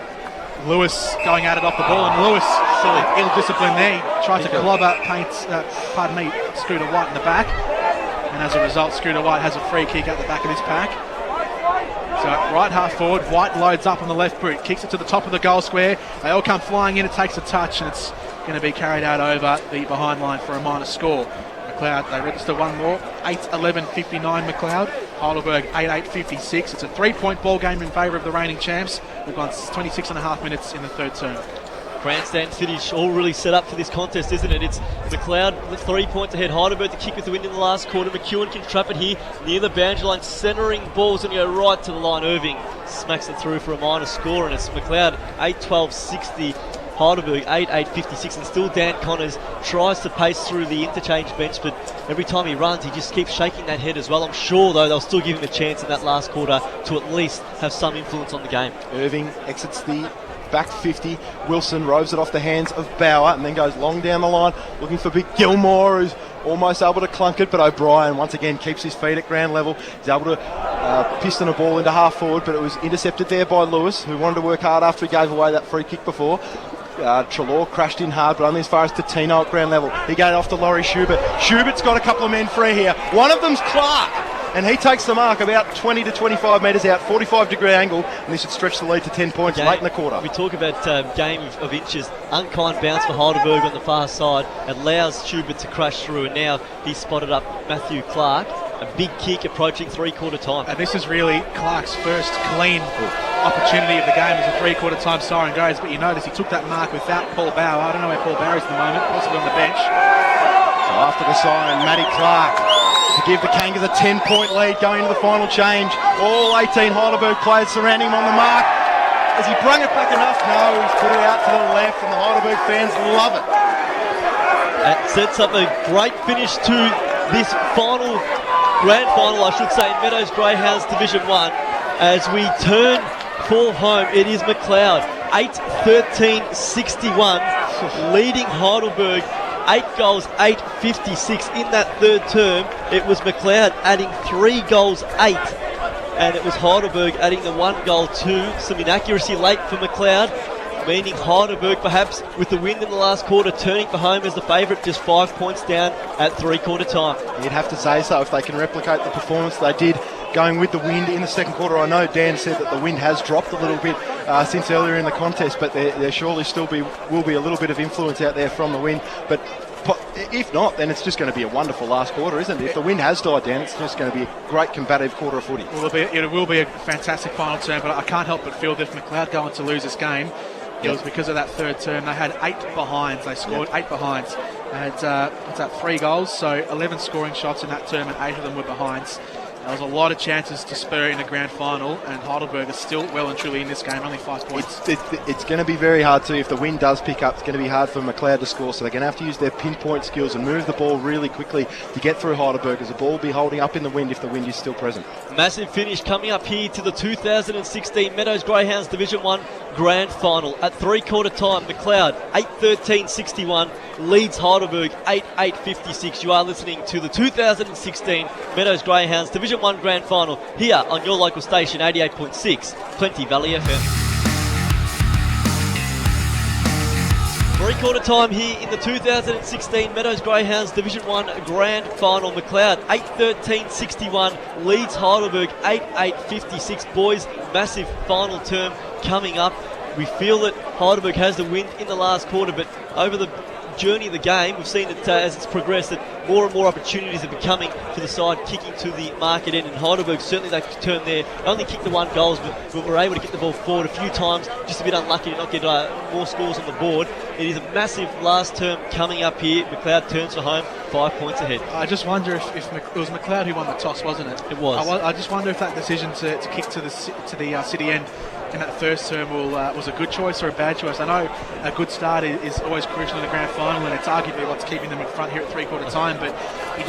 D: Lewis going at it off the ball, and Lewis ill-disciplined there. He tried to clobber Scooter White in the back, and as a result, Scooter White has a free kick at the back of his pack. So right half forward, White loads up on the left boot, kicks it to the top of the goal square. They all come flying in, it takes a touch, and it's going to be carried out over the behind line for a minor score. McLeod, they register one more, 8-11-59 McLeod. Heidelberg 8-8-56. It's a 3-point ball game in favour of the reigning champs. We've gone 26 and a half minutes in the third term.
E: Grandstand finish, all really set up for this contest, isn't it? It's McLeod with 3 points ahead. Heidelberg the kick with the wind in the last quarter. McEwen can trap it here near the boundary line, centering balls and go right to the line. Irving smacks it through for a minor score, and it's McLeod 8-12-60. Heidelberg 8-8-56, and still Dan Connors tries to pace through the interchange bench, but every time he runs, he just keeps shaking that head as well. I'm sure, though, they'll still give him a chance in that last quarter to at least have some influence on the game.
C: Irving exits the back 50. Wilson roves it off the hands of Bauer and then goes long down the line looking for Big Gilmore, who's almost able to clunk it, but O'Brien once again keeps his feet at ground level. He's able to piston a ball into half forward, but it was intercepted there by Lewis, who wanted to work hard after he gave away that free kick before. Trelaw crashed in hard, but only as far as Tino at ground level. He gave it off to Laurie Schubert. Schubert's got a couple of men free here. One of them's Clark, and he takes the mark about 20 to 25 metres out, 45-degree angle, and this should stretch the lead to 10 points late in the quarter.
E: We talk about game of inches. Unkind bounce for Heidelberg on the far side allows Schubert to crash through, and now he's spotted up Matthew Clark. A big kick approaching three-quarter time.
D: And this is really Clark's first clean opportunity of the game as a three-quarter time siren goes, but you notice he took that mark without Paul Bauer. I don't know where Paul Bauer is at the moment, possibly on the bench.
C: So after the siren, Matty Clark to give the Kangas a 10-point lead going into the final change. All 18 Heidelberg players surrounding him on the mark. Has he brung it back enough? No, he's put it out to the left, and the Heidelberg fans love it.
E: It sets up a great finish to this grand final, I should say, in Meadows Greyhounds Division 1. As we turn for home, it is McLeod, 8-13-61, leading Heidelberg 8 goals, 8-56 in that third term. It was McLeod adding 3 goals, 8, and it was Heidelberg adding the 1 goal, 2. Some inaccuracy late for McLeod, meaning Heidelberg perhaps with the win in the last quarter turning for home as the favourite, just 5 points down at three-quarter time.
C: You'd have to say so if they can replicate the performance they did going with the wind in the second quarter. I know Dan said that the wind has dropped a little bit since earlier in the contest, but there surely will be a little bit of influence out there from the wind. But if not, then it's just going to be a wonderful last quarter, isn't it? If the wind has died down, it's just going to be a great combative quarter of footy.
D: It will be a fantastic final term, but I can't help but feel that if McLeod go on to lose this game, it was because of that third term. They had 8 behinds. They scored 8 behinds. They had 3 goals, so 11 scoring shots in that term, and 8 of them were behinds. There was a lot of chances to spur in the grand final, and Heidelberg is still well and truly in this game, only 5 points.
C: It's going to be very hard too. If the wind does pick up, it's going to be hard for McLeod to score, so they're going to have to use their pinpoint skills and move the ball really quickly to get through Heidelberg, as the ball will be holding up in the wind if the wind is still present.
E: Massive finish coming up here to the 2016 Meadows Greyhounds Division 1 Grand Final. At three-quarter time, McLeod 8-13-61 leads Heidelberg 8-8-56. You are listening to the 2016 Meadows Greyhounds Division 1 Grand Final here on your local station 88.6 Plenty Valley FM. Three-quarter time here in the 2016 Meadows Greyhounds Division 1 Grand Final. McLeod 8-13-61 leads Heidelberg 8-8-56. Boys, massive final term coming up. We feel that Heidelberg has the win in the last quarter, but over the journey of the game, we've seen that as it's progressed, that more and more opportunities are becoming for the side kicking to the market end, and Heidelberg certainly they turned there, only kicked the 1 goal, but were able to get the ball forward a few times, just a bit unlucky to not get more scores on the board. It is a massive last term coming up here. McLeod turns for home, 5 points ahead.
D: I just wonder if it was McLeod who won the toss, wasn't it?
E: It was.
D: I just wonder if that decision to kick to the city end in that first term was a good choice or a bad choice. I know a good start is always crucial in the grand final, and it's arguably what's keeping them in front here at three-quarter time, but I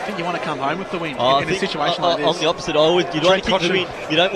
D: think you want to come home with the win in a situation like this.
E: I'm the opposite. You'd want to kick the win. You don't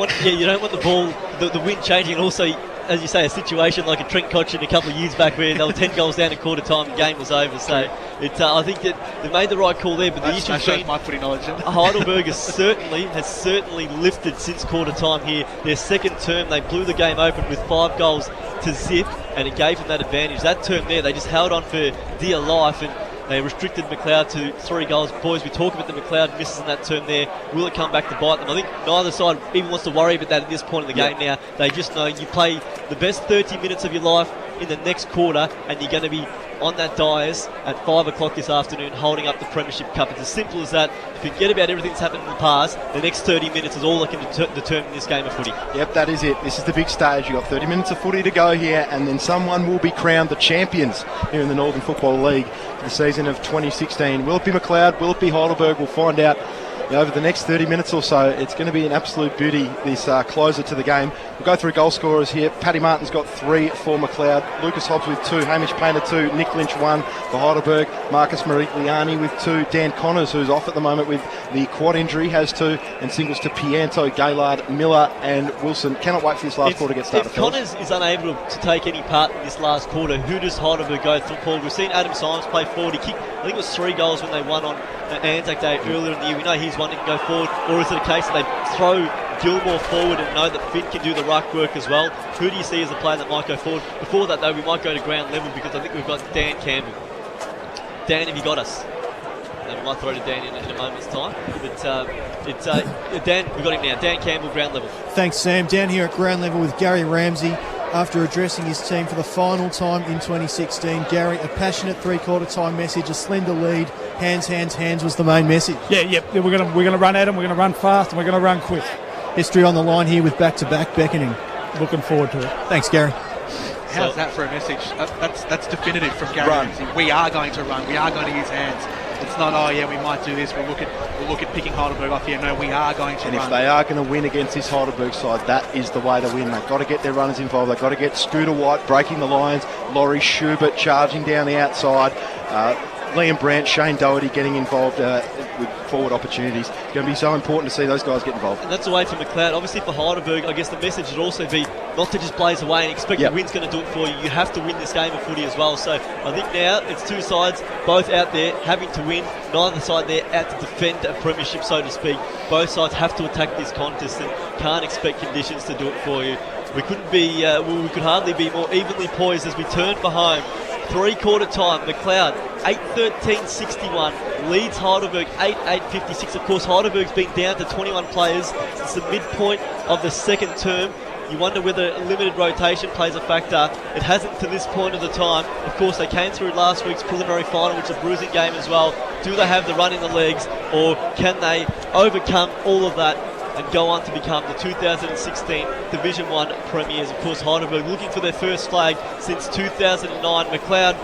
E: want the ball, the wind changing, and also, as you say, a situation like a Trent Cotchin a couple of years back where they were 10 goals down at quarter time, the game was over. So I think that they made the right call there. But the issue between
D: my footy knowledge.
E: Heidelberg has certainly lifted since quarter time here. Their second term, they blew the game open with 5 goals to zip, and it gave them that advantage. That term there, they just held on for dear life, and they restricted McLeod to 3 goals. Boys, we talk about the McLeod misses in that term there. Will it come back to bite them? I think neither side even wants to worry about that at this point in the game now. They just know you play the best 30 minutes of your life in the next quarter, and you're going to be on that dais at 5 o'clock this afternoon holding up the Premiership Cup. It's as simple as that. Forget about everything that's happened in the past. The next 30 minutes is all that can determine this game of footy.
C: Yep, that is it. This is the big stage. You've got 30 minutes of footy to go here, and then someone will be crowned the champions here in the Northern Football League for the season of 2016. Will it be McLeod? Will it be Heidelberg? We'll find out over the next 30 minutes or so, it's going to be an absolute beauty, this closer to the game. We'll go through goal scorers here. Paddy Martin's got 3 for McLeod. Lucas Hobbs with 2. Hamish Painter 2. Nick Lynch 1 for Heidelberg. Marcus Merigliani with 2. Dan Connors, who's off at the moment with the quad injury, has 2. And singles to Pianto, Gaylard, Miller and Wilson. Cannot wait for this last quarter to get started.
E: If Connors is unable to take any part in this last quarter, who does Heidelberg go through, Paul? We've seen Adam Symes play forward. He kicked, I think it was 3 goals when they won on Anzac Day earlier in the year. We know he's one to go forward. Or is it a case that they throw Gilmore forward and know that Finn can do the ruck work as well? Who do you see as a player that might go forward? Before that, though, we might go to ground level because I think we've got Dan Campbell. Dan, have you got us? And we might throw to Dan in a moment's time. But Dan, we've got him now. Dan Campbell, ground level.
F: Thanks, Sam. Down here at ground level with Gary Ramsey. After addressing his team for the final time in 2016, Gary, a passionate three-quarter time message, a slender lead, hands, hands, hands was the main message.
G: Yeah, we're gonna run at them, we're gonna run fast, and we're gonna run quick.
F: History on the line here with back-to-back beckoning.
G: Looking forward to it.
F: Thanks, Gary.
D: How's that for a message? That's definitive from Gary Ramsey. We are going to run. We are going to use hands. It's not, oh yeah, we might do this. We'll look at picking Heidelberg off here. No, we are going to
C: run.
D: And
C: if they are going to win against this Heidelberg side, that is the way to win. They've got to get their runners involved. They've got to get Scooter White breaking the lines, Laurie Schubert charging down the outside, Liam Brandt, Shane Doherty getting involved with forward opportunities. It's going to be so important to see those guys get involved.
E: And that's away from McLeod. Obviously for Heidelberg, I guess the message would also be not to just blaze away and expect the win's going to do it for you. You have to win this game of footy as well. So I think now it's 2 sides, both out there having to win. Neither side there out to defend a premiership, so to speak. Both sides have to attack this contest and can't expect conditions to do it for you. We couldn't be, we could hardly be more evenly poised as we turn for home. 3/4 time, McLeod 8-13-61 leads Heidelberg 8-8-56. Of course, Heidelberg's been down to 21 players since the midpoint of the second term. You wonder whether limited rotation plays a factor. It hasn't to this point of the time. Of course, they came through last week's preliminary final, which is a bruising game as well. Do they have the run in the legs, or can they overcome all of that and go on to become the 2016 Division 1 premiers? Of course, Heidelberg looking for their first flag since 2009. McLeod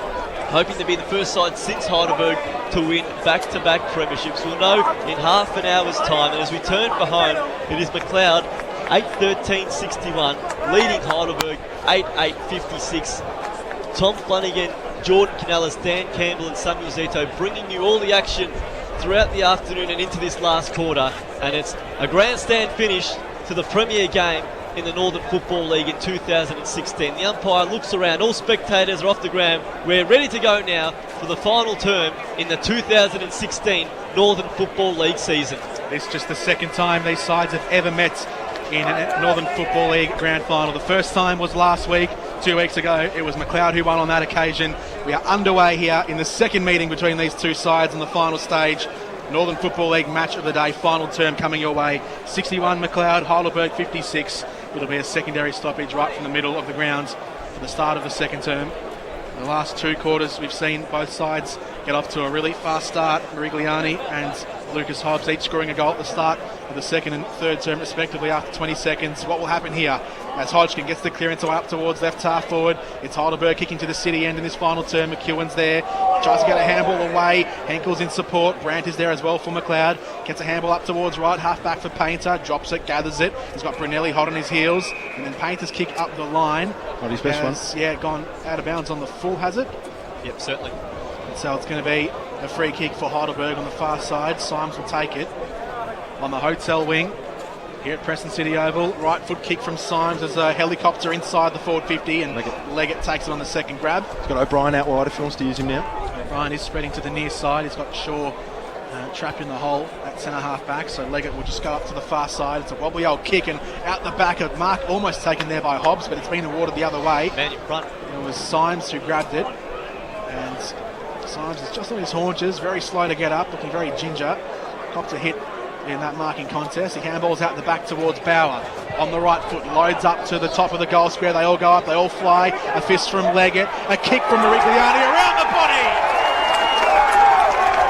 E: hoping to be the first side since Heidelberg to win back-to-back premierships. We'll know in half an hour's time. And as we turn for home, it is McLeod 8-13-61 leading Heidelberg 8-8-56. Tom Flanagan, Jordan Canellis, Dan Campbell and Samuel Zito bringing you all the action throughout the afternoon and into this last quarter, and it's a grandstand finish to the premier game in the Northern Football League in 2016. The umpire looks around, all spectators are off the ground. We're ready to go now for the final term in the 2016 Northern Football League season.
D: This is just the second time these sides have ever met in a Northern Football League grand final. The first time was last week. 2 weeks ago, it was McLeod who won on that occasion. We are underway here in the second meeting between these two sides in the final stage. Northern Football League match of the day, final term coming your way. 61 McLeod, Heidelberg 56. It'll be a secondary stoppage right from the middle of the ground for the start of the second term. In the last 2 quarters, we've seen both sides get off to a really fast start. Merigliani and Lucas Hobbs each scoring a goal at the start of the second and third term respectively after 20 seconds. What will happen here as Hodgkin gets the clearance away up towards left half forward? It's Heidelberg kicking to the city end in this final term. McEwen's there, tries to get a handball away. Henkel's in support. Brandt is there as well for McLeod. Gets a handball up towards right half back for Painter. Drops it, gathers it. He's got Brunelli hot on his heels. And then Painter's kick up the line.
C: Not his best one.
D: Yeah, gone out of bounds on the full, has it?
E: Yep, certainly.
D: So it's going to be a free kick for Heidelberg on the far side. Symes will take it on the hotel wing here at Preston City Oval. Right foot kick from Symes as a helicopter inside the forward 50, and Leggett takes it on the second grab.
C: He's got O'Brien out wide if he wants to use him now.
D: O'Brien is spreading to the near side. He's got Shaw trapped in the hole at centre half back, so Leggett will just go up to the far side. It's a wobbly old kick, and out the back of Mark, almost taken there by Hobbs, but it's been awarded the other way.
E: Man in front.
D: It was Symes who grabbed it, and Symes is just on his haunches, very slow to get up, looking very ginger. Copped a hit in that marking contest. He handballs out the back towards Bauer. On the right foot, loads up to the top of the goal square. They all go up, they all fly. A fist from Leggett, a kick from Merigliani around the body!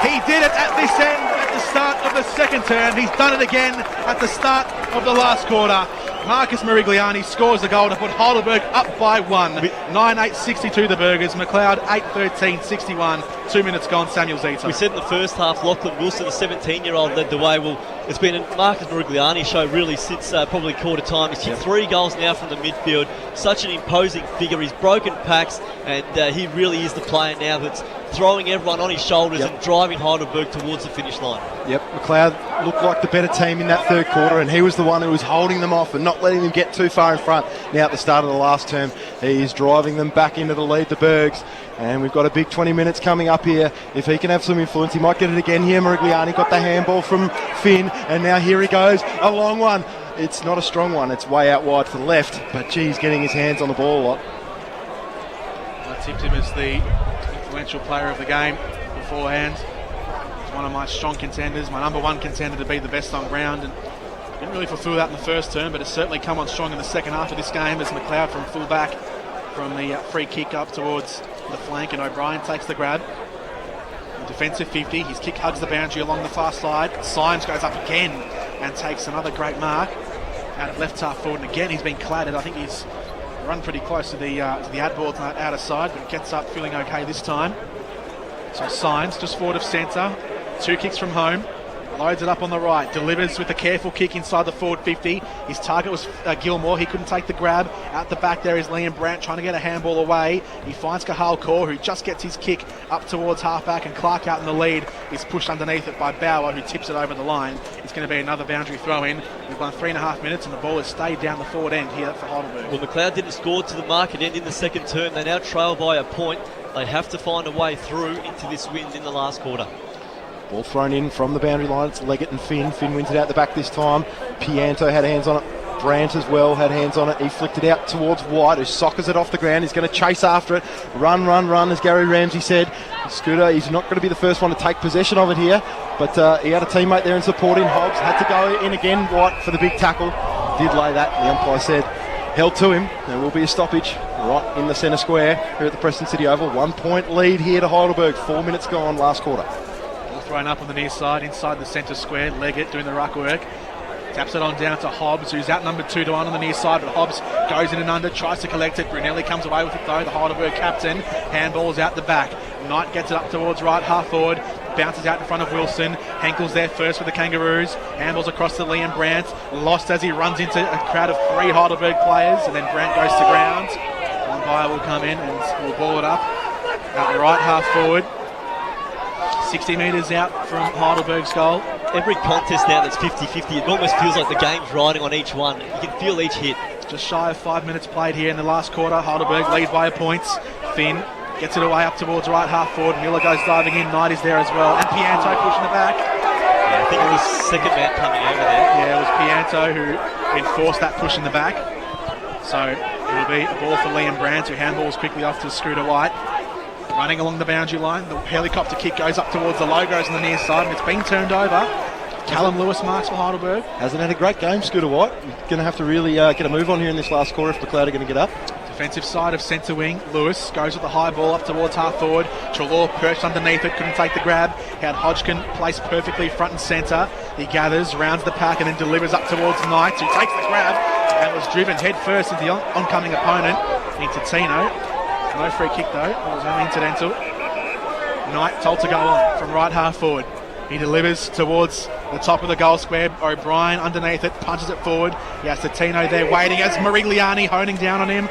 D: He did it at this end at the start of the second term. He's done it again at the start of the last quarter. Marcus Merigliani scores the goal to put Heidelberg up by 1. 9-8-62 the Burgers. McLeod 8-13-61. 2 minutes gone. Samuel Zita.
E: We said in the first half, Lachlan Wilson, the 17-year-old, led the way. Well, it's been a Marcus Merigliani show really since probably quarter time. He's hit 3 goals now from the midfield. Such an imposing figure. He's broken packs, and he really is the player now that's throwing everyone on his shoulders and driving Heidelberg towards the finish line.
C: Yep, McLeod looked like the better team in that third quarter, and he was the one who was holding them off and not letting them get too far in front. Now at the start of the last term, he's driving them back into the lead, the Bergs, and we've got a big 20 minutes coming up here. If he can have some influence, he might get it again here. Merigliani got the handball from Finn, and now here he goes, a long one. It's not a strong one, it's way out wide to the left, but gee, he's getting his hands on the ball a lot.
D: I tipped him as the influential player of the game beforehand. He's one of my strong contenders, my number 1 contender to be the best on ground, and didn't really fulfil that in the first term, but it's certainly come on strong in the second half of this game as McLeod from full-back from the free kick up towards the flank, and O'Brien takes the grab. The defensive 50, his kick hugs the boundary along the far side. Symes goes up again and takes another great mark out at left half forward, and again he's been clattered. I think he's run pretty close to the ad ball on that outer side, but gets up feeling okay this time. So Symes just forward of centre, 2 kicks from home, loads it up on the right, delivers with a careful kick inside the forward 50. His target was Gilmore. He couldn't take the grab. Out the back there is Liam Brandt trying to get a handball away. He finds Cahal Kaur, who just gets his kick up towards halfback, and Clark out in the lead is pushed underneath it by Bauer, who tips it over the line. It's going to be another boundary throw in. We've gone 3.5 minutes and the ball has stayed down the forward end here for Heidelberg.
E: Well, McLeod didn't score to the market end in the second term. They now trail by a point. They have to find a way through into this win in the last quarter.
C: Ball thrown in from the boundary line. It's Leggett and Finn. Finn wins it out the back this time. Pianto had hands on it. Brandt as well had hands on it. He flicked it out towards White, who soccers it off the ground. He's going to chase after it. Run, run, run, as Gary Ramsey said. Scooter, he's not going to be the first one to take possession of it here, but he had a teammate there in support him. Hobbs had to go in again. White for the big tackle. Did lay that. The umpire said held to him. There will be a stoppage right in the centre square here at the Preston City Oval. 1 point lead here to Heidelberg. 4 minutes gone, last quarter.
D: Thrown up on the near side, inside the centre square. Leggett doing the ruck work. Taps it on down to Hobbs, who's outnumbered 2-1 on the near side, but Hobbs goes in and under, tries to collect it. Brunelli comes away with it though, the Heidelberg captain. Handball's out the back. Knight gets it up towards right half forward. Bounces out in front of Wilson. Henkel's there first with the Kangaroos. Handballs across to Liam Brandt. Lost as he runs into a crowd of 3 Heidelberg players, and then Brandt goes to ground. Umpire will come in and will ball it up out the right half forward. 60 metres out from Heidelberg's goal.
E: Every contest now that's 50-50, it almost feels like the game's riding on each one. You can feel each hit.
D: Just shy of 5 minutes played here in the last quarter. Heidelberg lead by a point. Finn gets it away up towards right half forward. Miller goes diving in. Knight is there as well. And Pianto pushing the back.
E: Yeah, I think it was second man coming over there.
D: Yeah, it was Pianto who enforced that push in the back. So it'll be a ball for Liam Brandt, who handballs quickly off to Scooter White. Running along the boundary line, the helicopter kick goes up towards the logos on the near side, and it's been turned over. Callum Lewis marks for Heidelberg.
C: Hasn't had a great game, Scooter White. Going to have to really get a move on here in this last quarter if McLeod are going to get up.
D: Defensive side of centre wing, Lewis goes with the high ball up towards half forward. Trelaw perched underneath it, couldn't take the grab. Had Hodgkin placed perfectly front and centre. He gathers, rounds the pack, and then delivers up towards Knight, who takes the grab and was driven head first into the oncoming opponent, into Tino. No free kick though, it was only incidental. Knight told to go on from right half forward. He delivers towards the top of the goal square. O'Brien underneath it, punches it forward. He has Tino there waiting as Merigliani honing down on him.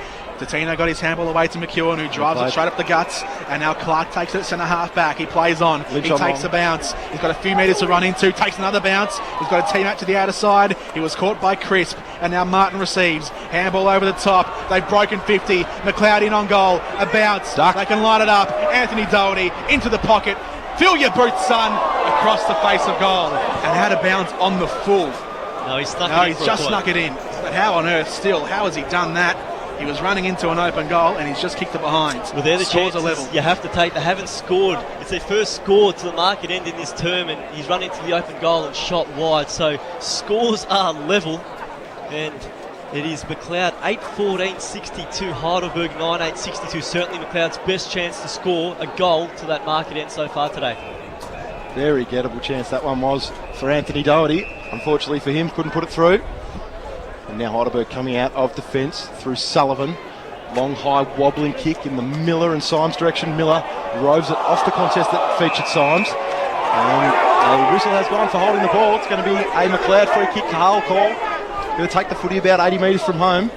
D: Tino got his handball away to McEwen, who drives it straight up the guts, and now Clark takes it centre half back. He plays on. He takes a bounce. He's got a few metres to run into, takes another bounce. He's got a team out to the outer side. He was caught by Crisp, and now Martin receives. Handball over the top. They've broken 50. McLeod in on goal. A bounce.
C: Duck.
D: They can line it up. Anthony Doherty into the pocket. Fill your boots, son. Across the face of goal. And had a bounce on the full.
E: No, he's snuck it in.
D: No, he's just snuck it in. But how on earth still? How has he done that? He was running into an open goal and he's just kicked it behind.
E: Well, they're the
D: Scores
E: chances
D: a level.
E: you have to take. They haven't scored. It's their first score to the market end in this term, and he's run into the open goal and shot wide. So scores are level, and it is McLeod 8-14-62, Heidelberg 9-8-62. Certainly McLeod's best chance to score a goal to that market end so far today.
C: Very gettable chance that one was for Anthony Doherty. Unfortunately for him, couldn't put it through. And now Heidelberg coming out of defence through Sullivan. Long, high, wobbling kick in the Miller and Symes direction. Miller roves it off the contest that featured Symes. And the whistle has gone for holding the ball. It's going to be a McLeod free kick. Carl call. Going to take the footy about 80 metres from home.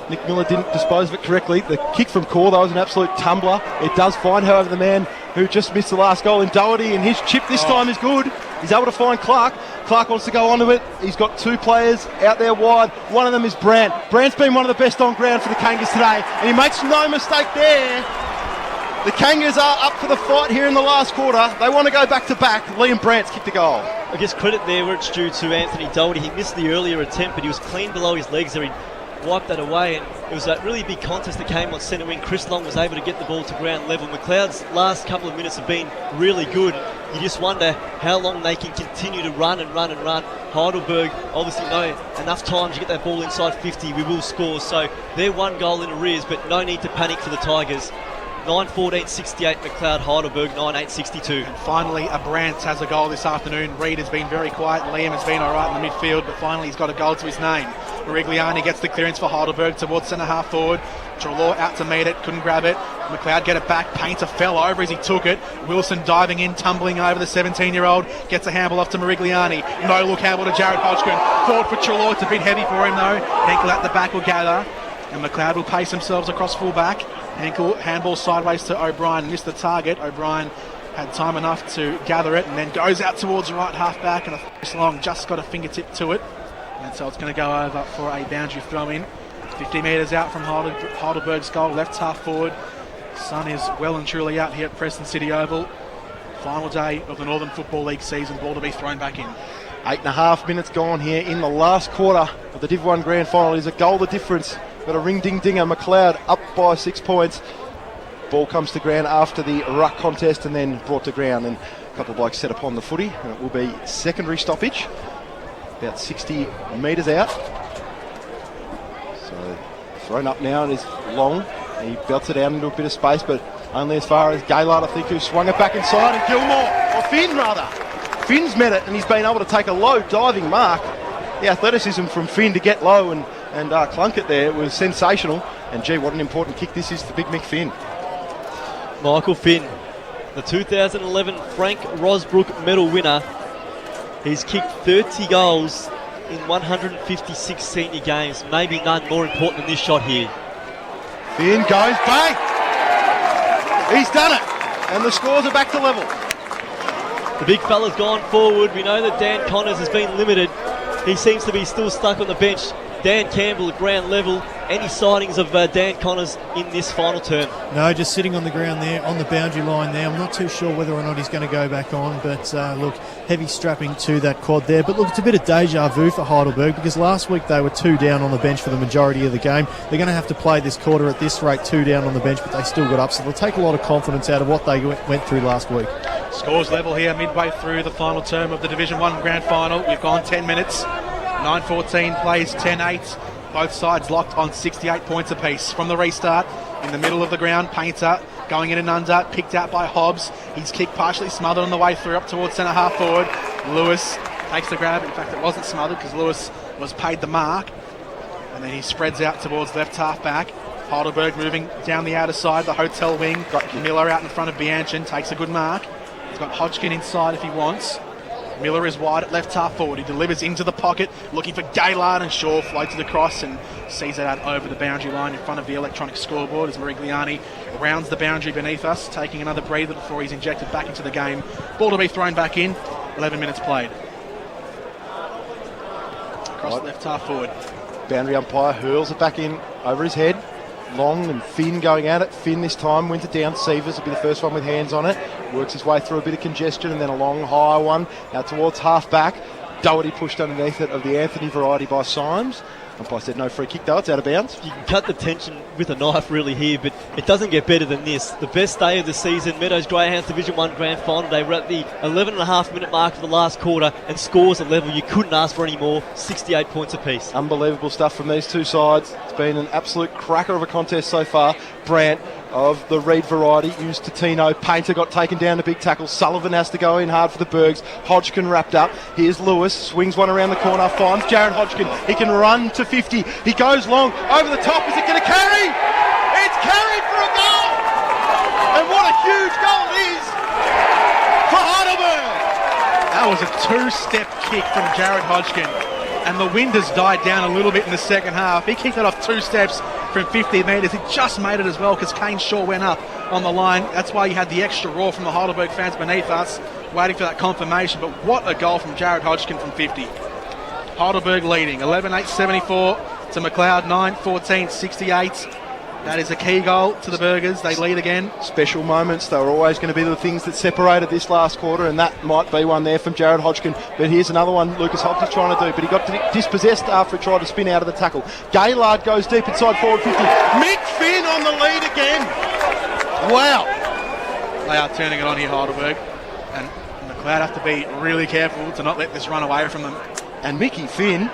C: Nick Miller didn't dispose of it correctly. The kick from Core, though, was an absolute tumbler. It does find, however, the man who just missed the last goal in Doherty, and his chip this time is good. He's able to find Clark. Clark wants to go onto it. He's got two players out there wide. One of them is Brandt. Brandt's been one of the best on ground for the Kangas today, and he makes no mistake there. The Kangas are up for the fight here in the last quarter. They want to go back to back. Liam Brandt's kicked the goal.
E: I guess credit there where it's due to Anthony Doherty. He missed the earlier attempt, but he was clean below his legs there. He wiped that away, and it was that really big contest that came on centre wing. Chris Long was able to get the ball to ground level. McLeod's last couple of minutes have been really good. You just wonder how long they can continue to run and run and run. Heidelberg obviously know enough time to get that ball inside 50, we will score. So they're one goal in arrears, but no need to panic for the Tigers. 9-14-68 McLeod, Heidelberg 9-8-62.
D: And finally, a Brandt has a goal this afternoon. Reid has been very quiet. Liam has been all right in the midfield, but finally he's got a goal to his name. Morigliani gets the clearance for Heidelberg towards centre half forward. Trelaw out to meet it, couldn't grab it. McLeod get it back. Painter fell over as he took it. Wilson diving in, tumbling over the 17-year-old. Gets a handball off to Morigliani. No look handball to Jared Hodgkin. Forward for Trelaw. It's a bit heavy for him though. Henkel at the back will gather. And McLeod will pace themselves across full back. Henkel handball sideways to O'Brien. Missed the target. O'Brien had time enough to gather it and then goes out towards right half back, and a Long just got a fingertip to it. And so it's going to go over for a boundary throw in. 50 metres out from Heidelberg's goal, left half forward. Sun is well and truly out here at Preston City Oval. Final day of the Northern Football League season, ball to be thrown back in.
C: 8.5 minutes gone here in the last quarter of the Div 1 Grand Final. Is a goal the difference. Got a ring-ding-dinger. McLeod up by 6 points. Ball comes to ground after the ruck contest and then brought to ground, and a couple of blokes set upon the footy, and it will be secondary stoppage about 60 metres out. So thrown up now and is Long. He belts it out into a bit of space, but only as far as Gaylard, I think, who swung it back inside, and Gilmore, or Finn rather. Finn's met it, and he's been able to take a low diving mark. The athleticism from Finn to get low and clunk it there was sensational. And gee, what an important kick this is to Big Mick Finn.
E: Michael Finn, the 2011 Frank Rosbrook medal winner. He's kicked 30 goals in 156 senior games. Maybe none more important than this shot here.
C: Finn goes bang! He's done it! And the scores are back to level.
E: The big fella's gone forward. We know that Dan Connors has been limited. He seems to be still stuck on the bench. Dan Campbell at ground level. Any sightings of Dan Connors in this final term?
F: No, just sitting on the ground there, on the boundary line there. I'm not too sure whether or not he's going to go back on, but look, heavy strapping to that quad there. But look, it's a bit of deja vu for Heidelberg, because last week they were 2 down on the bench for the majority of the game. They're going to have to play this quarter at this rate, 2 down on the bench, but they still got up, so they'll take a lot of confidence out of what they went through last week.
D: Scores level here midway through the final term of the Division 1 Grand Final. We've gone 10 minutes. 9-14 plays 10-8. Both sides locked on 68 points apiece. From the restart, in the middle of the ground, Painter going in and under, picked out by Hobbs. His kick partially smothered on the way through up towards centre half forward. Lewis takes the grab. In fact, it wasn't smothered because Lewis was paid the mark. And then he spreads out towards left half back. Heidelberg moving down the outer side, the hotel wing. Got Miller out in front of Bianchin, takes a good mark. He's got Hodgkin inside if he wants. Miller is wide at left half forward. He delivers into the pocket, looking for Gaylard, and Shaw floats it across and sees it out over the boundary line in front of the electronic scoreboard as Morigliani rounds the boundary beneath us, taking another breather before he's injected back into the game. Ball to be thrown back in. 11 minutes played. Across left half forward.
C: Boundary umpire hurls it back in over his head. Long and Finn going at it. Finn this time went it down. Sievers will be the first one with hands on it. Works his way through a bit of congestion and then a long high one out towards half back. Doherty pushed underneath it of the Anthony variety by Symes. Umpire said no free kick though, it's out of bounds.
E: You can cut the tension with a knife really here, but it doesn't get better than this. The best day of the season, Meadows Greyhounds Division 1 Grand Final Day. We're at the 11.5 minute mark of the last quarter, and scores a level you couldn't ask for any more. 68 points apiece.
C: Unbelievable stuff from these two sides. It's been an absolute cracker of a contest so far. Brandt of the Reed variety, used to Tino. Painter got taken down to big tackle. Sullivan has to go in hard for the Bergs. Hodgkin wrapped up. Here's Lewis, swings one around the corner, finds Jared Hodgkin. He can run to 50. He goes long, over the top. Is it going to carry? It's carried for a goal! And what a huge goal it is for Heidelberg!
D: That was a two-step kick from Jared Hodgkin, and the wind has died down a little bit in the second half. He kicked it off 2 steps from 50 metres. He just made it as well because Kane Shaw went up on the line. That's why you had the extra roar from the Heidelberg fans beneath us, waiting for that confirmation. But what a goal from Jared Hodgkin from 50. Heidelberg leading 11-8-74 to McLeod 9-14-68. That is a key goal to the Burgers. They lead again.
C: Special moments, they were always going to be the things that separated this last quarter, and that might be one there from Jared Hodgkin. But here's another one Lucas Hobbs is trying to do, but he got dispossessed after he tried to spin out of the tackle. Gaylard goes deep inside forward 50. Mick Finn on the lead again. Wow.
D: They are turning it on here, Heidelberg, and McLeod have to be really careful to not let this run away from them.
C: And Mickey Finn,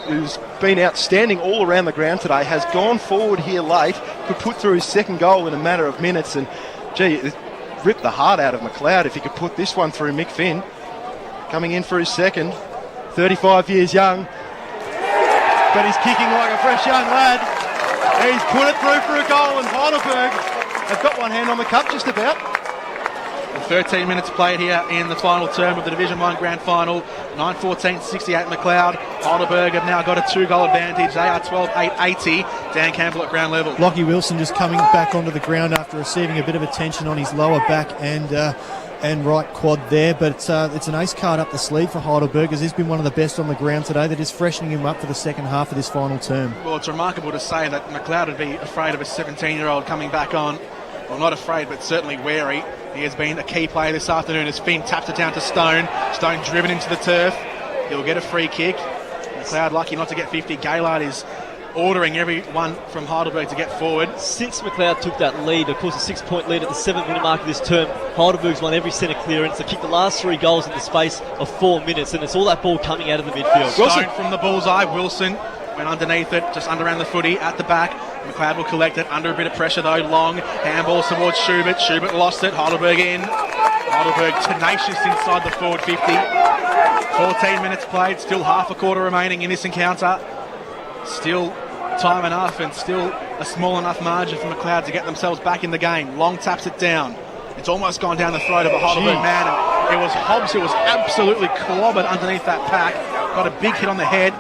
C: who's been outstanding all around the ground today, has gone forward here late, could put through his second goal in a matter of minutes, and gee, it ripped the heart out of McLeod if he could put this one through. Mick Finn coming in for his second, 35 years young, but he's kicking like a fresh young lad. He's put it through for a goal, and Heidelberg have got one hand on the cup just about.
D: 13 minutes played here in the final term of the Division 1 Grand Final. 9-14-68 McLeod. Heidelberg have now got a 2-goal advantage. They are 12-8-80. Dan Campbell at ground level.
F: Lockie Wilson just coming back onto the ground after receiving a bit of attention on his lower back and right quad there, but it's an ace card up the sleeve for Heidelberg, as he's been one of the best on the ground today. They're just freshening him up for the second half of this final term.
D: Well, it's remarkable to say that McLeod would be afraid of a 17-year-old coming back on. Well, not afraid, but certainly wary. He has been a key player this afternoon as Finn taps it down to Stone. Stone driven into the turf. He'll get a free kick. McLeod lucky not to get 50. Gaylard is ordering everyone from Heidelberg to get forward.
E: Since McLeod took that lead, of course a 6-point lead at the 7-minute mark of this term, Heidelberg's won every centre clearance. They kicked the last 3 goals in the space of 4 minutes, and it's all that ball coming out of the midfield.
D: Stone from the bullseye. Wilson went underneath it, just under around the footy at the back. McLeod will collect it under a bit of pressure though. Long handballs towards Schubert. Schubert lost it. Heidelberg in. Heidelberg tenacious inside the forward 50. 14 minutes played. Still half a quarter remaining in this encounter. Still time enough and still a small enough margin for McLeod to get themselves back in the game. Long taps it down. It's almost gone down the throat of a Heidelberg man. And it was Hobbs who was absolutely clobbered underneath that pack. Got a big hit on the head.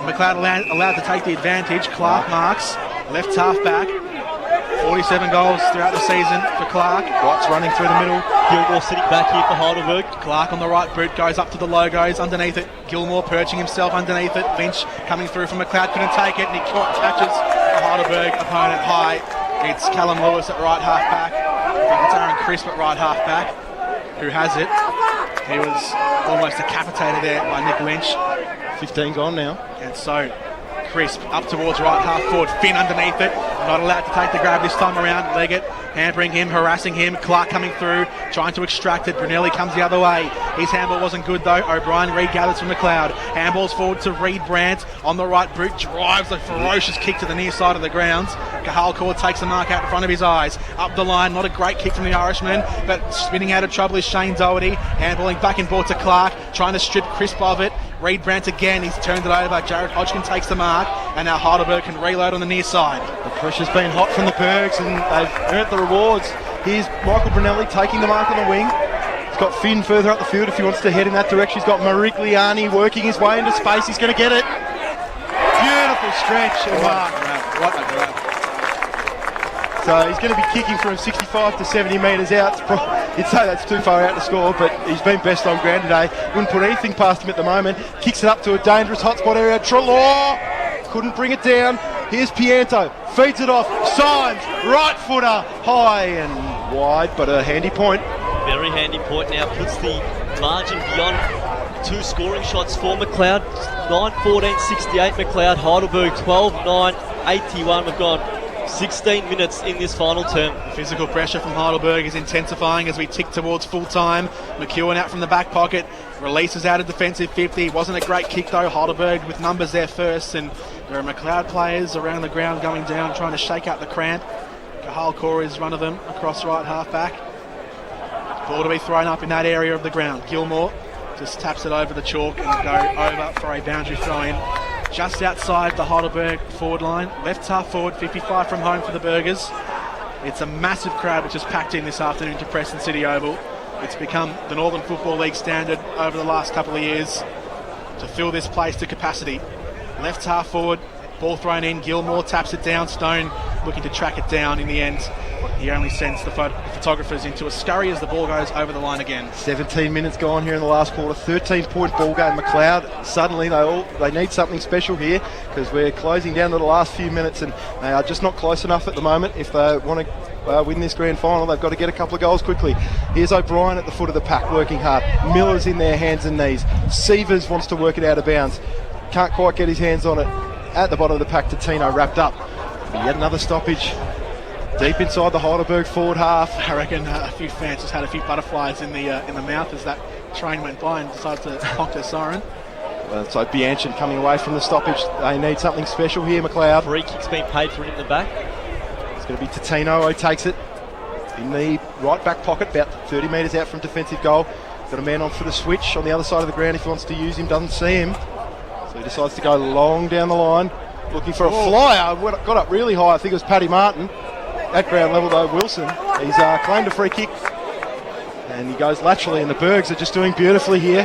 D: McLeod allowed to take the advantage. Clark marks. Left half back. 47 goals throughout the season for Clark. White's running through the middle.
E: Gilmore sitting back here for Heidelberg.
D: Clark on the right boot goes up to the logos underneath it. Gilmore perching himself underneath it. Lynch coming through from McLeod, couldn't take it, and he catches the Heidelberg opponent high. It's Callum Lewis at right half back. It's Aaron Crisp at right half back who has it. He was almost decapitated there by Nick Lynch.
C: 15 gone now.
D: And so Crisp up towards right half forward. Finn underneath it. Not allowed to take the grab this time around. Leggett hampering him, harassing him. Clark coming through, trying to extract it. Brunelli comes the other way. His handball wasn't good though. O'Brien regathers from McLeod. Handballs forward to Reed Brandt on the right boot. Drives a ferocious kick to the near side of the grounds. Kahalkor takes the mark out in front of his eyes. Up the line, not a great kick from the Irishman, but spinning out of trouble is Shane Doherty. Handballing back and forth to Clark, trying to strip Crisp of it. Reed Brandt again, he's turned it over. Jared Hodgkin takes the mark, and now Heidelberg can reload on the near side.
C: The pressure's been hot from the Bergs, and they've earned the rewards. Here's Michael Brunelli taking the mark on the wing. He's got Finn further up the field if he wants to head in that direction. He's got Marigliani working his way into space. He's going to get it. Beautiful stretch and mark.
D: What a grab.
C: So he's going to be kicking from 65 to 70 metres out. You'd say that's too far out to score, but he's been best on ground today. Wouldn't put anything past him at the moment. Kicks it up to a dangerous hotspot area. Treloar couldn't bring it down. Here's Pianto. Feeds it off. Symes. Right footer. High and wide, but a handy point.
E: Very handy point now. Puts the margin beyond 2 scoring shots for McLeod. 9-14-68 McLeod. Heidelberg 12-9-81. We've gone 16 minutes in this final term.
D: Physical pressure from Heidelberg is intensifying as we tick towards full time. McEwen out from the back pocket, releases out a defensive 50. Wasn't a great kick though. Heidelberg with numbers there first, and there are McLeod players around the ground going down, trying to shake out the cramp. Cahal Corey's run of them across right half-back. Ball to be thrown up in that area of the ground. Gilmore just taps it over the chalk and go over for a boundary throw-in just outside the Heidelberg forward line. Left half forward, 55 from home for the Burgers. It's a massive crowd which has packed in this afternoon to Preston City Oval. It's become the Northern Football League standard over the last couple of years to fill this place to capacity. Left half forward, ball thrown in, Gilmore taps it down, Stone looking to track it down. In the end, he only sends the photographers into a scurry as the ball goes over the line again.
C: 17 minutes gone here in the last quarter. 13-point ball game. McLeod, suddenly they need something special here because we're closing down to the last few minutes and they are just not close enough at the moment. If they want to win this grand final, they've got to get a couple of goals quickly. Here's O'Brien at the foot of the pack working hard. Miller's in there, hands and knees. Sievers wants to work it out of bounds. Can't quite get his hands on it. At the bottom of the pack, Tino wrapped up. Yet another stoppage. Deep inside the Heidelberg forward half.
D: I reckon a few fans just had a few butterflies in the mouth as that train went by and decided to honk their siren.
C: So Bianchin coming away from the stoppage. They need something special here, McLeod.
E: Free kick's been paid for it in the back.
C: It's going to be Tino who takes it in the right back pocket, about 30 metres out from defensive goal. Got a man on for the switch on the other side of the ground if he wants to use him, doesn't see him. So he decides to go long down the line, looking for a flyer. Got up really high, I think it was Paddy Martin. At ground level though, Wilson, he's claimed a free kick and he goes laterally and the Bergs are just doing beautifully here.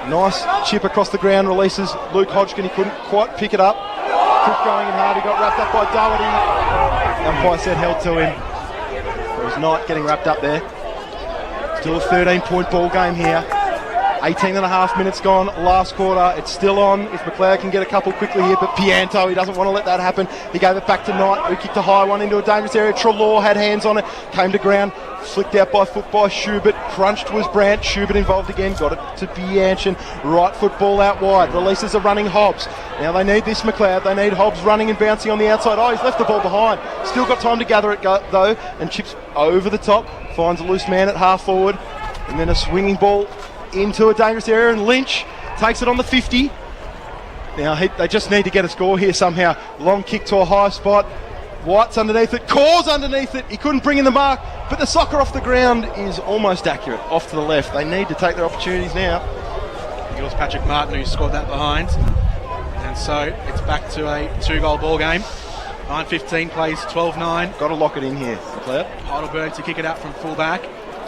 C: Nice chip across the ground, releases Luke Hodgkin, he couldn't quite pick it up. Cook going in hard, he got wrapped up by Doherty. Umpire said held to him. It was Knight getting wrapped up there. Still a 13-point ball game here. 18 and a half minutes gone, last quarter, it's still on if McLeod can get a couple quickly here, but Pianto, he doesn't want to let that happen. He gave it back to Knight, who kicked a high one into a dangerous area. Treloar had hands on it, came to ground, flicked out by foot by Schubert, crunched was Brandt, Schubert involved again, got it to Bianchin, right foot ball out wide, releases a running Hobbs. Now they need this McLeod, they need Hobbs running and bouncing on the outside. Oh, he's left the ball behind, still got time to gather it though, and chips over the top, finds a loose man at half forward, and then a swinging ball into a dangerous area, and Lynch takes it on the 50. Now they just need to get a score here somehow. Long kick to a high spot. White's underneath it, Caw's underneath it. He couldn't bring in the mark, but the soccer off the ground is almost accurate. Off to the left. They need to take their opportunities now.
D: I think it was Patrick Martin who scored that behind. And so it's back to a 2-goal ball game. 9:15 plays 12-9.
C: Got to lock it in here, McLeod.
D: Heidelberg to kick it out from full-back.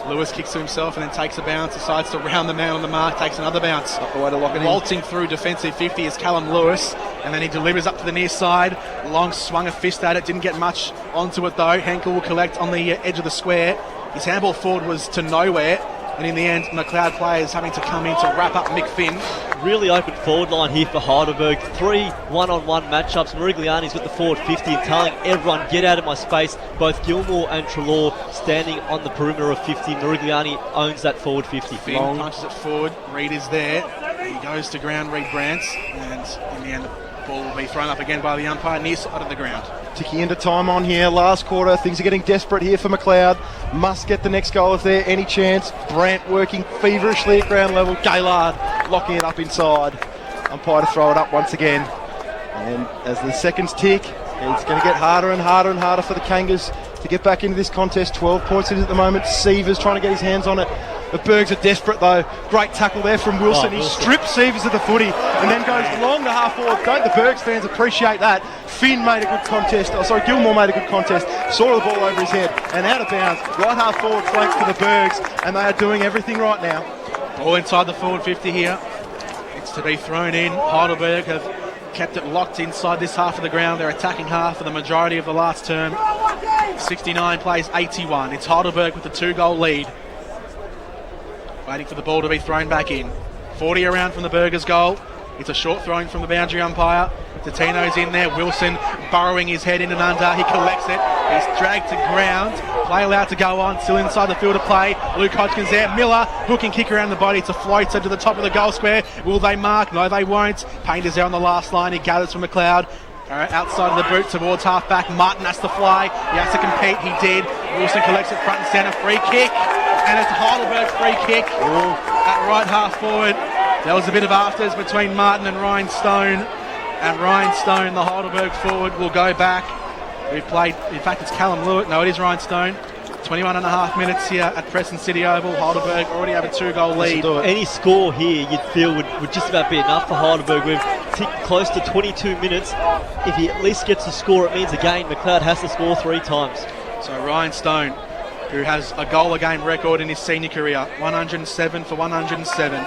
D: Lewis kicks to himself and then takes a bounce, decides to round the man on the mark, takes another bounce.
C: Not the way to lock it in.
D: Waltzing through defensive 50 is Callum Lewis, and then he delivers up to the near side. Long swung a fist at it, didn't get much onto it though. Henkel will collect on the edge of the square. His handball forward was to nowhere, and in the end, McLeod players having to come in to wrap up Mick Finn.
E: Really open forward line here for Heidelberg. 3 one-on-one matchups. Merigliani's got the forward 50 and telling everyone, get out of my space. Both Gilmore and Treloar standing on the perimeter of 50. Merigliani owns that forward 50.
D: Finn punches it forward. Reid is there. He goes to ground, Reid Brants, and in the end, the ball will be thrown up again by the umpire near side of the ground.
C: Ticking into time on here, last quarter, things are getting desperate here for McLeod. Must get the next goal if there any chance. Brandt working feverishly at ground level. Gaylard locking it up inside. Umpire to throw it up once again. And as the seconds tick, it's going to get harder and harder and harder for the Kangas to get back into this contest. 12 points in at the moment. Sievers trying to get his hands on it. The Bergs are desperate though. Great tackle there from Wilson. He strips Sievers of the footy and then goes long to half forward. Don't the Bergs fans appreciate that? Finn made a good contest. Gilmore made a good contest. Saw the ball over his head and out of bounds. Right half forward flanks for the Bergs, and they are doing everything right now.
D: Ball inside the forward 50 here. It's to be thrown in. Heidelberg have kept it locked inside this half of the ground. They're attacking half for the majority of the last term. 69 plays 81. It's Heidelberg with the 2-goal lead. Waiting for the ball to be thrown back in. 40 around from the Burgers goal. It's a short throwing from the boundary umpire. Tino's in there. Wilson burrowing his head in and under. He collects it. He's dragged to ground. Play allowed to go on. Still inside the field of play. Luke Hodgkins there. Miller, hook and kick around the body. It's a floater to the top of the goal square. Will they mark? No, they won't. Painter's there on the last line. He gathers from McLeod. Outside of the boot towards half-back. Martin has to fly. He has to compete. He did. Wilson collects it front and centre. Free kick. And it's Heidelberg free kick at right half forward. There was a bit of afters between Martin and Ryan Stone. And Ryan Stone, the Heidelberg forward, will go back We've played, in fact, it's Callum Lewitt. No, it is Ryan Stone. 21 and a half minutes here at Preston City Oval. Heidelberg already have a 2-goal lead.
E: Any score here you'd feel would just about be enough for Heidelberg. We've ticked close to 22 minutes. If he at least gets a score, it means again McLeod has to score 3 times.
D: So Ryan Stone, who has a goal-a-game record in his senior career, 107 for 107.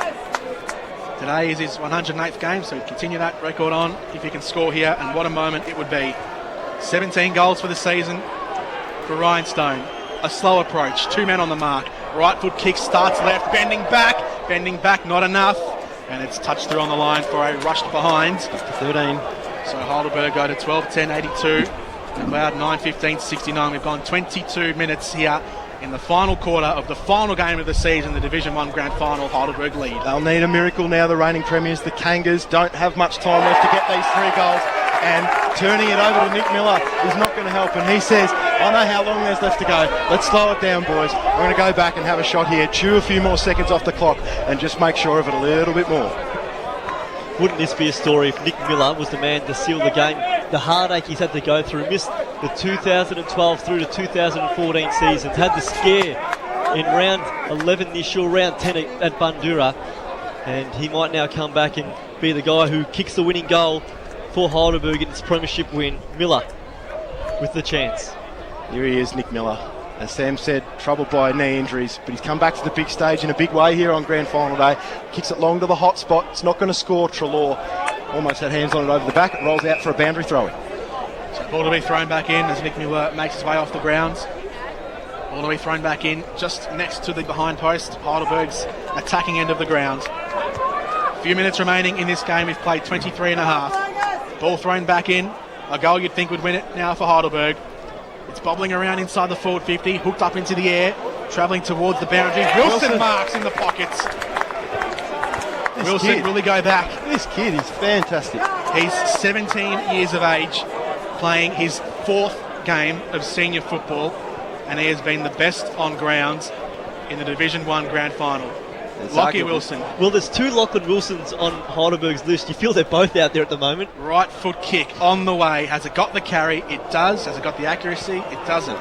D: Today is his 108th game, so he'd continue that record on if he can score here, and what a moment it would be. 17 goals for the season for Ryan Stone. A slow approach, 2 men on the mark. Right foot kick, starts left, bending back, not enough. And it's touched through on the line for a rushed behind.
C: Up to 13.
D: So Heidelberg go to 12-10-82. McLeod 9-15-69. We've gone 22 minutes here in the final quarter of the final game of the season, the Division 1 Grand Final. Heidelberg lead.
C: They'll need a miracle now, the reigning premiers. The Kangas don't have much time left to get these 3 goals. And turning it over to Nick Miller is not going to help. And he says, I know how long there's left to go. Let's slow it down, boys. I'm going to go back and have a shot here, chew a few more seconds off the clock, and just make sure of it a little bit more.
E: Wouldn't this be a story if Nick Miller was the man to seal the game? The heartache he's had to go through, missed the 2012 through to 2014 seasons, had the scare in round 11 this year, round 10 at Bundoora, and he might now come back and be the guy who kicks the winning goal for Heidelberg in its premiership win. Miller with the chance.
C: Here he is, Nick Miller. As Sam said, troubled by knee injuries, but he's come back to the big stage in a big way here on Grand Final day. Kicks it long to the hot spot. It's not going to score. Treloar almost had hands on it over the back. It rolls out for a boundary throw-in.
D: So ball to be thrown back in as Nick Miller makes his way off the grounds. Ball to be thrown back in just next to the behind post, Heidelberg's attacking end of the ground. A few minutes remaining in this game. We've played 23 and a half. Ball thrown back in. A goal you'd think would win it now for Heidelberg. It's bobbling around inside the forward 50, hooked up into the air, travelling towards the boundary. Wilson marks in the pockets. Wilson, will he go back?
C: This kid is fantastic.
D: He's 17 years of age, playing his 4th game of senior football, and he has been the best on grounds in the Division 1 Grand Final. Lockie Wilson.
E: Well, there's 2 Lachlan Wilsons on Heidelberg's list. You feel they're both out there at the moment.
D: Right foot kick on the way. Has it got the carry? It does. Has it got the accuracy? It doesn't.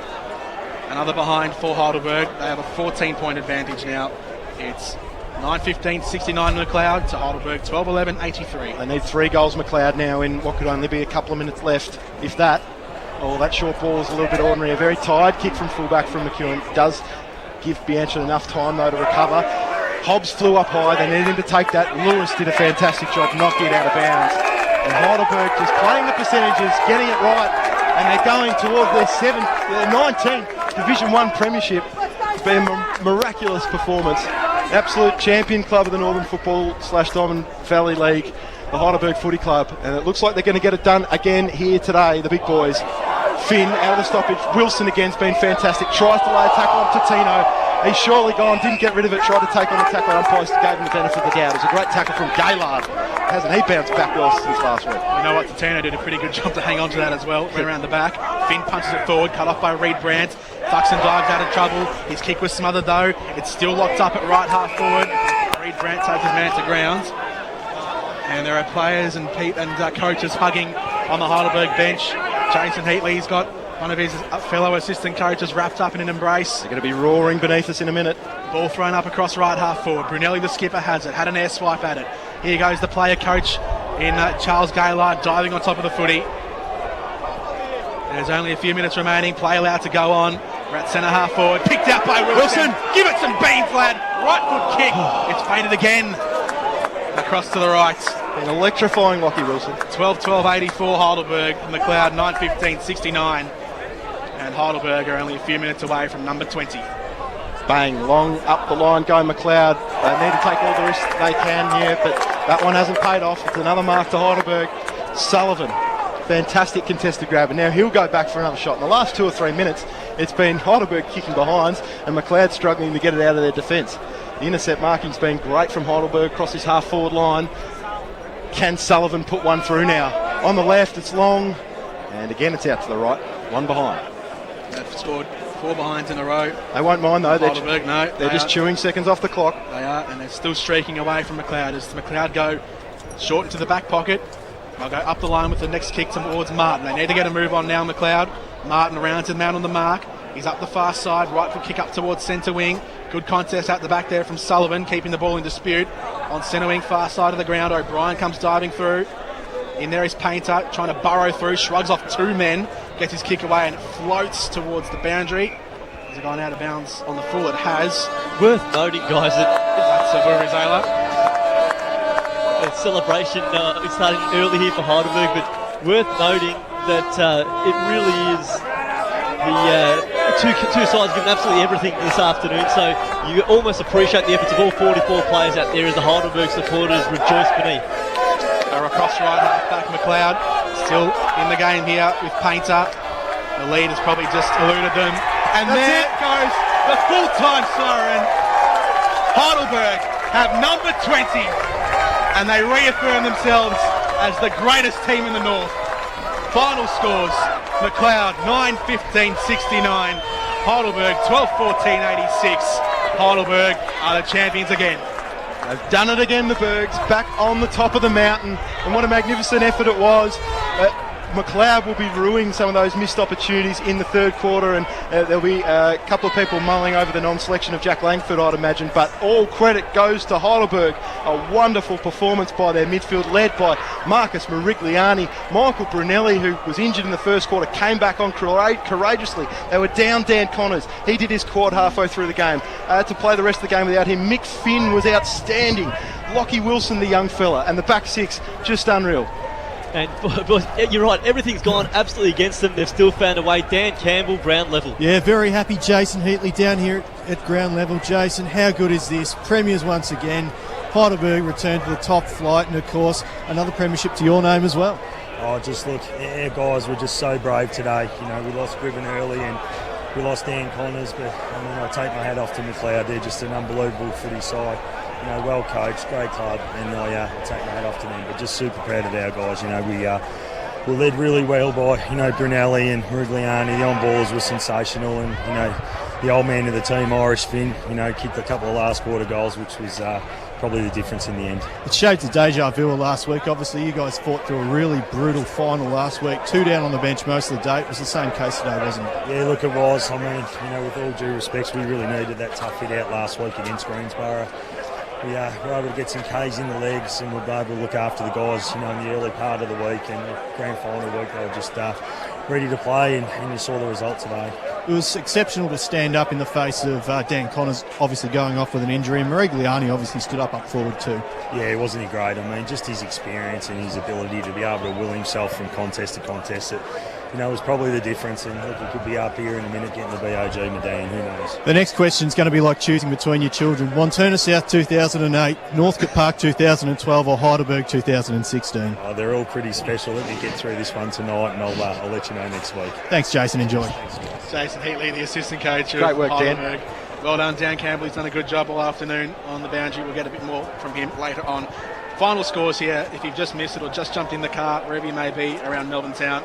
D: Another behind for Heidelberg. They have a 14-point advantage now. It's 9-15-69 McLeod to Heidelberg 12-11-83.
C: They need 3 goals, McLeod, now in what could only be a couple of minutes left, if that. Oh, that short ball is a little bit ordinary. A very tired kick from fullback from McEwen. Does give Bianchi enough time, though, to recover. Hobbs flew up high. They needed him to take that. Lewis did a fantastic job, knocked it out of bounds. And Heidelberg just playing the percentages, getting it right, and they're going towards their 19th Division 1 premiership. It's been a miraculous performance. Absolute champion club of the Northern Football / Diamond Valley League, the Heidelberg Footy Club, and it looks like they're going to get it done again here today, the big boys. Finn out of the stoppage. Wilson again's been fantastic. Tries to lay a tackle on Totino. He's surely gone, didn't get rid of it, tried to take on the tackle umpires, gave him the benefit of the doubt. It was a great tackle from Gaylard. Hasn't he bounced back well since last week?
D: You know what, Totino did a pretty good job to hang on to that as well. Went around the back. Finn punches it forward, cut off by Reed Brandt. Thuxton dives out of trouble. His kick was smothered though. It's still locked up at right half forward. Reed Brandt takes his man to ground. And there are players and coaches hugging on the Heidelberg bench. Jason Heatley's got one of his fellow assistant coaches wrapped up in an embrace.
C: They're going to be roaring beneath us in a minute.
D: Ball thrown up across right half forward. Brunelli, the skipper, has it. Had an air swipe at it. Here goes the player coach in Charles Gaylard diving on top of the footy. There's only a few minutes remaining. Play allowed to go on. We're at centre half forward. Picked out by Wilson. Give it some beans, lad. Right foot kick. It's faded again. Across to the right.
C: An electrifying Lockie Wilson.
D: 12-12-84 Heidelberg. McLeod 9-15-69. And Heidelberg are only a few minutes away from number 20.
C: Bang, long up the line, go McLeod. They need to take all the risks they can here, but that one hasn't paid off. It's another mark to Heidelberg. Sullivan, fantastic contested grab, and now he'll go back for another shot. In the last 2 or 3 minutes, it's been Heidelberg kicking behinds and McLeod struggling to get it out of their defence. The intercept marking's been great from Heidelberg across his half-forward line. Can Sullivan put one through now? On the left, it's long, and again it's out to the right. One behind.
D: They've scored 4 behinds in a row.
C: They won't mind though.
D: Heidelberg,
C: they're just chewing seconds off the clock.
D: They are, and they're still streaking away from McLeod as McLeod go short into the back pocket. They'll go up the line with the next kick towards Martin. They need to get a move on now, McLeod. Martin rounds him out on the mark. He's up the far side, right foot kick up towards centre wing. Good contest out the back there from Sullivan, keeping the ball in dispute. On centre wing, far side of the ground, O'Brien comes diving through. In there is Painter, trying to burrow through, shrugs off two men, gets his kick away and floats towards the boundary. Has it gone out of bounds on the full? It has.
E: Worth noting, guys, that
D: That's a Vuvuzela.
E: the celebration is starting early here for Heidelberg, but worth noting that it really is the two sides giving absolutely everything this afternoon, so you almost appreciate the efforts of all 44 players out there as the Heidelberg supporters rejoice beneath.
D: They're across right, half back McLeod, still in the game here with Painter. The lead has probably just eluded them. And there goes the full-time siren. Heidelberg have number 20, and they reaffirm themselves as the greatest team in the north. Final scores: McLeod 9-15-69, Heidelberg 12-14-86. Heidelberg are the champions again.
C: They've done it again, the Bergs, back on the top of the mountain, and what a magnificent effort it was. McLeod will be ruining some of those missed opportunities in the third quarter, and there'll be a couple of people mulling over the non-selection of Jack Langford, I'd imagine, but all credit goes to Heidelberg. A wonderful performance by their midfield, led by Marcus Merigliani. Michael Brunelli, who was injured in the first quarter, came back on courageously. They were down Dan Connors. He did his quad halfway through the game. To play the rest of the game without him. Mick Finn was outstanding. Lockie Wilson, the young fella, and the back six, just unreal.
E: And boys, you're right, everything's gone absolutely against them. They've still found a way. Dan Campbell, ground level.
F: Yeah, very happy Jason Heatley down here at ground level. Jason, how good is this? Premiers once again. Heidelberg returned to the top flight, and of course, another premiership to your name as well.
H: Oh, just look, our guys were just so brave today. You know, we lost Griven early and we lost Dan Connors, but I mean, I take my hat off to McLeod. They're just an unbelievable footy side. You know, well coached, great club, and I take my hat off to them. But just super proud of our guys. You know, we led really well by, you know, Brunelli and Merigliani. The on-balls were sensational, and, you know, the old man of the team, Irish Finn, you know, kicked a couple of last quarter goals, which was probably the difference in the end.
F: It showed the deja vu last week. Obviously, you guys fought through a really brutal final last week. 2 down on the bench most of the day. It was the same case today, wasn't it?
H: Yeah, look, it was. I mean, you know, with all due respect, we really needed that tough hit out last week against Greensborough. We were able to get some Ks in the legs, and we'll be able to look after the guys, you know, in the early part of the week, and the grand final week they were just ready to play, and you saw the result today.
F: It was exceptional to stand up in the face of Dan Connors obviously going off with an injury, and Merigliani obviously stood up forward too.
H: Yeah, wasn't he great? I mean, just his experience and his ability to be able to will himself from contest to contest, you know, was probably the difference. And look, he could be up here in a minute getting the BOG medallion, who knows.
F: The next question is going to be like choosing between your children. Wanturna South 2008, Northcote Park 2012 or Heidelberg 2016?
H: Oh, they're all pretty special. Let me get through this one tonight, and I'll let you know next week.
F: Thanks, Jason. Enjoy.
D: Jason Heatley, the assistant coach of
C: Great work, Dan.
D: Heidelberg. Well done, Dan Campbell. He's done a good job all afternoon on the boundary. We'll get a bit more from him later on. Final scores here, if you've just missed it or just jumped in the car, wherever you may be around Melbourne Town.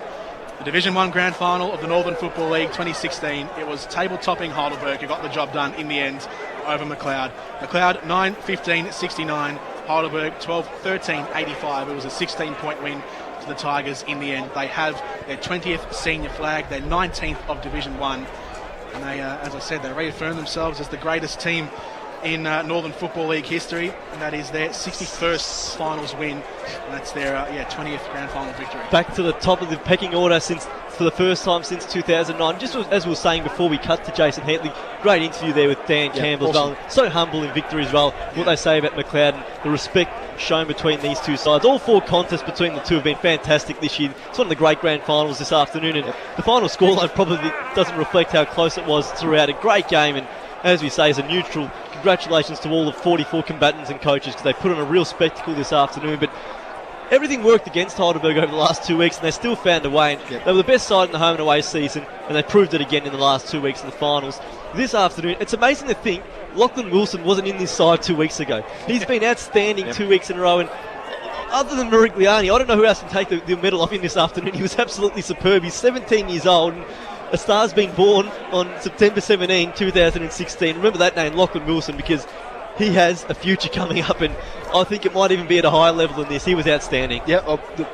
D: The Division 1 Grand Final of the Northern Football League 2016. It was table-topping Heidelberg who got the job done in the end over McLeod. McLeod 9-15-69, Heidelberg 12-13-85. It was a 16-point win to the Tigers in the end. They have their 20th senior flag, their 19th of Division 1. And they, as I said, they reaffirmed themselves as the greatest team in Northern Football League history, and that is their 61st finals win, and that's their 20th grand final victory.
E: Back to the top of the pecking order for the first time since 2009. Just as we were saying before we cut to Jason Heatley, great interview there with Dan Campbell
C: awesome.
E: as well. So humble in victory as well. What they say about McLeod and the respect shown between these two sides. All 4 contests between the two have been fantastic this year. It's one of the great grand finals this afternoon, and the final scoreline probably doesn't reflect how close it was throughout. A great game, and as we say, as a neutral, congratulations to all the 44 combatants and coaches, because they put on a real spectacle this afternoon. But everything worked against Heidelberg over the last 2 weeks, and they still found a way. And they were the best side in the home and away season, and they proved it again in the last 2 weeks in the finals. This afternoon, it's amazing to think Lachlan Wilson wasn't in this side 2 weeks ago. He's been outstanding 2 weeks in a row, and other than Merigliani, I don't know who else can take the medal off him this afternoon. He was absolutely superb. He's 17 years old, and a star's been born on September 17, 2016. Remember that name, Lachlan Wilson, because he has a future coming up, and I think it might even be at a higher level than this. He was outstanding.
C: Yeah,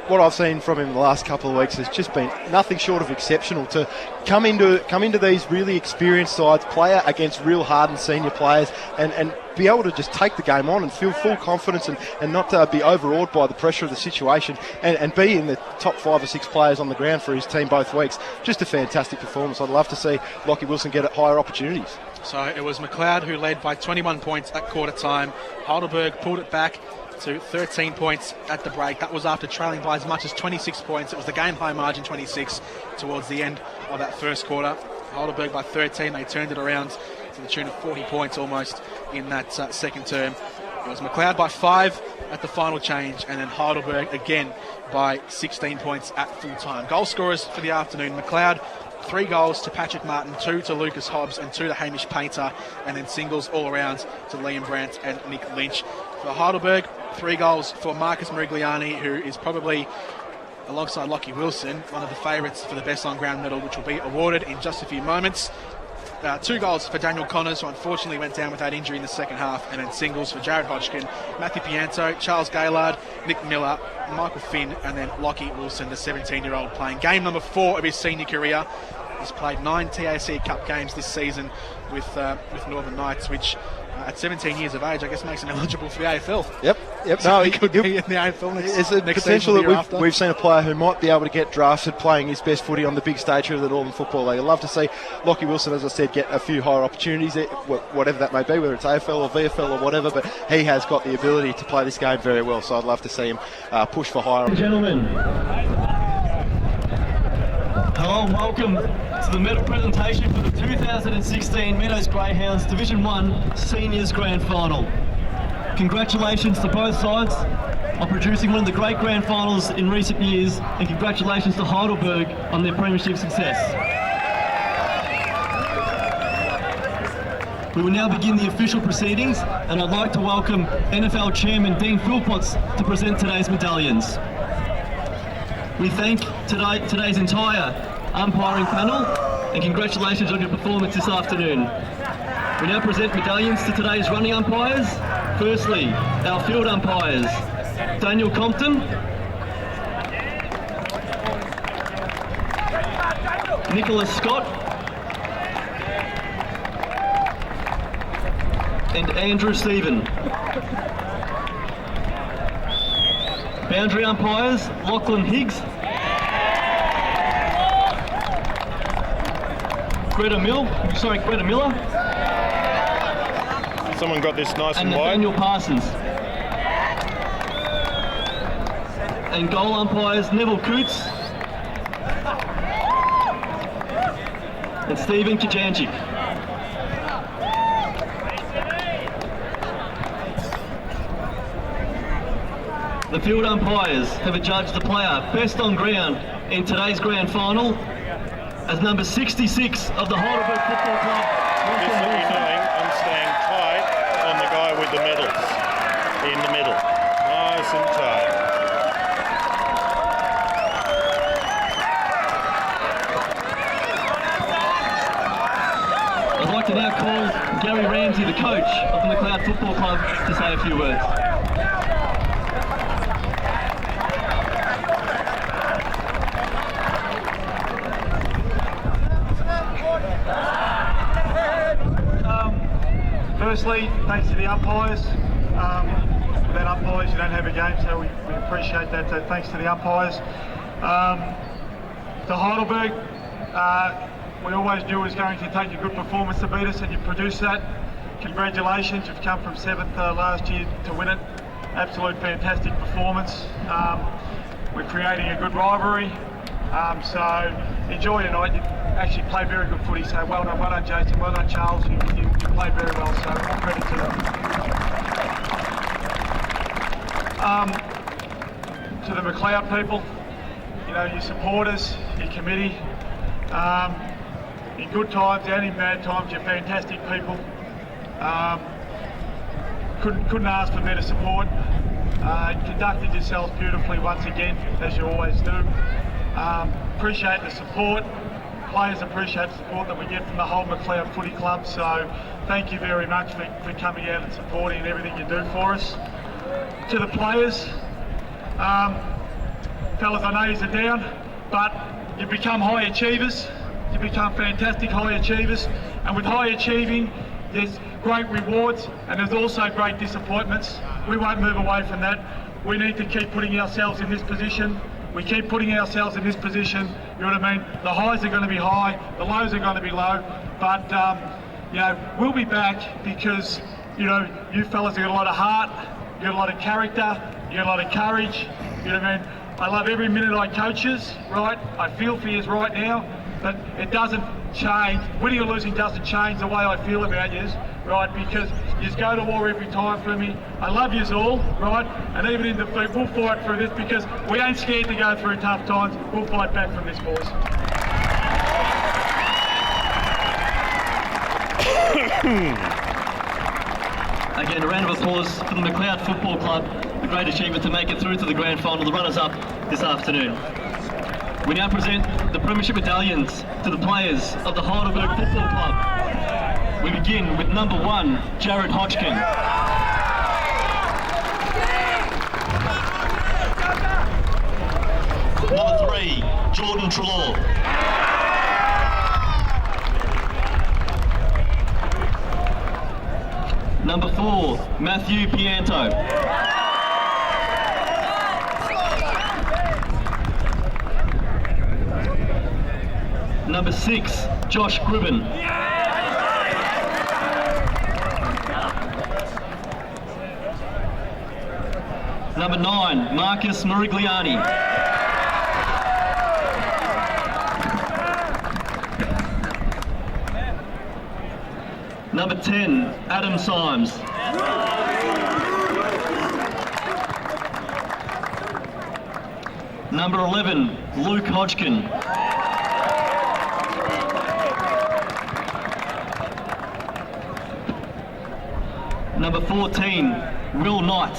C: what I've seen from him the last couple of weeks has just been nothing short of exceptional. To come into these really experienced sides, play against real hardened senior players, and be able to just take the game on and feel full confidence and not be overawed by the pressure of the situation, and be in the top 5 or 6 players on the ground for his team both weeks. Just a fantastic performance. I'd love to see Lachie Wilson get higher opportunities.
D: So it was McLeod who led by 21 points at quarter time. Heidelberg pulled it back to 13 points at the break. That was after trailing by as much as 26 points. It was the game high margin, 26, towards the end of that first quarter. Heidelberg by 13. They turned it around to the tune of 40 points almost in that second term. It was McLeod by 5 at the final change, and then Heidelberg again by 16 points at full time. Goal scorers for the afternoon: McLeod 3 goals to Patrick Martin, 2 to Lucas Hobbs and 2 to Hamish Painter, and then singles all around to Liam Brandt and Nick Lynch. For Heidelberg, 3 goals for Marcus Merigliani, who is probably, alongside Lachie Wilson, one of the favourites for the best on ground medal, which will be awarded in just a few moments. 2 goals for Daniel Connors, who unfortunately went down with that injury in the second half, and then singles for Jared Hodgkin, Matthew Pianto, Charles Gaylard, Nick Miller, Michael Finn, and then Lachie Wilson, the 17-year-old, playing game number 4 of his senior career. He's played 9 TAC Cup games this season with Northern Knights, which at 17 years of age, I guess, makes him eligible for the AFL.
C: Yep.
D: So he could be in the AFL
C: There's a potential that we've seen a player who might be able to get drafted playing his best footy on the big stage of the Northern Football League. I'd love to see Lachie Wilson, as I said, get a few higher opportunities, whatever that may be, whether it's AFL or VFL or whatever, but he has got the ability to play this game very well, so I'd love to see him push for higher.
B: Gentlemen, hello and welcome to the medal presentation for the 2016 Meadows Greyhounds Division 1 Seniors Grand Final. Congratulations to both sides on producing one of the great grand finals in recent years, and congratulations to Heidelberg on their premiership success. We will now begin the official proceedings, and I'd like to welcome NFL Chairman Dean Philpotts to present today's medallions. We thank today's entire umpiring panel, and congratulations on your performance this afternoon. We now present medallions to today's running umpires. Firstly, our field umpires, Daniel Compton, Nicholas Scott, and Andrew Stephen. Boundary umpires, Lachlan Higgs, Greta Miller.
I: Someone got this nice and wide.
B: Nathaniel Parsons. And goal umpires, Neville Coots and Stephen Kajanchik. The field umpires have adjudged the player best on ground in today's grand final as number 66 of the Heidelberg Football Club.
I: This is what you're doing. I'm staying tight on the guy with the medals in the middle. Nice and tight.
B: I'd like to now call Gary Ramsey, the coach of the McLeod Football Club, to say a few words.
J: Firstly, thanks to the umpires. Without umpires, you don't have a game, so we appreciate that. So thanks to the umpires. To Heidelberg, we always knew it was going to take a good performance to beat us, and you produced that. Congratulations, you've come from 7th last year to win it. Absolute fantastic performance. We're creating a good rivalry. So enjoy tonight. You actually played very good footy, so well done Jason, well done Charles. You played very well, so all credit to them. To the McLeod people, you know, your supporters, your committee, in good times and in bad times, you're fantastic people. Couldn't ask for better support. Conducted yourselves beautifully once again, as you always do. Appreciate the support. players appreciate the support that we get from the whole McLeod Footy Club, so thank you very much for coming out and supporting and everything you do for us. To the players, fellas, I know you're down, but you become high achievers. You become fantastic high achievers, and with high achieving, there's great rewards and there's also great disappointments. We won't move away from that. We need to keep putting ourselves in this position. We keep putting ourselves in this position, you know what I mean? The highs are going to be high, the lows are going to be low, but you know, we'll be back because, you know, you fellas have got a lot of heart, you got a lot of character, you got a lot of courage, you know what I mean? I love every minute I coach yous, right? I feel for yous right now, but it doesn't change, winning or losing doesn't change the way I feel about yous, right? Because yous go to war every time for me. I love yous all, right? And even in defeat, we'll fight through this because we ain't scared to go through tough times. We'll fight back from this, boys.
B: Again, a round of applause for the McLeod Football Club, a great achievement to make it through to the grand final, the runners-up this afternoon. We now present the Premiership medallions to the players of the Heidelberg Football Club. We begin with number 1, Jared Hodgkin. Number 3, Jordan Trelaw. Number 4, Matthew Pianto. Number 6, Josh Gribben. Number 9, Marcus Morigliani. Number 10, Adam Symes. Number 11, Luke Hodgkin. Number 14, Will Knight.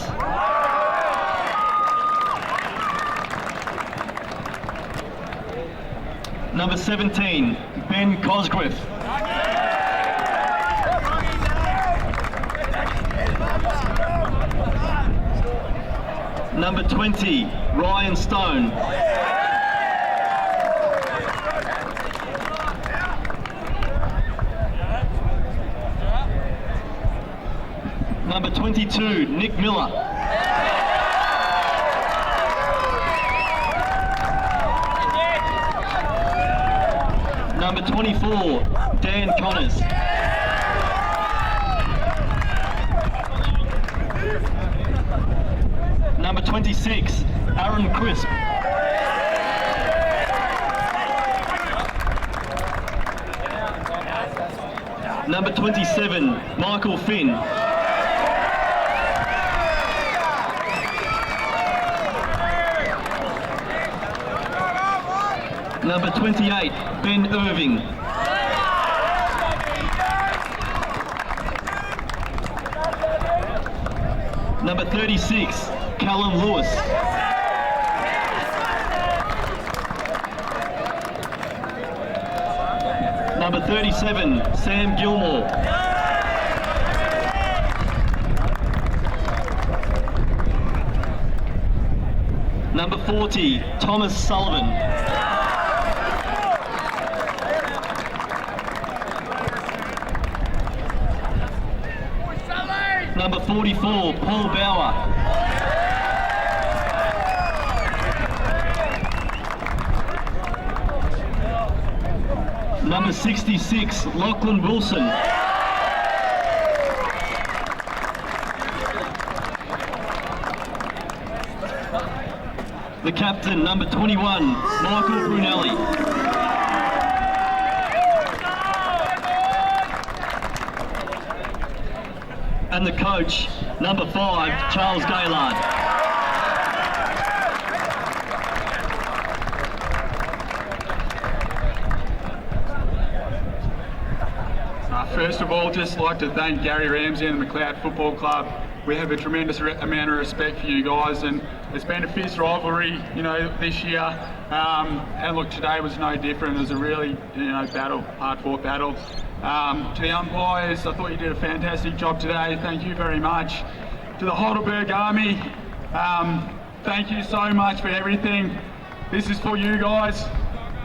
B: Number 17, Ben Cosgrove. Number 20, Ryan Stone. Number 22, Nick Miller. Number 24, Dan Connors. Number 26, Aaron Crisp. Number 27, Michael Finn. Number 28, Ben Irving. Number 36, Callum Lewis. Number 37, Sam Gilmore. Number 40, Thomas Sullivan. Number 44, Paul Bauer. Number 66, Lachlan Wilson. The captain, number 21, Michael Brunelli. And the coach, number 5, Charles Gaylard.
K: First of all, just like to thank Gary Ramsey and the McLeod Football Club
J: we have a tremendous amount of respect for you guys, and it's been a fierce rivalry, you know, this year. And look, today was no different. It was a really, you know, hard-fought battle. To the umpires, I thought you did a fantastic job today. Thank you very much. To the Heidelberg Army, thank you so much for everything. This is for you guys,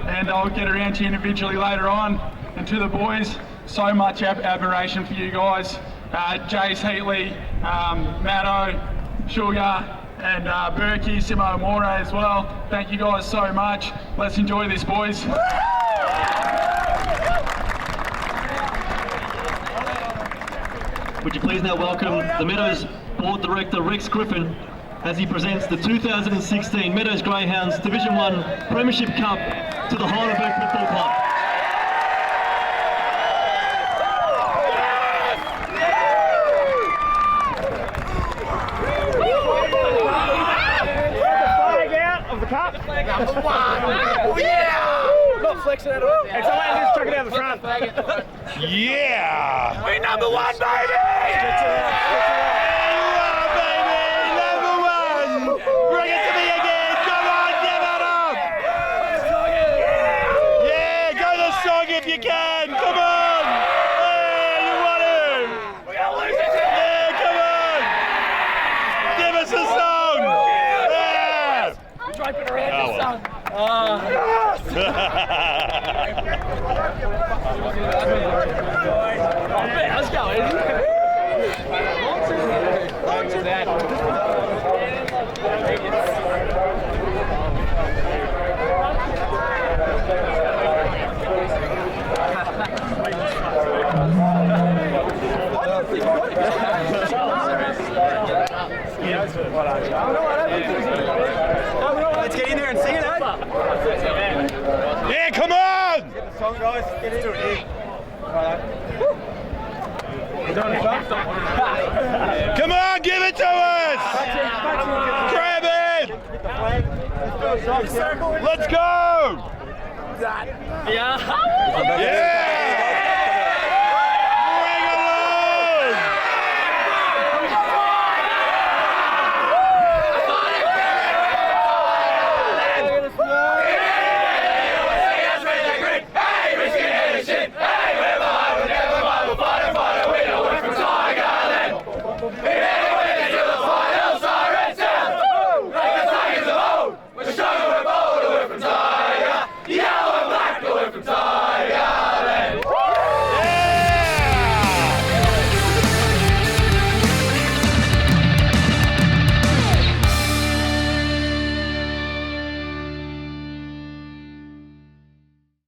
J: and I'll get around to you individually later on. And to the boys, so much admiration for you guys. Jace Heatley, Matto, Sugar, and Berkey, Simo Amore as well. Thank you guys so much. Let's enjoy this, boys.
B: Would you please now welcome the Meadows Board Director Rex Griffin as he presents the 2016 Meadows Greyhounds Division 1 Premiership Cup to the Heidelberg Football Club.
K: Number one! Yeah! Not flexing at all. It's all just chuck it out the front.
I: Yeah!
K: We're number one, baby!
I: Number one! Bring it to me again! Come on, give it up! Yeah, go the song if you can! Come on! Yeah, you want him! Yeah, come on! Give us a song! Yeah!
K: Draping around the sun. Let's go, isn't it?
L: Let's get in there and sing it, eh?
I: Yeah, come on!
L: Get the song, guys. Get into it.
I: Come on, give it to us! Grab it! Let's go!
K: Yeah.
I: Yeah!